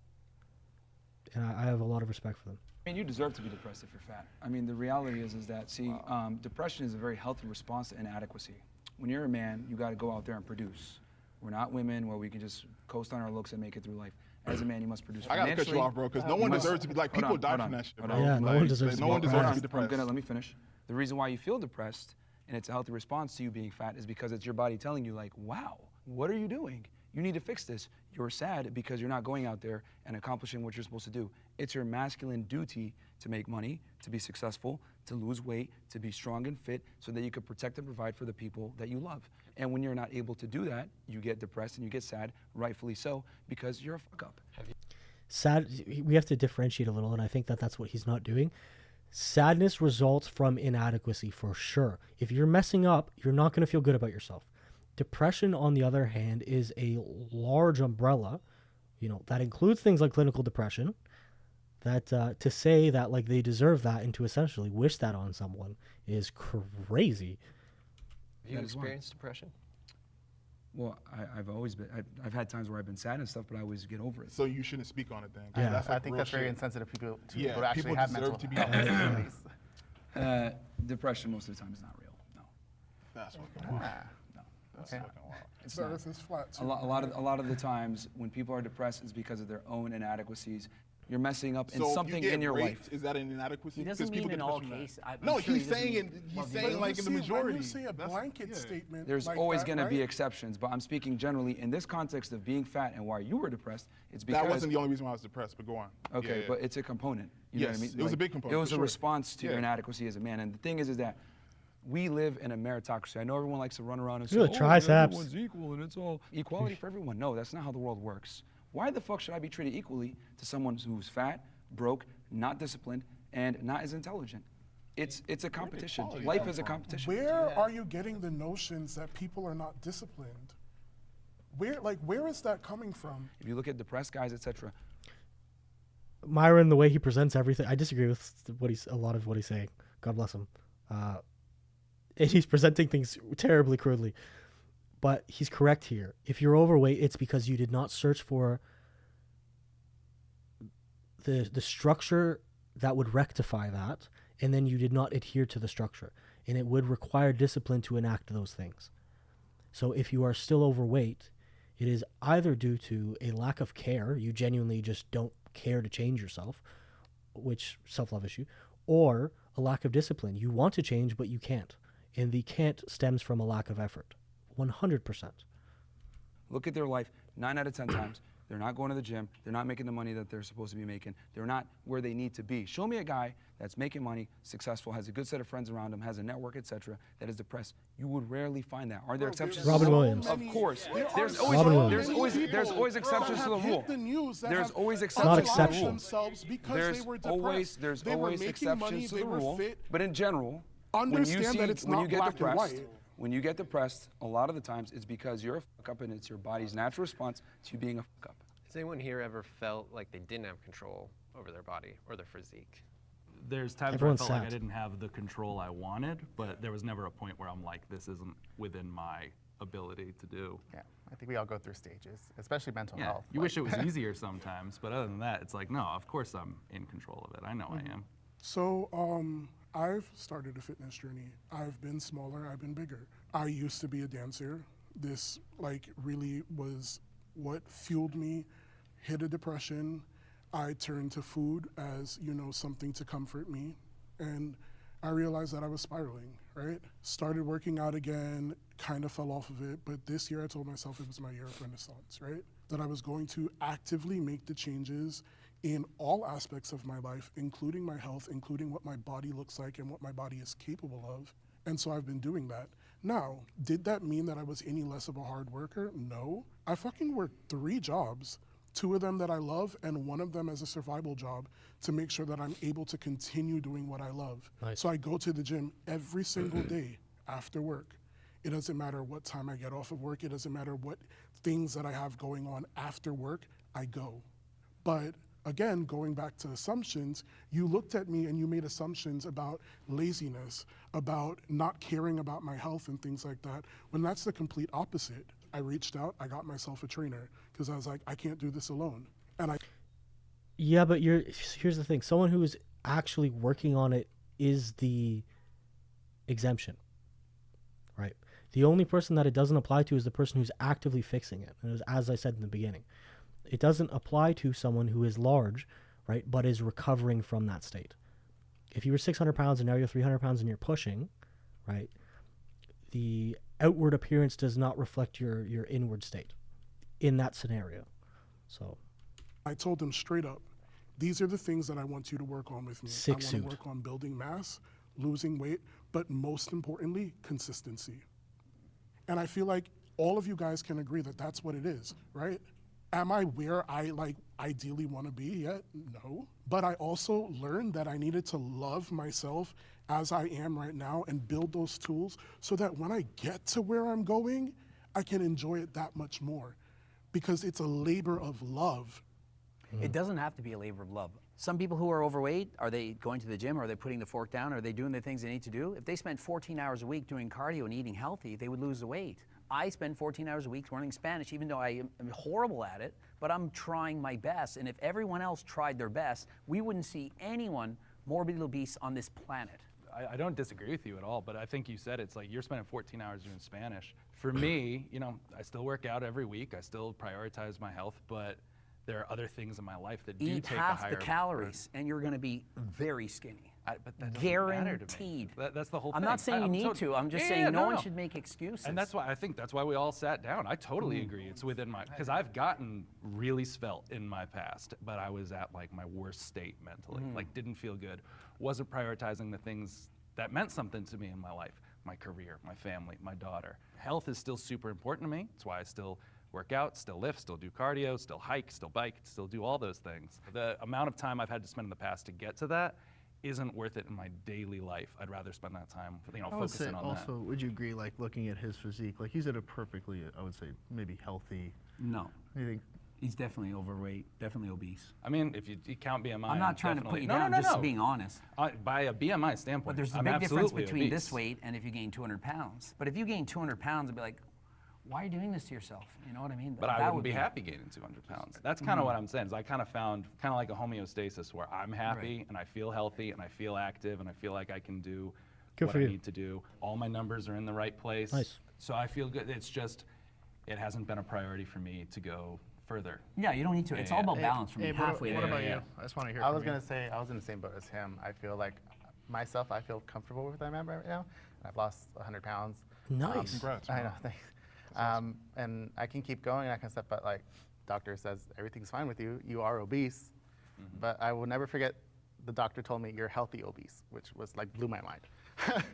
And I have a lot of respect for them. I mean, you deserve to be depressed if you're fat. I mean, the reality is that, see, depression is a very healthy response to inadequacy. When you're a man, you got to go out there and produce. We're not women where we can just coast on our looks and make it through life. As a man, you must produce I financially. gotta cut you off, bro, because no one deserves to be like, people die from that shit, bro. Yeah, no one deserves to be depressed. depressed. Let me finish. The reason why you feel depressed, and it's a healthy response to you being fat, is because it's your body telling you, like, wow, what are you doing? You need to fix this. You're sad because you're not going out there and accomplishing what you're supposed to do. It's your masculine duty to make money, to be successful, to lose weight, to be strong and fit, so that you can protect and provide for the people that you love. And when you're not able to do that, you get depressed and you get sad, rightfully so, because you're a fuck up. Sad, we have to differentiate a little, and I think that that's what he's not doing. Sadness results from inadequacy for sure. If you're messing up, you're not going to feel good about yourself. Depression, on the other hand, is a large umbrella, that includes things like clinical depression. That to say that like they deserve that and to essentially wish that on someone is crazy. Have you experienced depression? Well, I've had times where I've been sad and stuff, but I always get over it. So you shouldn't speak on it then. Yeah. I think that's very insensitive people to Yeah, people who actually people have deserve mental to be health honest. Depression most of the time is not real. No. That's fucking wild. No. That's Okay. fucking wild. It's The not. earth is flat. A lot of the times when people are depressed, it's because of their own inadequacies. You're messing up in So if something you get in your raped, life. Is that an inadequacy? He doesn't 'Cause people mean get in all depression from that. cases. I'm No, sure he he's doesn't saying mean- he's Well, saying like in the majority. When you say a That's- blanket yeah. statement, There's like always that, going to be right? exceptions, but I'm speaking generally in this context of being fat and why you were depressed. It's because That wasn't the only reason why I was depressed, but go on. okay, Yeah. but it's a component. You know what I Yes, mean? it was a big component, It was for a sure. response to your Yeah. inadequacy as a man. And the thing is that we live in a meritocracy. I know everyone likes to run around and say, Look at the triceps. everyone's equal and it's all equality for everyone. No, that's not how the world works. Why the fuck should I be treated equally to someone who's fat, broke, not disciplined, and not as intelligent? It's a competition. equality Life come is a from? competition. Where are you getting the notions that people are not disciplined? Where is that coming from? If you look at depressed guys, etc., Myron, the way he presents everything, I disagree with a lot of what he's saying. God bless him. And he's presenting things terribly crudely. But he's correct here. If you're overweight, it's because you did not search for the structure that would rectify that, and then you did not adhere to the structure. And it would require discipline to enact those things. So if you are still overweight, it is either due to a lack of care, you genuinely just don't care to change yourself, which self-love issue, or a lack of discipline. You want to change, but you can't. And the can't stems from a lack of effort. 100%. look at their life 9 out of 10 times. They're not going to the gym. They're not making the money that they're supposed to be making. They're not where they need to be. Show me a guy that's making money, successful, has a good set of friends around him, has a network, etc., that is depressed. You would rarely find that. Are there exceptions? Robin Williams. Of course. There's Robin always, Williams. there's always exceptions to the rule. There's always Not exceptions to the rule. exceptions. There's always exceptions to the rule. But in general, Understand that it's not black and white. when you get depressed, a lot of the times it's because you're a fuck up and it's your body's natural response to you being a fuck up. Has anyone here ever felt like they didn't have control over their body or their physique? There's times Everyone's where I felt like I sad. didn't have the control I wanted, but there was never a point where I'm like, this isn't within my ability to do. Yeah, I think we all go through stages, especially mental Yeah, health. you like- wish it was easier sometimes, but other than that, it's like, no, of course I'm in control of it. I know I am. So, I've started a fitness journey. I've been smaller, I've been bigger. I used to be a dancer. This really was what fueled me, hit a depression. I turned to food as, something to comfort me. And I realized that I was spiraling, right? Started working out again, kind of fell off of it. But this year I told myself it was my year of renaissance, right? That I was going to actively make the changes in all aspects of my life, including my health, including what my body looks like and what my body is capable of. And so I've been doing that. Now, did that mean that I was any less of a hard worker? No. I fucking worked 3 jobs, 2 of them that I love and 1 of them as a survival job to make sure that I'm able to continue doing what I love. Nice. So I go to the gym every single day after work. It doesn't matter what time I get off of work. It doesn't matter what things that I have going on after work, I go. But again, going back to assumptions, you looked at me and you made assumptions about laziness, about not caring about my health and things like that, when that's the complete opposite. I reached out, I got myself a trainer because I was like, I can't do this alone. And Yeah, but here's the thing. Someone who is actually working on it is the exemption, right? The only person that it doesn't apply to is the person who's actively fixing it. And as I said in the beginning, it doesn't apply to someone who is large, right, but is recovering from that state. If you were 600 pounds and now you're 300 pounds and you're pushing, right, the outward appearance does not reflect your inward state in that scenario. So I told him straight up, these are the things that I want you to work on with me. I want to work on building mass, losing weight, but most importantly, consistency. And I feel like all of you guys can agree that that's what it is, right? Am I where I ideally want to be yet? No. But I also learned that I needed to love myself as I am right now and build those tools so that when I get to where I'm going, I can enjoy it that much more because it's a labor of love. It doesn't have to be a labor of love. Some people who are overweight, are they going to the gym? Are they putting the fork down? Are they doing the things they need to do? If they spent 14 hours a week doing cardio and eating healthy, they would lose the weight. I spend 14 hours a week learning Spanish, even though I am horrible at it, but I'm trying my best. And if everyone else tried their best, we wouldn't see anyone morbidly obese on this planet. I don't disagree with you at all, but I think you said it's like you're spending 14 hours doing Spanish. For me, you know, I still work out every week. I still prioritize my health, but there are other things in my life that do Eat take a half higher the calories, and you're going to be very skinny. But that doesn't Guaranteed. matter to me. That's the whole I'm thing. not saying you need to. I'm just saying no one should make excuses. And that's why I think that's why we all sat down. I totally agree. It's within my, because I've gotten really svelte in my past, but I was at like my worst state mentally. Like didn't feel good. Wasn't prioritizing the things that meant something to me in my life. My career, my family, my daughter. Health is still super important to me. That's why I still work out, still lift, still do cardio, still hike, still bike, still do all those things. The amount of time I've had to spend in the past to get to that isn't worth it in my daily life. I'd rather spend that time, you know, focusing on that. Also, would you agree, like looking at his physique, like he's at a perfectly, I would say, maybe healthy. No. You think? He's definitely overweight, definitely obese. I mean, if you count BMI, I'm not trying to put you no, down, no, just no. being honest. By a BMI standpoint, But there's a I'm big difference absolutely between obese. this weight and if you gain 200 pounds. But if you gain 200 pounds, it'd be like, why are you doing this to yourself? You know what I mean? But I wouldn't be happy gaining 200 pounds. That's kind of what I'm saying, is I kind of found kind of like a homeostasis where I'm happy and I feel healthy and I feel active and I feel like I can do what I need to do. All my numbers are in the right place. Nice. So I feel good. It's just, it hasn't been a priority for me to go further. Yeah, you don't need to. It's all about balance for me. Hey, Halfway what there. about you? I just want to hear I from was you. going to say, I was in the same boat as him. I feel like myself, I feel comfortable with where I'm at right now. I've lost 100 pounds. Nice. Congrats. I know, man. thanks. And I can keep going and I can step, but like doctor says, everything's fine with you. You are obese, but I will never forget the doctor told me you're healthy obese, which was like blew my mind.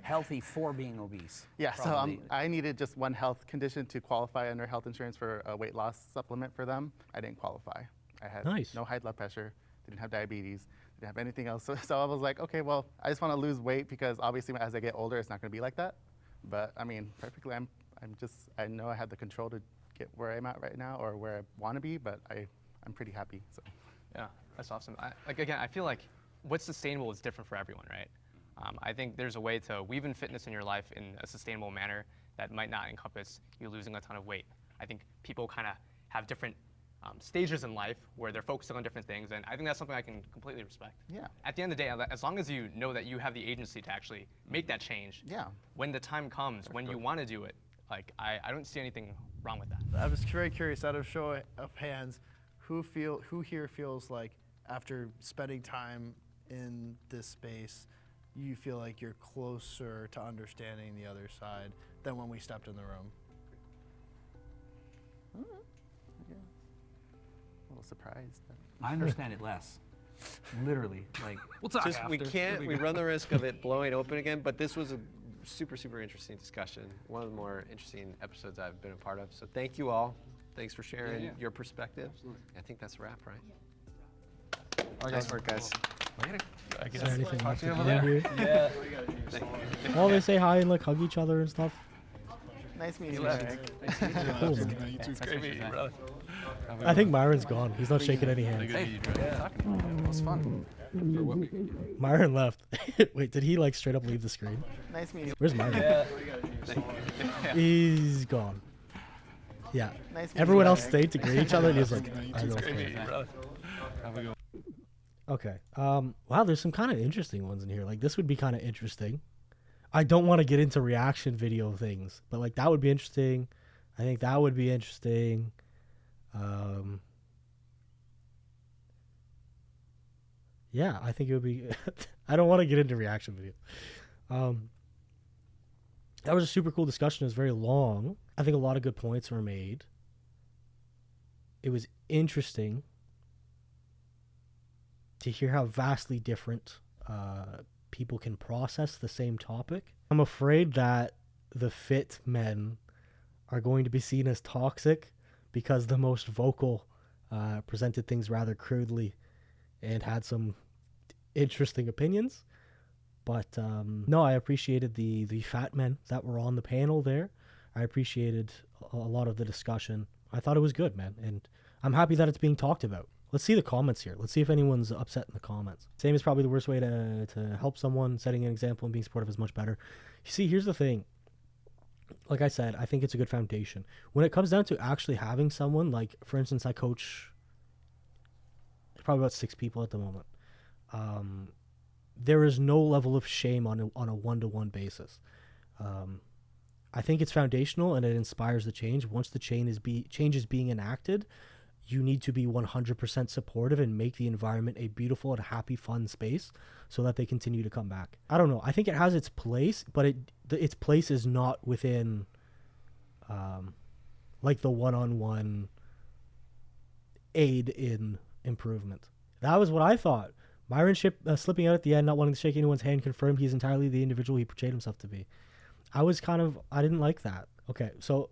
Healthy for being obese. Yeah, so probably. I needed just one health condition to qualify under health insurance for a weight loss supplement for them. I didn't qualify. I had no high blood pressure, didn't have diabetes, didn't have anything else. So I was like, okay, well, I just want to lose weight because obviously as I get older, it's not going to be like that. But I mean, perfectly, I know I have the control to get where I'm at right now or where I want to be, but I'm pretty happy. So. Yeah, that's awesome. Again, I feel like what's sustainable is different for everyone, right? I think there's a way to weave in fitness in your life in a sustainable manner that might not encompass you losing a ton of weight. I think people kind of have different stages in life where they're focusing on different things, and I think that's something I can completely respect. Yeah. At the end of the day, as long as you know that you have the agency to actually make that change, when the time comes, when you want to do it, like I don't see anything wrong with that. I was very curious, out of show of hands, who here feels like after spending time in this space, you feel like you're closer to understanding the other side than when we stepped in the room? Yeah. A little surprised. I understand it less. Literally, like We'll talk Just after. we run the risk of it blowing open again, but this was a super interesting discussion. One of the more interesting episodes I've been a part of. So thank you all. Thanks for sharing your perspective. Absolutely. I think that's a wrap, right? Nice work, guys. Is there anything else we over can do here? Well, they say hi and like hug each other and stuff. Nice meeting you, Eric. Cool, man. Man, you too. Great meeting you, brother. I think Myron's gone. He's not shaking any hands. It was fun. Myron left. Wait, did he like straight up leave the screen? Nice meeting you. Where's Myron? He's gone. Yeah. Nice meeting Everyone you, else Eric. stayed to greet each other, and he was like, Nice I meeting go you, first. Have a good one. Okay. Wow, there's some kind of interesting ones in here. Like, this would be kind of interesting. I don't want to get into reaction video things, but like that would be interesting. I think that would be interesting. Yeah, I think it would be. I don't want to get into reaction video. That was a super cool discussion. It was very long. I think a lot of good points were made. It was interesting to hear how vastly different people can process the same topic. I'm afraid that the fit men are going to be seen as toxic because the most vocal presented things rather crudely and had some interesting opinions. But no, I appreciated the fat men that were on the panel there. I appreciated a lot of the discussion. I thought it was good, man. And I'm happy that it's being talked about. Let's see the comments here. Let's see if anyone's upset in the comments. Same is probably the worst way to help someone. Setting an example and being supportive is much better. You see, here's the thing. Like I said, I think it's a good foundation. When it comes down to actually having someone, like, for instance, I coach probably about 6 people at the moment. There is no level of shame on a one-to-one basis. I think it's foundational and it inspires the change. Once the change is being enacted, you need to be 100% supportive and make the environment a beautiful and happy, fun space so that they continue to come back. I don't know. I think it has its place, but its place is not within like the one-on-one aid in improvement. That was what I thought. Myron slipping out at the end, not wanting to shake anyone's hand, confirmed he's entirely the individual he portrayed himself to be. I didn't like that. Okay, so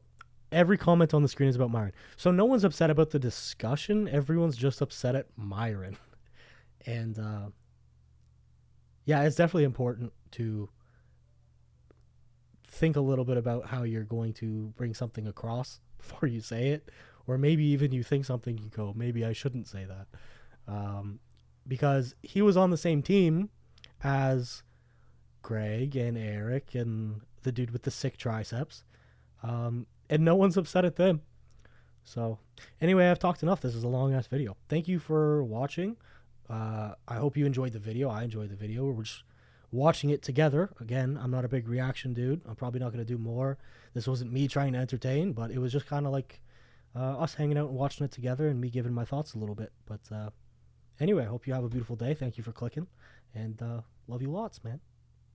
every comment on the screen is about Myron. So no one's upset about the discussion. Everyone's just upset at Myron. And yeah, it's definitely important to think a little bit about how you're going to bring something across before you say it. Or maybe even you think something, you go, maybe I shouldn't say that. Because he was on the same team as Greg and Eric and the dude with the sick triceps. And no one's upset at them. So anyway, I've talked enough. This is a long ass video. Thank you for watching. I hope you enjoyed the video. I enjoyed the video. We're just watching it together. Again, I'm not a big reaction dude. I'm probably not going to do more. This wasn't me trying to entertain, but it was just kind of like us hanging out and watching it together and me giving my thoughts a little bit. But anyway, I hope you have a beautiful day. Thank you for clicking, and love you lots, man.